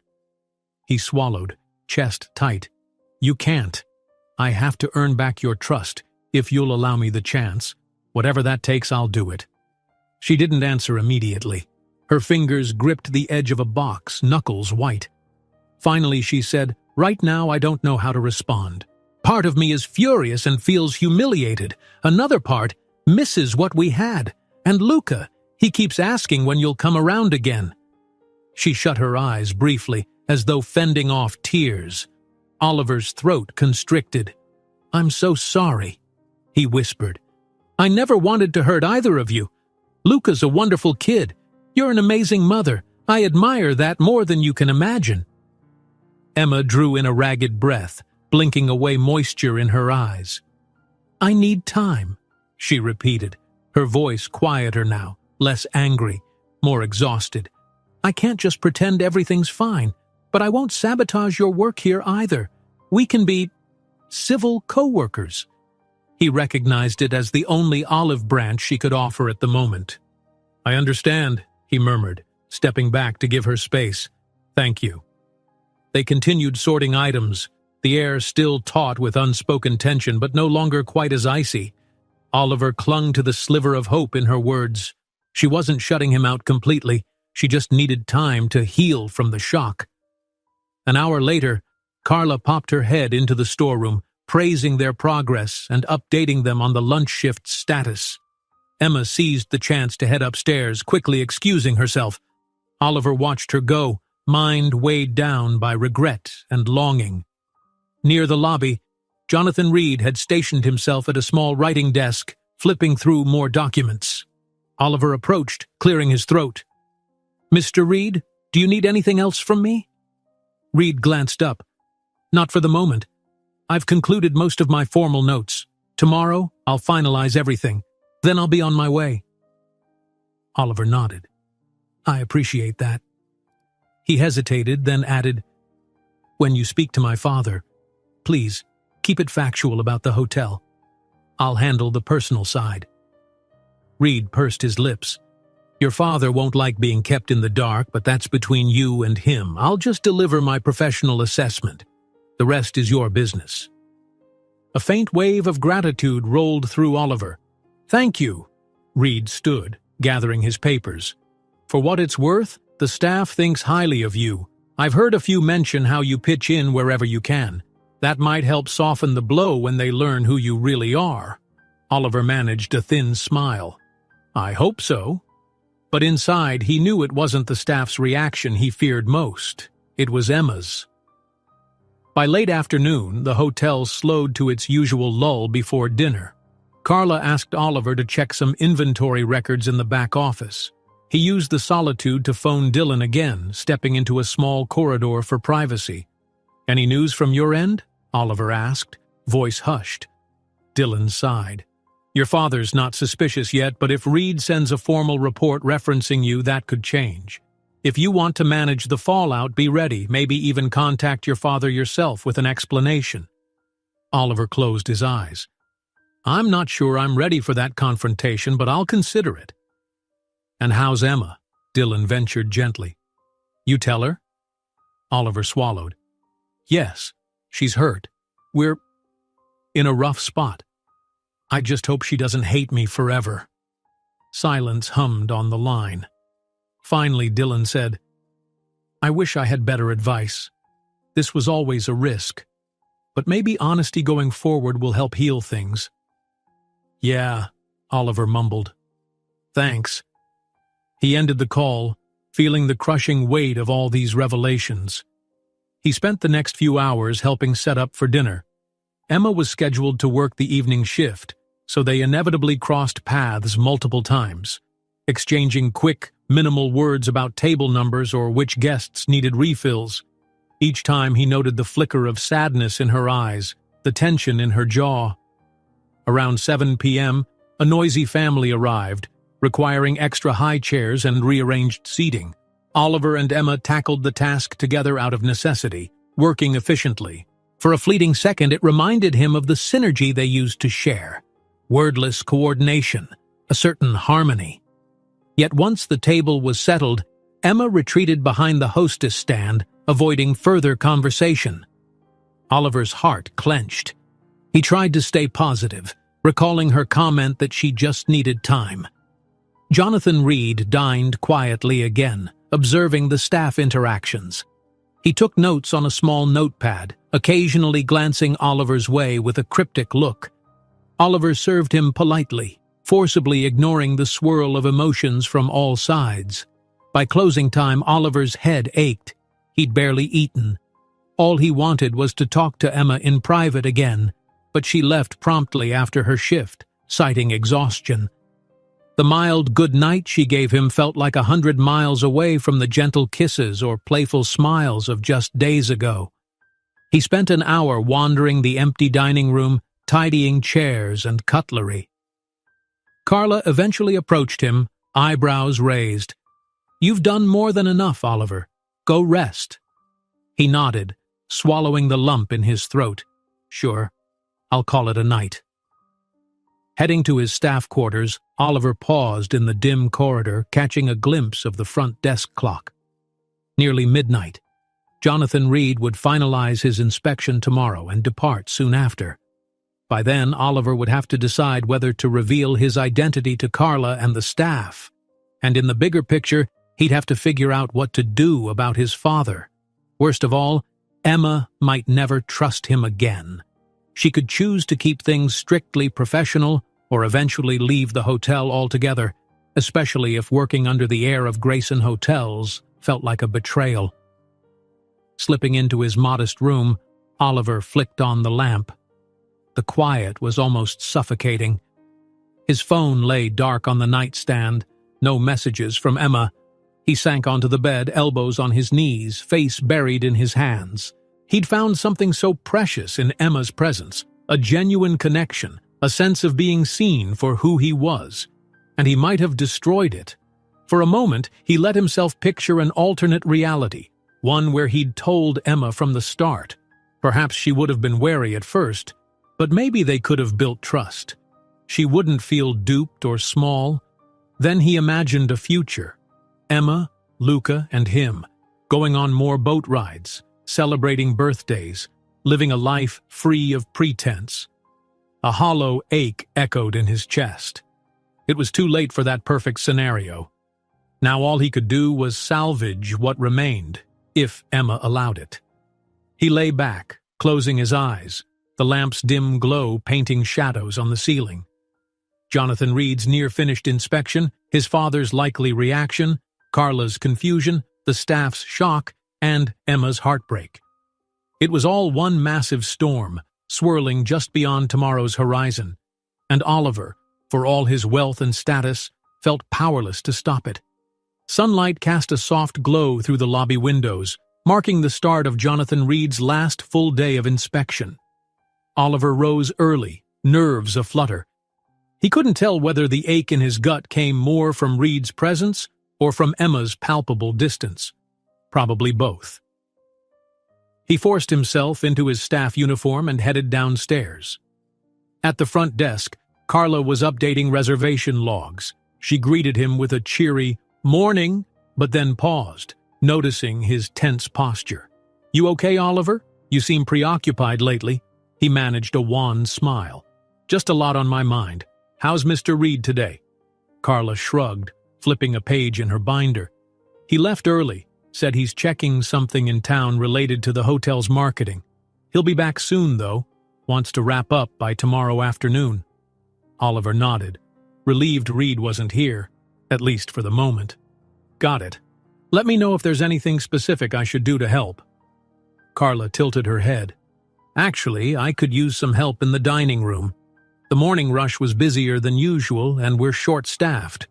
A: He swallowed, chest tight. You can't. I have to earn back your trust, if you'll allow me the chance. Whatever that takes, I'll do it. She didn't answer immediately. Her fingers gripped the edge of a box, knuckles white. Finally, she said, Right now, I don't know how to respond. Part of me is furious and feels humiliated. Another part misses what we had. And Luca, he keeps asking when you'll come around again. She shut her eyes briefly, as though fending off tears. Oliver's throat constricted. I'm so sorry, he whispered. I never wanted to hurt either of you. Luca's a wonderful kid. You're an amazing mother. I admire that more than you can imagine. Emma drew in a ragged breath, blinking away moisture in her eyes. I need time, she repeated, her voice quieter now, less angry, more exhausted. I can't just pretend everything's fine, but I won't sabotage your work here either. We can be civil co-workers. He recognized it as the only olive branch she could offer at the moment. I understand, he murmured, stepping back to give her space. Thank you. They continued sorting items, the air still taut with unspoken tension, but no longer quite as icy. Oliver clung to the sliver of hope in her words. She wasn't shutting him out completely. She just needed time to heal from the shock. An hour later, Carla popped her head into the storeroom, praising their progress and updating them on the lunch shift status. Emma seized the chance to head upstairs, quickly excusing herself. Oliver watched her go, mind weighed down by regret and longing. Near the lobby, Jonathan Reed had stationed himself at a small writing desk, flipping through more documents. Oliver approached, clearing his throat. Mr. Reed, do you need anything else from me? Reed glanced up. Not for the moment. I've concluded most of my formal notes. Tomorrow, I'll finalize everything. Then I'll be on my way. Oliver nodded. I appreciate that. He hesitated, then added, When you speak to my father, please, keep it factual about the hotel. I'll handle the personal side. Reed pursed his lips. Your father won't like being kept in the dark, but that's between you and him. I'll just deliver my professional assessment. The rest is your business. A faint wave of gratitude rolled through Oliver. Thank you. Reed stood, gathering his papers. For what it's worth, the staff thinks highly of you. I've heard a few mention how you pitch in wherever you can. That might help soften the blow when they learn who you really are. Oliver managed a thin smile. I hope so. But inside, he knew it wasn't the staff's reaction he feared most. It was Emma's. By late afternoon, the hotel slowed to its usual lull before dinner. Carla asked Oliver to check some inventory records in the back office. He used the solitude to phone Dylan again, stepping into a small corridor for privacy. Any news from your end? Oliver asked, voice hushed. Dylan sighed. Your father's not suspicious yet, but if Reed sends a formal report referencing you, that could change. If you want to manage the fallout, be ready, maybe even contact your father yourself with an explanation. Oliver closed his eyes. I'm not sure I'm ready for that confrontation, but I'll consider it. And how's Emma? Dylan ventured gently. You tell her? Oliver swallowed. Yes, She's hurt. We're in a rough spot. I just hope she doesn't hate me forever." Silence hummed on the line. Finally, Dylan said, "I wish I had better advice. This was always a risk. But maybe honesty going forward will help heal things." "Yeah," Oliver mumbled. "Thanks." He ended the call, feeling the crushing weight of all these revelations. He spent the next few hours helping set up for dinner. Emma was scheduled to work the evening shift, so they inevitably crossed paths multiple times, exchanging quick, minimal words about table numbers or which guests needed refills. Each time he noted the flicker of sadness in her eyes, the tension in her jaw. Around 7 p.m., a noisy family arrived, requiring extra high chairs and rearranged seating. Oliver and Emma tackled the task together out of necessity, working efficiently. For a fleeting second, it reminded him of the synergy they used to share. Wordless coordination, a certain harmony. Yet once the table was settled, Emma retreated behind the hostess stand, avoiding further conversation. Oliver's heart clenched. He tried to stay positive, recalling her comment that she just needed time. Jonathan Reed dined quietly again, observing the staff interactions. He took notes on a small notepad, occasionally glancing Oliver's way with a cryptic look. Oliver served him politely, forcibly ignoring the swirl of emotions from all sides. By closing time, Oliver's head ached. He'd barely eaten. All he wanted was to talk to Emma in private again, but she left promptly after her shift, citing exhaustion. The mild good night she gave him felt like 100 miles away from the gentle kisses or playful smiles of just days ago. He spent an hour wandering the empty dining room, tidying chairs and cutlery. Carla eventually approached him, eyebrows raised. "You've done more than enough, Oliver. Go rest." He nodded, swallowing the lump in his throat. "Sure, I'll call it a night." Heading to his staff quarters, Oliver paused in the dim corridor, catching a glimpse of the front desk clock. Nearly midnight. Jonathan Reed would finalize his inspection tomorrow and depart soon after. By then, Oliver would have to decide whether to reveal his identity to Carla and the staff. And in the bigger picture, he'd have to figure out what to do about his father. Worst of all, Emma might never trust him again. She could choose to keep things strictly professional or eventually leave the hotel altogether, especially if working under the air of Grayson Hotels felt like a betrayal. Slipping into his modest room, Oliver flicked on the lamp. The quiet was almost suffocating. His phone lay dark on the nightstand, no messages from Emma. He sank onto the bed, elbows on his knees, face buried in his hands. He'd found something so precious in Emma's presence, a genuine connection, a sense of being seen for who he was, and he might have destroyed it. For a moment, he let himself picture an alternate reality, one where he'd told Emma from the start. Perhaps she would have been wary at first, but maybe they could have built trust. She wouldn't feel duped or small. Then he imagined a future. Emma, Luca, and him, going on more boat rides, celebrating birthdays, living a life free of pretense. A hollow ache echoed in his chest. It was too late for that perfect scenario. Now all he could do was salvage what remained, if Emma allowed it. He lay back, closing his eyes, the lamp's dim glow painting shadows on the ceiling. Jonathan Reed's near-finished inspection, his father's likely reaction, Carla's confusion, the staff's shock, and Emma's heartbreak. It was all one massive storm, swirling just beyond tomorrow's horizon, and Oliver, for all his wealth and status, felt powerless to stop it. Sunlight cast a soft glow through the lobby windows, marking the start of Jonathan Reed's last full day of inspection. Oliver rose early, nerves aflutter. He couldn't tell whether the ache in his gut came more from Reed's presence or from Emma's palpable distance. Probably both. He forced himself into his staff uniform and headed downstairs. At the front desk, Carla was updating reservation logs. She greeted him with a cheery, "Morning," but then paused, noticing his tense posture. "You okay, Oliver? You seem preoccupied lately." He managed a wan smile. "Just a lot on my mind. How's Mr. Reed today?" Carla shrugged, flipping a page in her binder. "He left early, said he's checking something in town related to the hotel's marketing. He'll be back soon, though. Wants to wrap up by tomorrow afternoon." Oliver nodded, relieved Reed wasn't here, at least for the moment. "Got it. Let me know if there's anything specific I should do to help." Carla tilted her head. "Actually, I could use some help in the dining room. The morning rush was busier than usual, and we're short-staffed."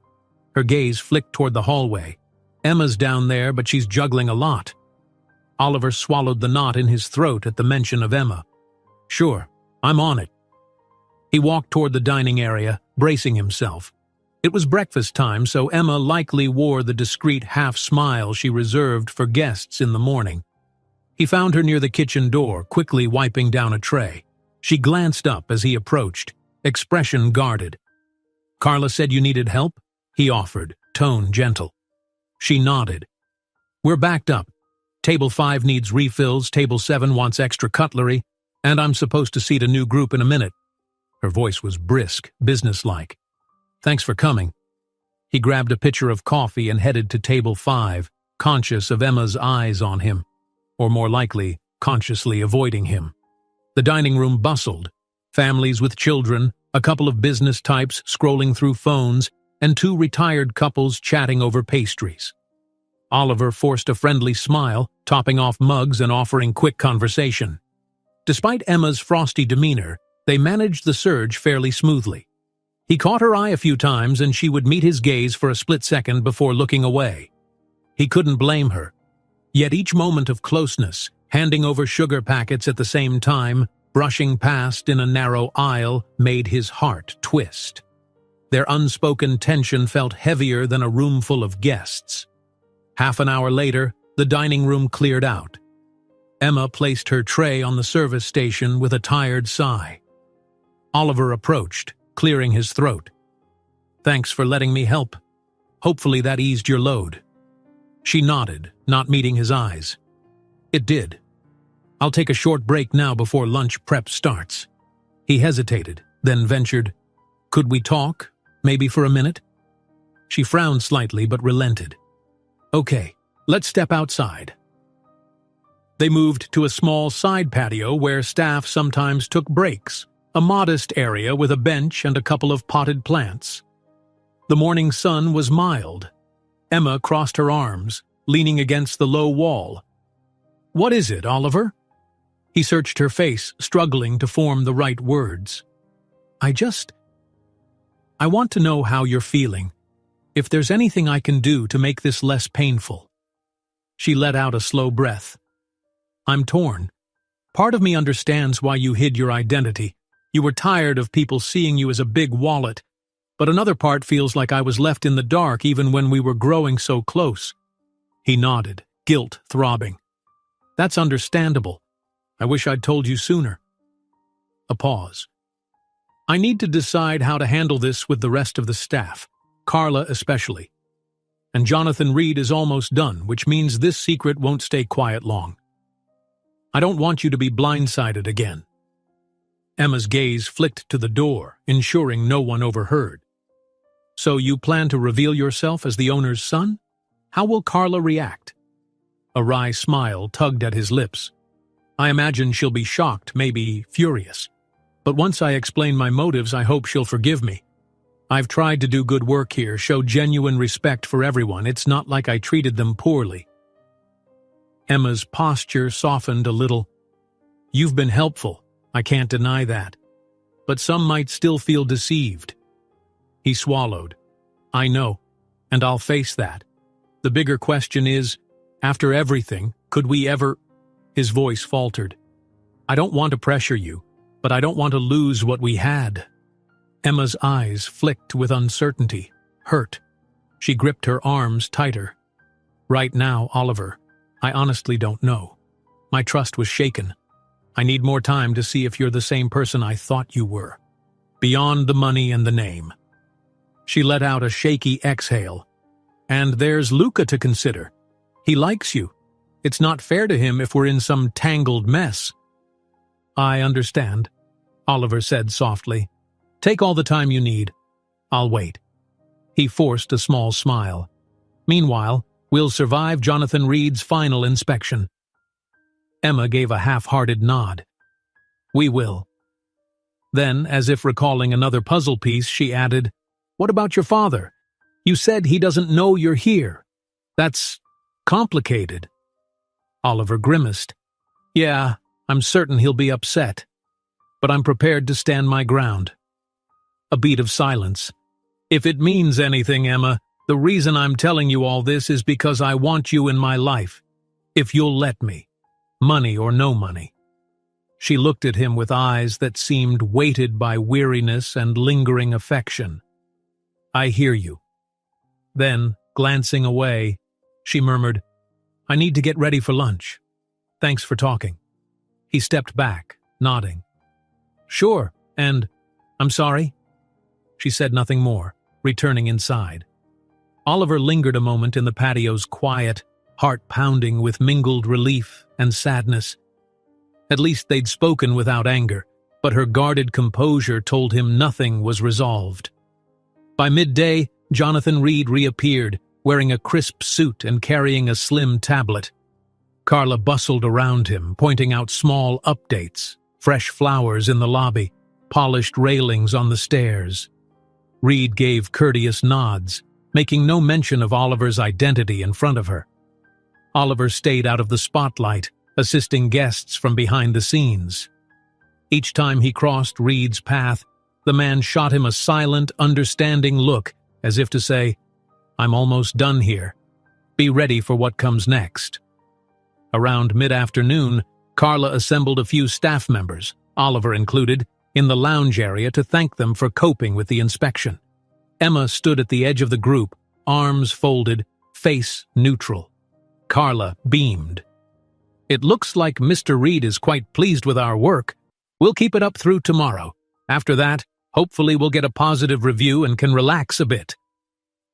A: Her gaze flicked toward the hallway. "Emma's down there, but she's juggling a lot." Oliver swallowed the knot in his throat at the mention of Emma. "Sure, I'm on it." He walked toward the dining area, bracing himself. It was breakfast time, so Emma likely wore the discreet half-smile she reserved for guests in the morning. He found her near the kitchen door, quickly wiping down a tray. She glanced up as he approached, expression guarded. "Carla said you needed help?" he offered, tone gentle. She nodded. "We're backed up. Table 5 needs refills, Table 7 wants extra cutlery, and I'm supposed to seat a new group in a minute." Her voice was brisk, businesslike. "Thanks for coming." He grabbed a pitcher of coffee and headed to Table 5, conscious of Emma's eyes on him, or more likely, consciously avoiding him. The dining room bustled. Families with children, a couple of business types scrolling through phones, and 2 retired couples chatting over pastries. Oliver forced a friendly smile, topping off mugs and offering quick conversation. Despite Emma's frosty demeanor, they managed the surge fairly smoothly. He caught her eye a few times, and she would meet his gaze for a split second before looking away. He couldn't blame her. Yet each moment of closeness, handing over sugar packets at the same time, brushing past in a narrow aisle, made his heart twist. Their unspoken tension felt heavier than a room full of guests. Half an hour later, the dining room cleared out. Emma placed her tray on the service station with a tired sigh. Oliver approached, clearing his throat. "Thanks for letting me help. Hopefully that eased your load." She nodded, not meeting his eyes. "It did. I'll take a short break now before lunch prep starts." He hesitated, then ventured, "Could we talk, maybe for a minute?" She frowned slightly but relented. "Okay, let's step outside." They moved to a small side patio where staff sometimes took breaks, a modest area with a bench and a couple of potted plants. The morning sun was mild. Emma crossed her arms, leaning against the low wall. "What is it, Oliver?" He searched her face, struggling to form the right words. I want to know how you're feeling. If there's anything I can do to make this less painful." She let out a slow breath. "I'm torn. Part of me understands why you hid your identity. You were tired of people seeing you as a big wallet. But another part feels like I was left in the dark even when we were growing so close." He nodded, guilt throbbing. "That's understandable. I wish I'd told you sooner." A pause. "I need to decide how to handle this with the rest of the staff, Carla especially. And Jonathan Reed is almost done, which means this secret won't stay quiet long. I don't want you to be blindsided again." Emma's gaze flicked to the door, ensuring no one overheard. "So you plan to reveal yourself as the owner's son? How will Carla react?" A wry smile tugged at his lips. "I imagine she'll be shocked, maybe furious. But once I explain my motives, I hope she'll forgive me. I've tried to do good work here, show genuine respect for everyone. It's not like I treated them poorly." Emma's posture softened a little. "You've been helpful, I can't deny that. But some might still feel deceived." He swallowed. "I know, and I'll face that. The bigger question is, after everything, could we ever—" His voice faltered. "I don't want to pressure you, but I don't want to lose what we had." Emma's eyes flicked with uncertainty, hurt. She gripped her arms tighter. "Right now, Oliver, I honestly don't know. My trust was shaken. I need more time to see if you're the same person I thought you were. Beyond the money and the name." She let out a shaky exhale. "And there's Luca to consider. He likes you. It's not fair to him if we're in some tangled mess." "I understand," Oliver said softly. "Take all the time you need. I'll wait." He forced a small smile. "Meanwhile, we'll survive Jonathan Reed's final inspection." Emma gave a half-hearted nod. "We will." Then, as if recalling another puzzle piece, she added, "What about your father? You said he doesn't know you're here. That's complicated." Oliver grimaced. "Yeah, I'm certain he'll be upset. But I'm prepared to stand my ground." A beat of silence. "If it means anything, Emma, the reason I'm telling you all this is because I want you in my life. If you'll let me. Money or no money." She looked at him with eyes that seemed weighted by weariness and lingering affection. "I hear you." Then, glancing away, she murmured, "I need to get ready for lunch. Thanks for talking." He stepped back, nodding. "Sure, and I'm sorry." She said nothing more, returning inside. Oliver lingered a moment in the patio's quiet, heart pounding with mingled relief and sadness. At least they'd spoken without anger, but her guarded composure told him nothing was resolved. By midday, Jonathan Reed reappeared, wearing a crisp suit and carrying a slim tablet. Carla bustled around him, pointing out small updates, fresh flowers in the lobby, polished railings on the stairs. Reed gave courteous nods, making no mention of Oliver's identity in front of her. Oliver stayed out of the spotlight, assisting guests from behind the scenes. Each time he crossed Reed's path, the man shot him a silent, understanding look, as if to say, "I'm almost done here. Be ready for what comes next." Around mid-afternoon, Carla assembled a few staff members, Oliver included, in the lounge area to thank them for coping with the inspection. Emma stood at the edge of the group, arms folded, face neutral. Carla beamed. "It looks like Mr. Reed is quite pleased with our work. We'll keep it up through tomorrow. After that, hopefully we'll get a positive review and can relax a bit."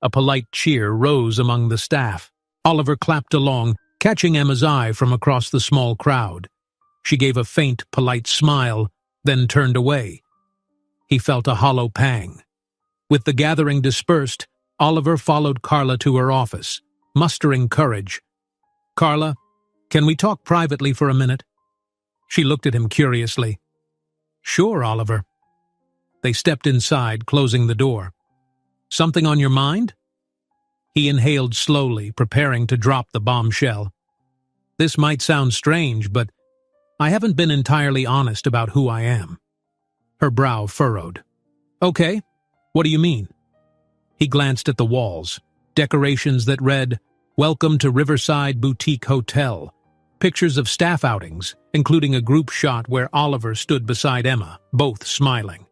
A: A polite cheer rose among the staff. Oliver clapped along, catching Emma's eye from across the small crowd. She gave a faint, polite smile, then turned away. He felt a hollow pang. With the gathering dispersed, Oliver followed Carla to her office, mustering courage. "Carla, can we talk privately for a minute?" She looked at him curiously. "Sure, Oliver." They stepped inside, closing the door. "Something on your mind?" He inhaled slowly, preparing to drop the bombshell. "This might sound strange, but I haven't been entirely honest about who I am." Her brow furrowed. "Okay, what do you mean?" He glanced at the walls, decorations that read, "Welcome to Riverside Boutique Hotel," pictures of staff outings, including a group shot where Oliver stood beside Emma, both smiling.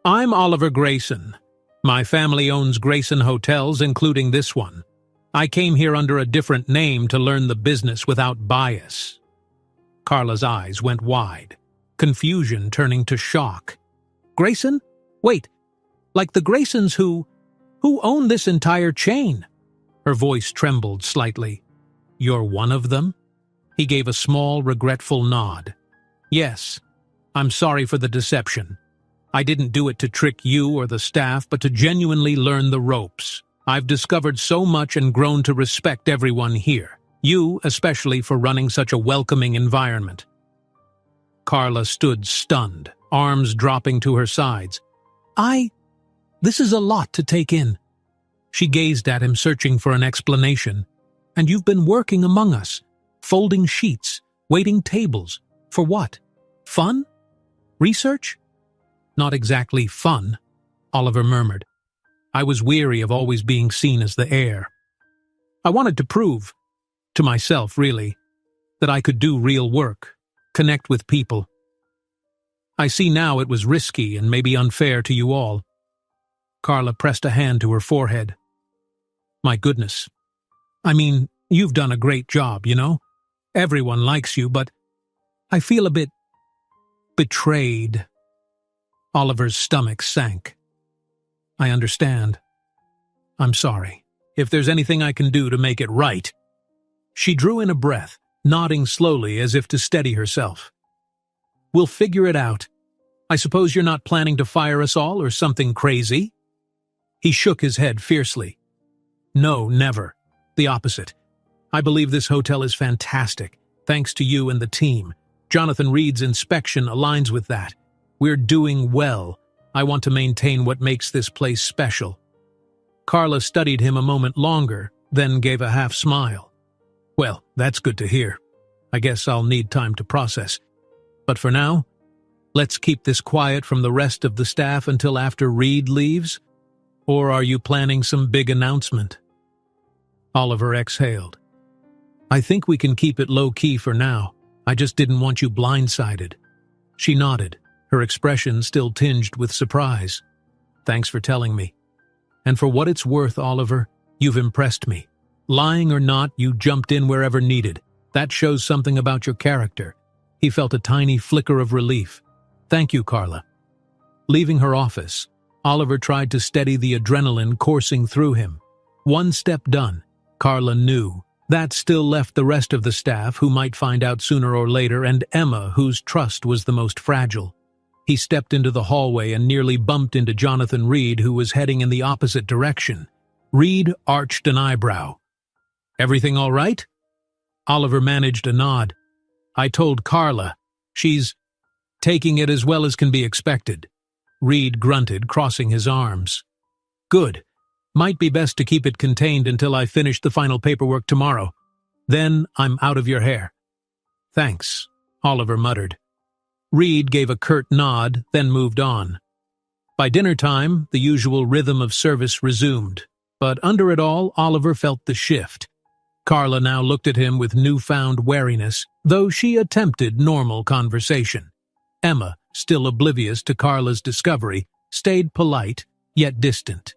A: "I'm Oliver Grayson. My family owns Grayson Hotels, including this one. I came here under a different name to learn the business without bias." Carla's eyes went wide, confusion turning to shock. "Grayson? Wait, like the Graysons who own this entire chain?" Her voice trembled slightly. "You're one of them?" He gave a small, regretful nod. "Yes, I'm sorry for the deception. I didn't do it to trick you or the staff, but to genuinely learn the ropes. I've discovered so much and grown to respect everyone here, you especially for running such a welcoming environment." Carla stood stunned, arms dropping to her sides. This is a lot to take in." She gazed at him, searching for an explanation. "And you've been working among us, folding sheets, waiting tables. For what? Fun? Research?" "Not exactly fun," Oliver murmured. "I was weary of always being seen as the heir. I wanted to prove, to myself really, that I could do real work, connect with people. I see now it was risky and maybe unfair to you all." Carla pressed a hand to her forehead. "My goodness. I mean, you've done a great job, you know? Everyone likes you, but I feel a bit betrayed." Oliver's stomach sank. "I understand. I'm sorry. If there's anything I can do to make it right..." She drew in a breath, nodding slowly as if to steady herself. "We'll figure it out. I suppose you're not planning to fire us all or something crazy?" He shook his head fiercely. "No, never. The opposite. I believe this hotel is fantastic, thanks to you and the team. Jonathan Reed's inspection aligns with that. We're doing well. I want to maintain what makes this place special." Carla studied him a moment longer, then gave a half smile. "Well, that's good to hear. I guess I'll need time to process. But for now, let's keep this quiet from the rest of the staff until after Reed leaves? Or are you planning some big announcement?" Oliver exhaled. "I think we can keep it low-key for now. I just didn't want you blindsided." She nodded, her expression still tinged with surprise. "Thanks for telling me. And for what it's worth, Oliver, you've impressed me. Lying or not, you jumped in wherever needed. That shows something about your character." He felt a tiny flicker of relief. "Thank you, Carla." Leaving her office, Oliver tried to steady the adrenaline coursing through him. One step done, Carla knew. That still left the rest of the staff, who might find out sooner or later, and Emma, whose trust was the most fragile. He stepped into the hallway and nearly bumped into Jonathan Reed, who was heading in the opposite direction. Reed arched an eyebrow. "Everything all right?" Oliver managed a nod. "I told Carla. She's taking it as well as can be expected." Reed grunted, crossing his arms. "Good. Might be best to keep it contained until I finish the final paperwork tomorrow. Then I'm out of your hair." "Thanks," Oliver muttered. Reed gave a curt nod, then moved on. By dinner time, the usual rhythm of service resumed, but under it all, Oliver felt the shift. Carla now looked at him with newfound wariness, though she attempted normal conversation. Emma, still oblivious to Carla's discovery, stayed polite, yet distant.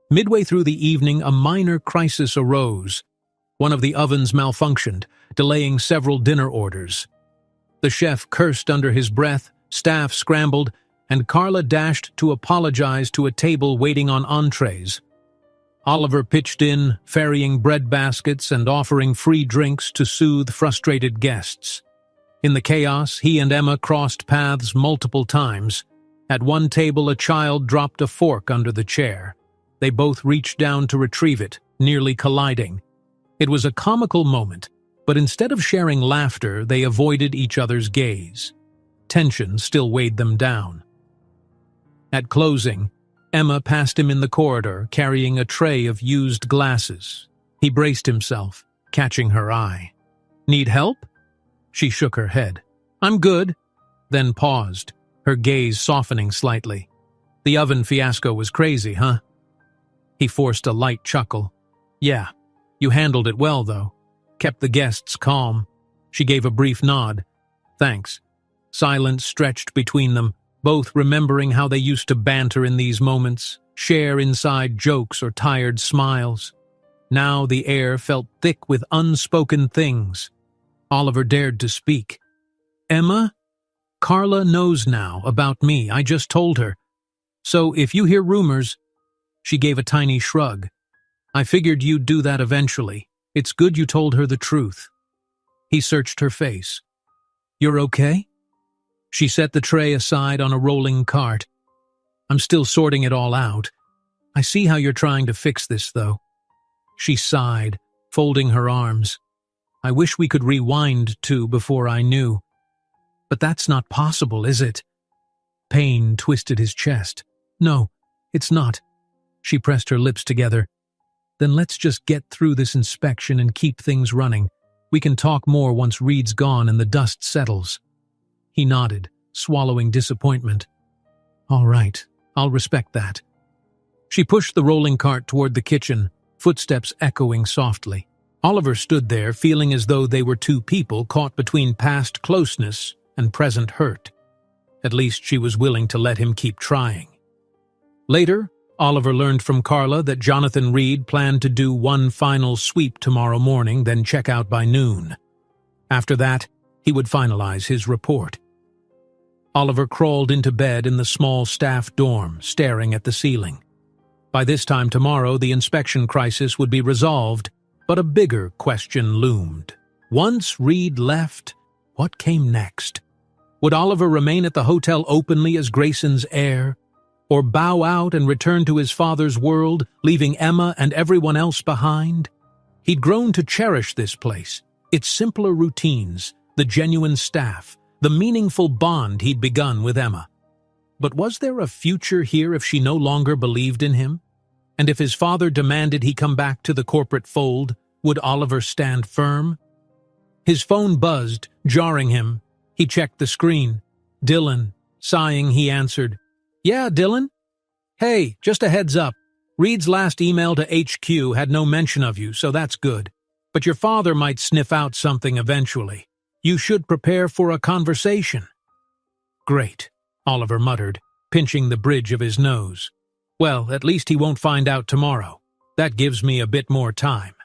A: Midway through the evening, a minor crisis arose. One of the ovens malfunctioned, delaying several dinner orders. The chef cursed under his breath, staff scrambled, and Carla dashed to apologize to a table waiting on entrees. Oliver pitched in, ferrying bread baskets and offering free drinks to soothe frustrated guests. In the chaos, he and Emma crossed paths multiple times. At one table, a child dropped a fork under the chair. They both reached down to retrieve it, nearly colliding. It was a comical moment, but instead of sharing laughter, they avoided each other's gaze. Tension still weighed them down. At closing, Emma passed him in the corridor, carrying a tray of used glasses. He braced himself, catching her eye. "Need help?" She shook her head. "I'm good," then paused, her gaze softening slightly. "The oven fiasco was crazy, huh?" He forced a light chuckle. "Yeah, you handled it well, though. Kept the guests calm." She gave a brief nod. "Thanks." Silence stretched between them, both remembering how they used to banter in these moments, share inside jokes or tired smiles. Now the air felt thick with unspoken things. Oliver dared to speak. "Emma? Carla knows now about me. I just told her. So if you hear rumors..." She gave a tiny shrug. "I figured you'd do that eventually. It's good you told her the truth." He searched her face. "You're okay?" She set the tray aside on a rolling cart. "I'm still sorting it all out. I see how you're trying to fix this, though." She sighed, folding her arms. "I wish we could rewind to before I knew. But that's not possible, is it?" Pain twisted his chest. "No, it's not." She pressed her lips together. "Then let's just get through this inspection and keep things running. We can talk more once Reed's gone and the dust settles." He nodded, swallowing disappointment. "All right, I'll respect that." She pushed the rolling cart toward the kitchen, footsteps echoing softly. Oliver stood there, feeling as though they were two people caught between past closeness and present hurt. At least she was willing to let him keep trying. Later, Oliver learned from Carla that Jonathan Reed planned to do one final sweep tomorrow morning, then check out by noon. After that, he would finalize his report. Oliver crawled into bed in the small staff dorm, staring at the ceiling. By this time tomorrow, the inspection crisis would be resolved, But a bigger question loomed. Once Reed left, what came next? Would Oliver remain at the hotel openly as Grayson's heir, or bow out and return to his father's world, leaving Emma and everyone else behind? He'd grown to cherish this place, its simpler routines, the genuine staff, the meaningful bond he'd begun with Emma. But was there a future here if she no longer believed in him? And if his father demanded he come back to the corporate fold, would Oliver stand firm? His phone buzzed, jarring him. He checked the screen. Dylan. Sighing, he answered. "Yeah, Dylan? Hey, just a heads up. Reed's last email to HQ had no mention of you, so that's good. But your father might sniff out something eventually. You should prepare for a conversation." "Great," Oliver muttered, pinching the bridge of his nose. "Well, at least he won't find out tomorrow. That gives me a bit more time."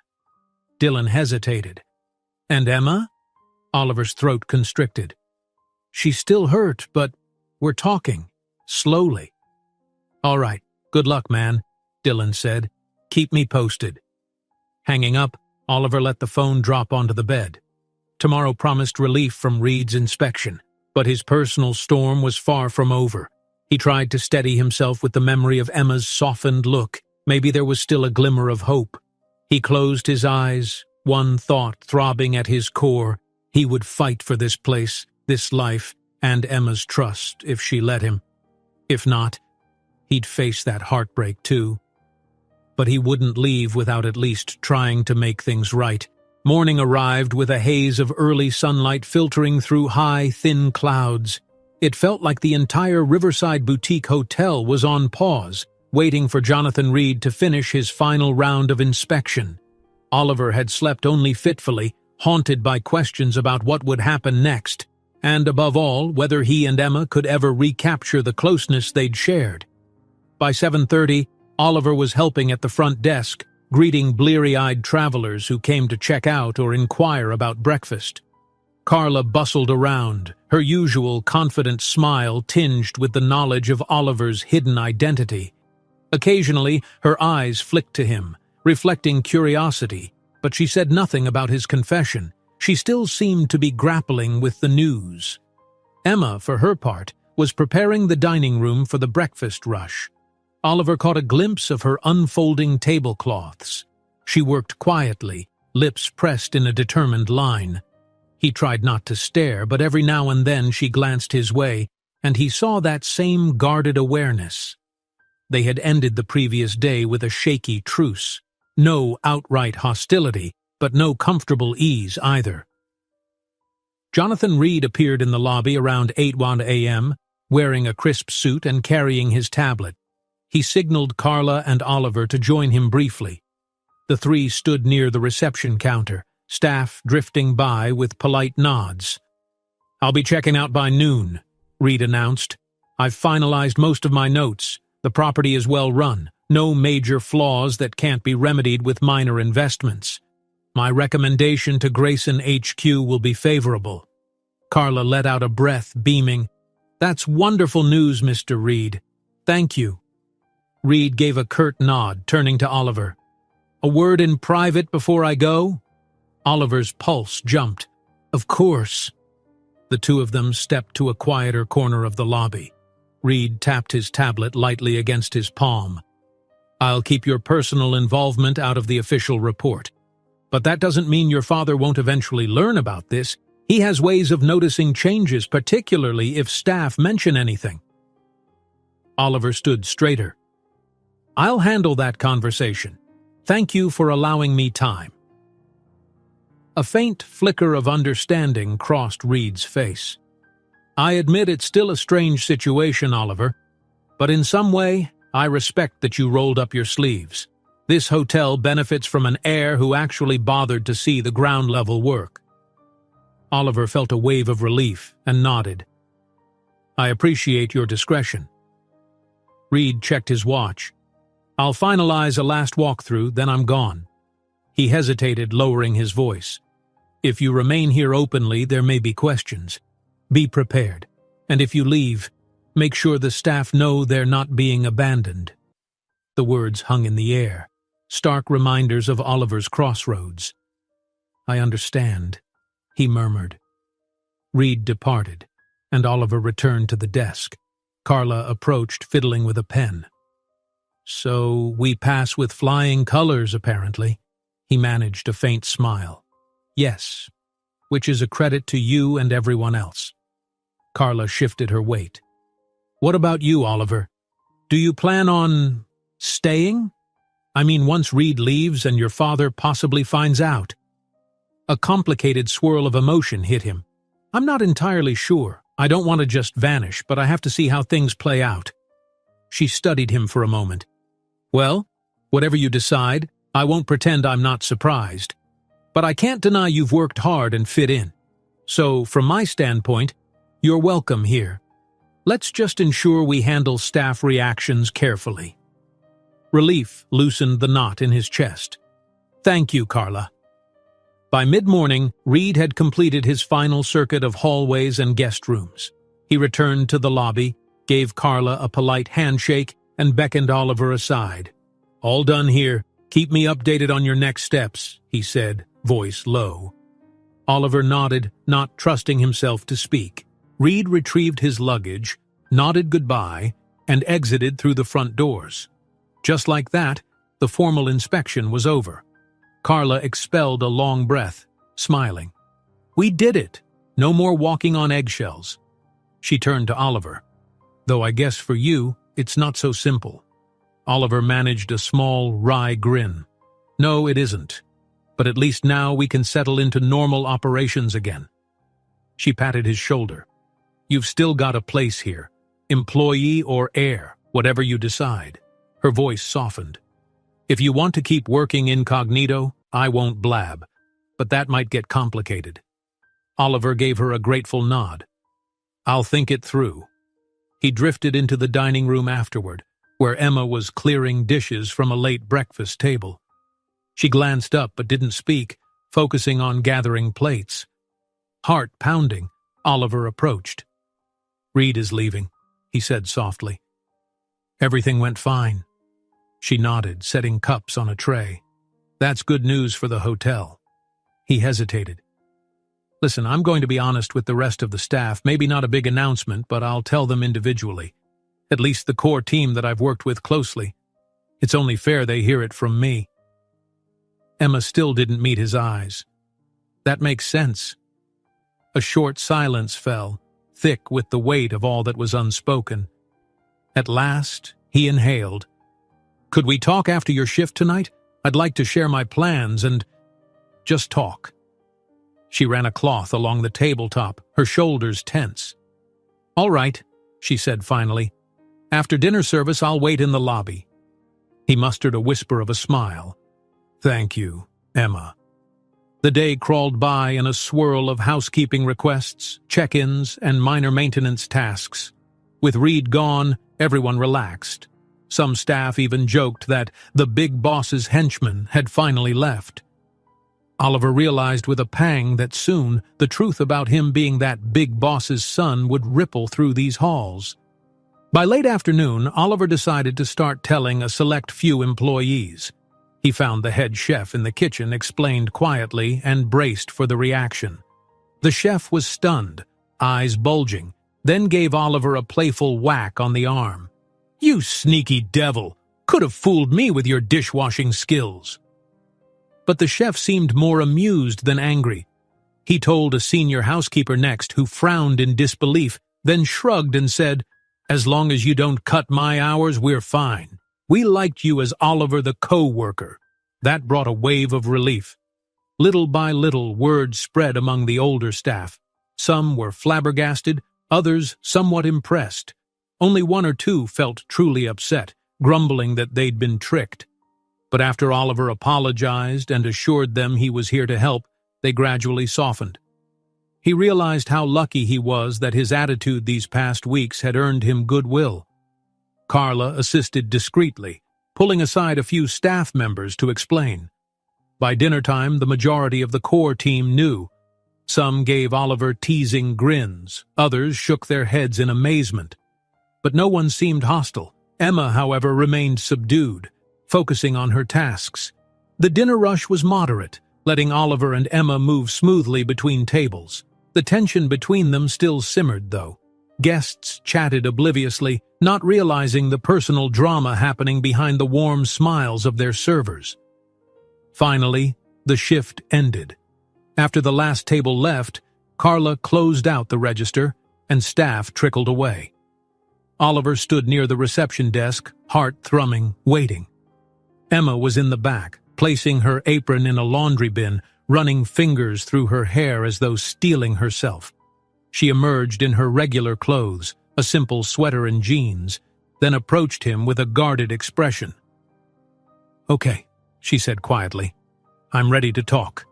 A: Dylan hesitated. "And Emma?" Oliver's throat constricted. "She's still hurt, but we're talking. Slowly." "All right, good luck, man," Dylan said. "Keep me posted." Hanging up, Oliver let the phone drop onto the bed. Tomorrow promised relief from Reed's inspection, but his personal storm was far from over. He tried to steady himself with the memory of Emma's softened look. Maybe there was still a glimmer of hope. He closed his eyes, one thought throbbing at his core. He would fight for this place, this life, and Emma's trust if she let him. If not, he'd face that heartbreak too. But he wouldn't leave without at least trying to make things right. Morning arrived with a haze of early sunlight filtering through high, thin clouds. It felt like the entire Riverside Boutique Hotel was on pause, waiting for Jonathan Reed to finish his final round of inspection. Oliver had slept only fitfully, haunted by questions about what would happen next, and above all, whether he and Emma could ever recapture the closeness they'd shared. By 7:30, Oliver was helping at the front desk, greeting bleary-eyed travelers who came to check out or inquire about breakfast. Carla bustled around, her usual confident smile tinged with the knowledge of Oliver's hidden identity. Occasionally, her eyes flicked to him, reflecting curiosity, but she said nothing about his confession. She still seemed to be grappling with the news. Emma, for her part, was preparing the dining room for the breakfast rush. Oliver caught a glimpse of her unfolding tablecloths. She worked quietly, lips pressed in a determined line. He tried not to stare, but every now and then she glanced his way, and he saw that same guarded awareness. They had ended the previous day with a shaky truce. No outright hostility, but no comfortable ease either. Jonathan Reed appeared in the lobby around 8:01 a.m., wearing a crisp suit and carrying his tablet. He signaled Carla and Oliver to join him briefly. The three stood near the reception counter, staff drifting by with polite nods. "I'll be checking out by noon," Reed announced. "I've finalized most of my notes. The property is well run, no major flaws that can't be remedied with minor investments. My recommendation to Grayson HQ will be favorable." Carla let out a breath, beaming. "That's wonderful news, Mr. Reed. Thank you." Reed gave a curt nod, turning to Oliver. "A word in private before I go?" Oliver's pulse jumped. "Of course." The two of them stepped to a quieter corner of the lobby. Reed tapped his tablet lightly against his palm. "I'll keep your personal involvement out of the official report. But that doesn't mean your father won't eventually learn about this. He has ways of noticing changes, particularly if staff mention anything." Oliver stood straighter. "I'll handle that conversation. Thank you for allowing me time." A faint flicker of understanding crossed Reed's face. "I admit it's still a strange situation, Oliver, but in some way, I respect that you rolled up your sleeves. This hotel benefits from an heir who actually bothered to see the ground-level work." Oliver felt a wave of relief and nodded. "I appreciate your discretion." Reed checked his watch. "I'll finalize a last walkthrough, then I'm gone." He hesitated, lowering his voice. "If you remain here openly, there may be questions. Be prepared, and if you leave, make sure the staff know they're not being abandoned." The words hung in the air. stark reminders of Oliver's crossroads. "I understand," he murmured. Reed departed, and Oliver returned to the desk. Carla approached, fiddling with a pen. "So we pass with flying colors, apparently." He managed a faint smile. "Yes, which is a credit to you and everyone else." Carla shifted her weight. "What about you, Oliver? Do you plan on staying? I mean, once Reed leaves and your father possibly finds out." A complicated swirl of emotion hit him. "I'm not entirely sure. I don't want to just vanish, but I have to see how things play out." She studied him for a moment. "Well, whatever you decide, I won't pretend I'm not surprised. But I can't deny you've worked hard and fit in. So, from my standpoint, you're welcome here. Let's just ensure we handle staff reactions carefully." Relief loosened the knot in his chest. "Thank you, Carla." By mid-morning, Reed had completed his final circuit of hallways and guest rooms. He returned to the lobby, gave Carla a polite handshake, and beckoned Oliver aside. "All done here. Keep me updated on your next steps," he said, voice low. Oliver nodded, not trusting himself to speak. Reed retrieved his luggage, nodded goodbye, and exited through the front doors. Just like that, the formal inspection was over. Carla expelled a long breath, smiling. "We did it! No more walking on eggshells." She turned to Oliver. "Though I guess for you, it's not so simple." Oliver managed a small, wry grin. "No, it isn't. But at least now we can settle into normal operations again." She patted his shoulder. "You've still got a place here. Employee or heir, whatever you decide." Her voice softened. "If you want to keep working incognito, I won't blab, but that might get complicated." Oliver gave her a grateful nod. "I'll think it through." He drifted into the dining room afterward, where Emma was clearing dishes from a late breakfast table. She glanced up but didn't speak, focusing on gathering plates. Heart pounding, Oliver approached. "Reed is leaving," he said softly. "Everything went fine." She nodded, setting cups on a tray. "That's good news for the hotel." He hesitated. "Listen, I'm going to be honest with the rest of the staff. Maybe not a big announcement, but I'll tell them individually. At least the core team that I've worked with closely. It's only fair they hear it from me." Emma still didn't meet his eyes. "That makes sense." A short silence fell, thick with the weight of all that was unspoken. At last, he inhaled. "Could we talk after your shift tonight? I'd like to share my plans and just talk." She ran a cloth along the tabletop, her shoulders tense. "All right," she said finally. "After dinner service, I'll wait in the lobby." He mustered a whisper of a smile. "Thank you, Emma." The day crawled by in a swirl of housekeeping requests, check-ins, and minor maintenance tasks. With Reed gone, everyone relaxed. Some staff even joked that the big boss's henchman had finally left. Oliver realized with a pang that soon the truth about him being that big boss's son would ripple through these halls. By late afternoon, Oliver decided to start telling a select few employees. He found the head chef in the kitchen, explained quietly, and braced for the reaction. The chef was stunned, eyes bulging, then gave Oliver a playful whack on the arm. "You sneaky devil! Could have fooled me with your dishwashing skills." But the chef seemed more amused than angry. He told a senior housekeeper next, who frowned in disbelief, then shrugged and said, "As long as you don't cut my hours, we're fine. We liked you as Oliver the co-worker." That brought a wave of relief. Little by little, word spread among the older staff. Some were flabbergasted, others somewhat impressed. Only one or two felt truly upset, grumbling that they'd been tricked. But after Oliver apologized and assured them he was here to help, they gradually softened. He realized how lucky he was that his attitude these past weeks had earned him goodwill. Carla assisted discreetly, pulling aside a few staff members to explain. By dinner time, the majority of the core team knew. Some gave Oliver teasing grins, others shook their heads in amazement. But no one seemed hostile. Emma, however, remained subdued. focusing on her tasks. The dinner rush was moderate, letting Oliver and Emma move smoothly between tables. The tension between them still simmered, though. Guests chatted obliviously, not realizing the personal drama happening behind the warm smiles of their servers. Finally, the shift ended. After the last table left, Carla closed out the register, and staff trickled away. Oliver stood near the reception desk, heart thrumming, waiting. Emma was in the back, placing her apron in a laundry bin, running fingers through her hair as though steeling herself. She emerged in her regular clothes, a simple sweater and jeans, then approached him with a guarded expression. "Okay," she said quietly. "I'm ready to talk."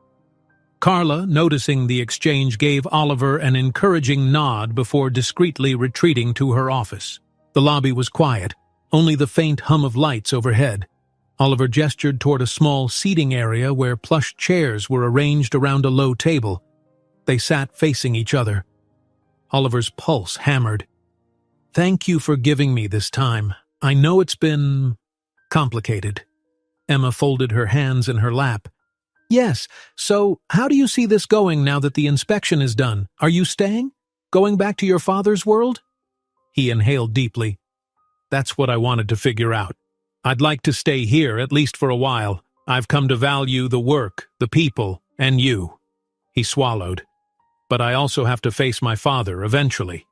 A: Carla, noticing the exchange, gave Oliver an encouraging nod before discreetly retreating to her office. The lobby was quiet, only the faint hum of lights overhead. Oliver gestured toward a small seating area where plush chairs were arranged around a low table. They sat facing each other. Oliver's pulse hammered. "Thank you for giving me this time. I know it's been complicated." Emma folded her hands in her lap. "Yes, so how do you see this going now that the inspection is done? Are you staying? Going back to your father's world?" He inhaled deeply. "That's what I wanted to figure out. I'd like to stay here, at least for a while. I've come to value the work, the people, and you." He swallowed. "But I also have to face my father eventually."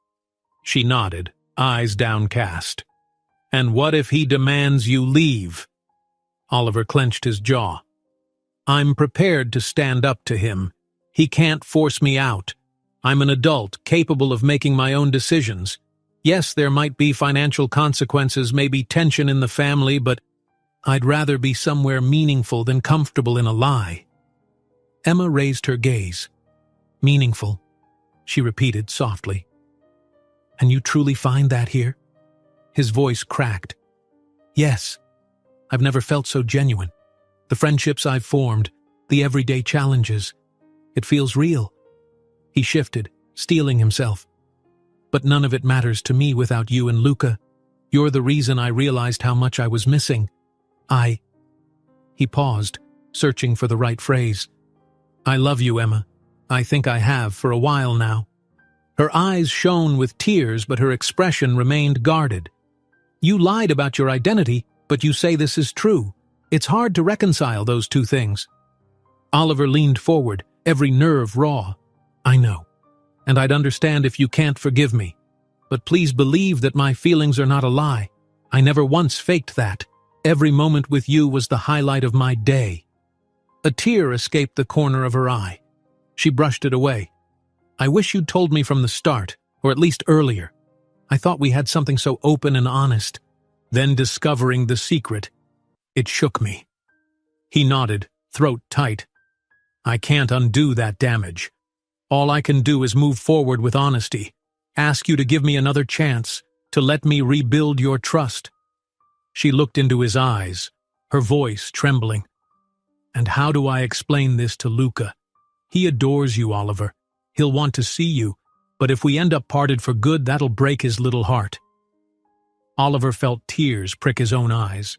A: She nodded, eyes downcast. "And what if he demands you leave?" Oliver clenched his jaw. "I'm prepared to stand up to him. He can't force me out. I'm an adult, capable of making my own decisions. Yes, there might be financial consequences, maybe tension in the family, but I'd rather be somewhere meaningful than comfortable in a lie." Emma raised her gaze. "Meaningful," she repeated softly. "And you truly find that here?" His voice cracked. "Yes. I've never felt so genuine. The friendships I've formed, the everyday challenges. It feels real." He shifted, steeling himself. "But none of it matters to me without you and Luca. You're the reason I realized how much I was missing. He paused, searching for the right phrase. "I love you, Emma. I think I have for a while now." Her eyes shone with tears, but her expression remained guarded. "You lied about your identity, but you say this is true. It's hard to reconcile those two things." Oliver leaned forward, every nerve raw. "I know, and I'd understand if you can't forgive me. But please believe that my feelings are not a lie. I never once faked that. Every moment with you was the highlight of my day." A tear escaped the corner of her eye. She brushed it away. "I wish you'd told me from the start, or at least earlier. I thought we had something so open and honest." Then discovering the secret, it shook me. He nodded, throat tight. "I can't undo that damage. All I can do is move forward with honesty, ask you to give me another chance, to let me rebuild your trust." She looked into his eyes, her voice trembling. "And how do I explain this to Luca? He adores you, Oliver. He'll want to see you, but if we end up parted for good, that'll break his little heart." Oliver felt tears prick his own eyes.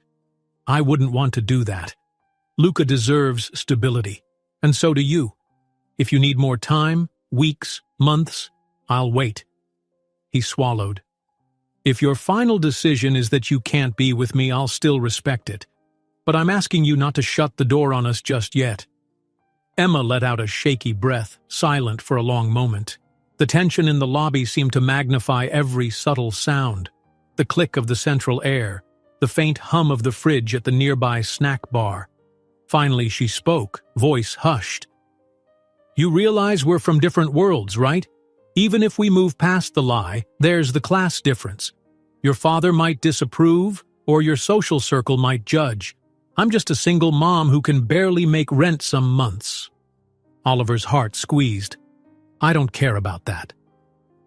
A: "I wouldn't want to do that. Luca deserves stability, and so do you. If you need more time, weeks, months, I'll wait." He swallowed. "If your final decision is that you can't be with me, I'll still respect it. But I'm asking you not to shut the door on us just yet." Emma let out a shaky breath, silent for a long moment. The tension in the lobby seemed to magnify every subtle sound. The click of the central air, the faint hum of the fridge at the nearby snack bar. Finally she spoke, voice hushed. "You realize we're from different worlds, right? Even if we move past the lie, there's the class difference. Your father might disapprove, or your social circle might judge. I'm just a single mom who can barely make rent some months." Oliver's heart squeezed. "I don't care about that.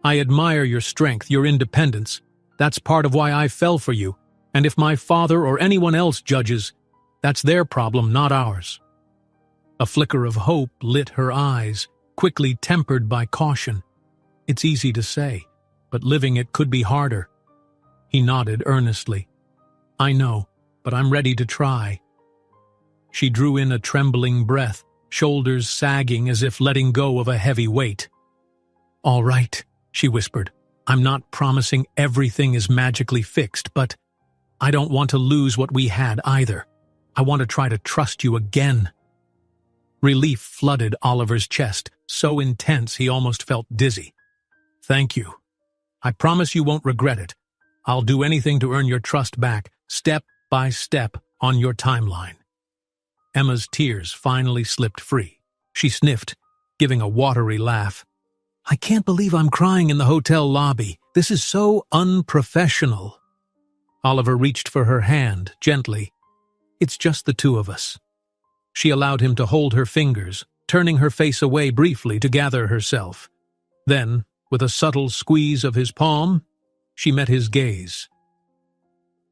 A: I admire your strength, your independence. That's part of why I fell for you, and if my father or anyone else judges, that's their problem, not ours." A flicker of hope lit her eyes, quickly tempered by caution. "It's easy to say, but living it could be harder." He nodded earnestly. "I know, but I'm ready to try." She drew in a trembling breath, shoulders sagging as if letting go of a heavy weight. "All right," she whispered. "I'm not promising everything is magically fixed, but I don't want to lose what we had either. I want to try to trust you again." Relief flooded Oliver's chest, so intense he almost felt dizzy. "Thank you. I promise you won't regret it. I'll do anything to earn your trust back, step by step, on your timeline." Emma's tears finally slipped free. She sniffed, giving a watery laugh. "I can't believe I'm crying in the hotel lobby. This is so unprofessional." Oliver reached for her hand, gently. "It's just the two of us." She allowed him to hold her fingers, turning her face away briefly to gather herself. Then, with a subtle squeeze of his palm, she met his gaze.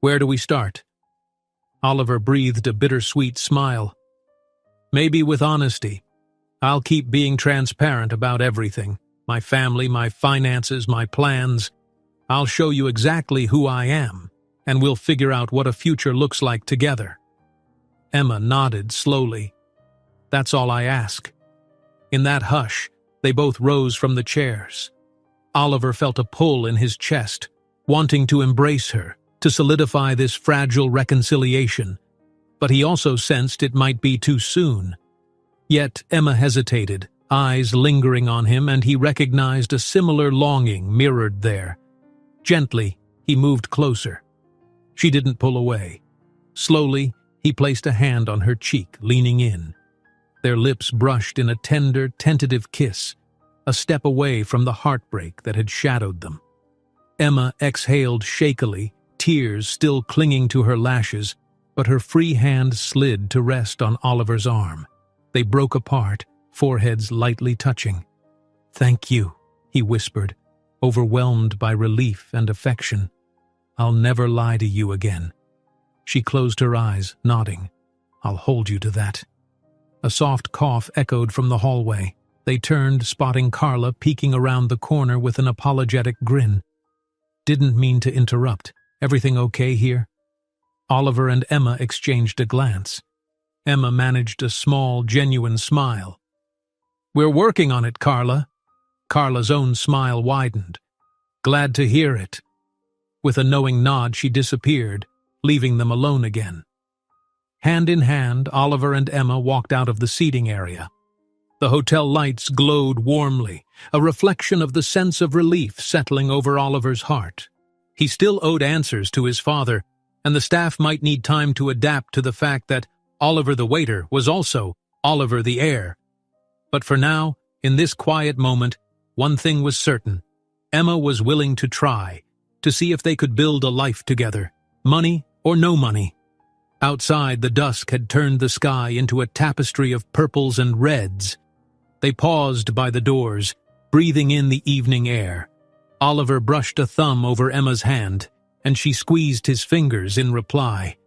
A: "Where do we start?" Oliver breathed a bittersweet smile. "Maybe with honesty. I'll keep being transparent about everything. My family, my finances, my plans. I'll show you exactly who I am, and we'll figure out what a future looks like together." Emma nodded slowly. "That's all I ask." In that hush, they both rose from the chairs. Oliver felt a pull in his chest, wanting to embrace her, to solidify this fragile reconciliation, but he also sensed it might be too soon. Yet Emma hesitated, eyes lingering on him, and he recognized a similar longing mirrored there. Gently, he moved closer. She didn't pull away. Slowly, he placed a hand on her cheek, leaning in. Their lips brushed in a tender, tentative kiss, a step away from the heartbreak that had shadowed them. Emma exhaled shakily, tears still clinging to her lashes, but her free hand slid to rest on Oliver's arm. They broke apart, foreheads lightly touching. "Thank you," he whispered, overwhelmed by relief and affection. "I'll never lie to you again." She closed her eyes, nodding. "I'll hold you to that." A soft cough echoed from the hallway. They turned, spotting Carla peeking around the corner with an apologetic grin. "Didn't mean to interrupt. Everything okay here?" Oliver and Emma exchanged a glance. Emma managed a small, genuine smile. "We're working on it, Carla." Carla's own smile widened. "Glad to hear it." With a knowing nod, she disappeared, leaving them alone again. Hand in hand, Oliver and Emma walked out of the seating area. The hotel lights glowed warmly, a reflection of the sense of relief settling over Oliver's heart. He still owed answers to his father, and the staff might need time to adapt to the fact that Oliver the waiter was also Oliver the heir. But for now, in this quiet moment, one thing was certain. Emma was willing to try, to see if they could build a life together, money or no money. Outside, the dusk had turned the sky into a tapestry of purples and reds. They paused by the doors, breathing in the evening air. Oliver brushed a thumb over Emma's hand, and she squeezed his fingers in reply.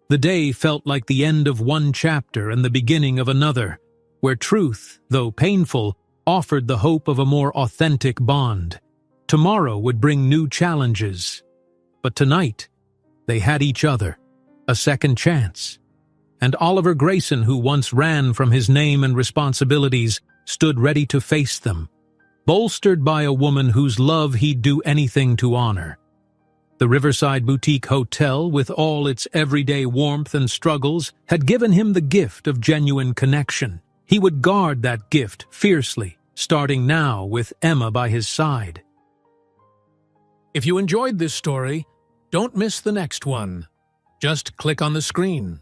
A: The day felt like the end of one chapter and the beginning of another, where truth, though painful, offered the hope of a more authentic bond. Tomorrow would bring new challenges. But tonight, they had each other, a second chance. And Oliver Grayson, who once ran from his name and responsibilities, stood ready to face them, bolstered by a woman whose love he'd do anything to honor. The Riverside Boutique Hotel, with all its everyday warmth and struggles, had given him the gift of genuine connection. He would guard that gift fiercely, starting now with Emma by his side. If you enjoyed this story, don't miss the next one. Just click on the screen.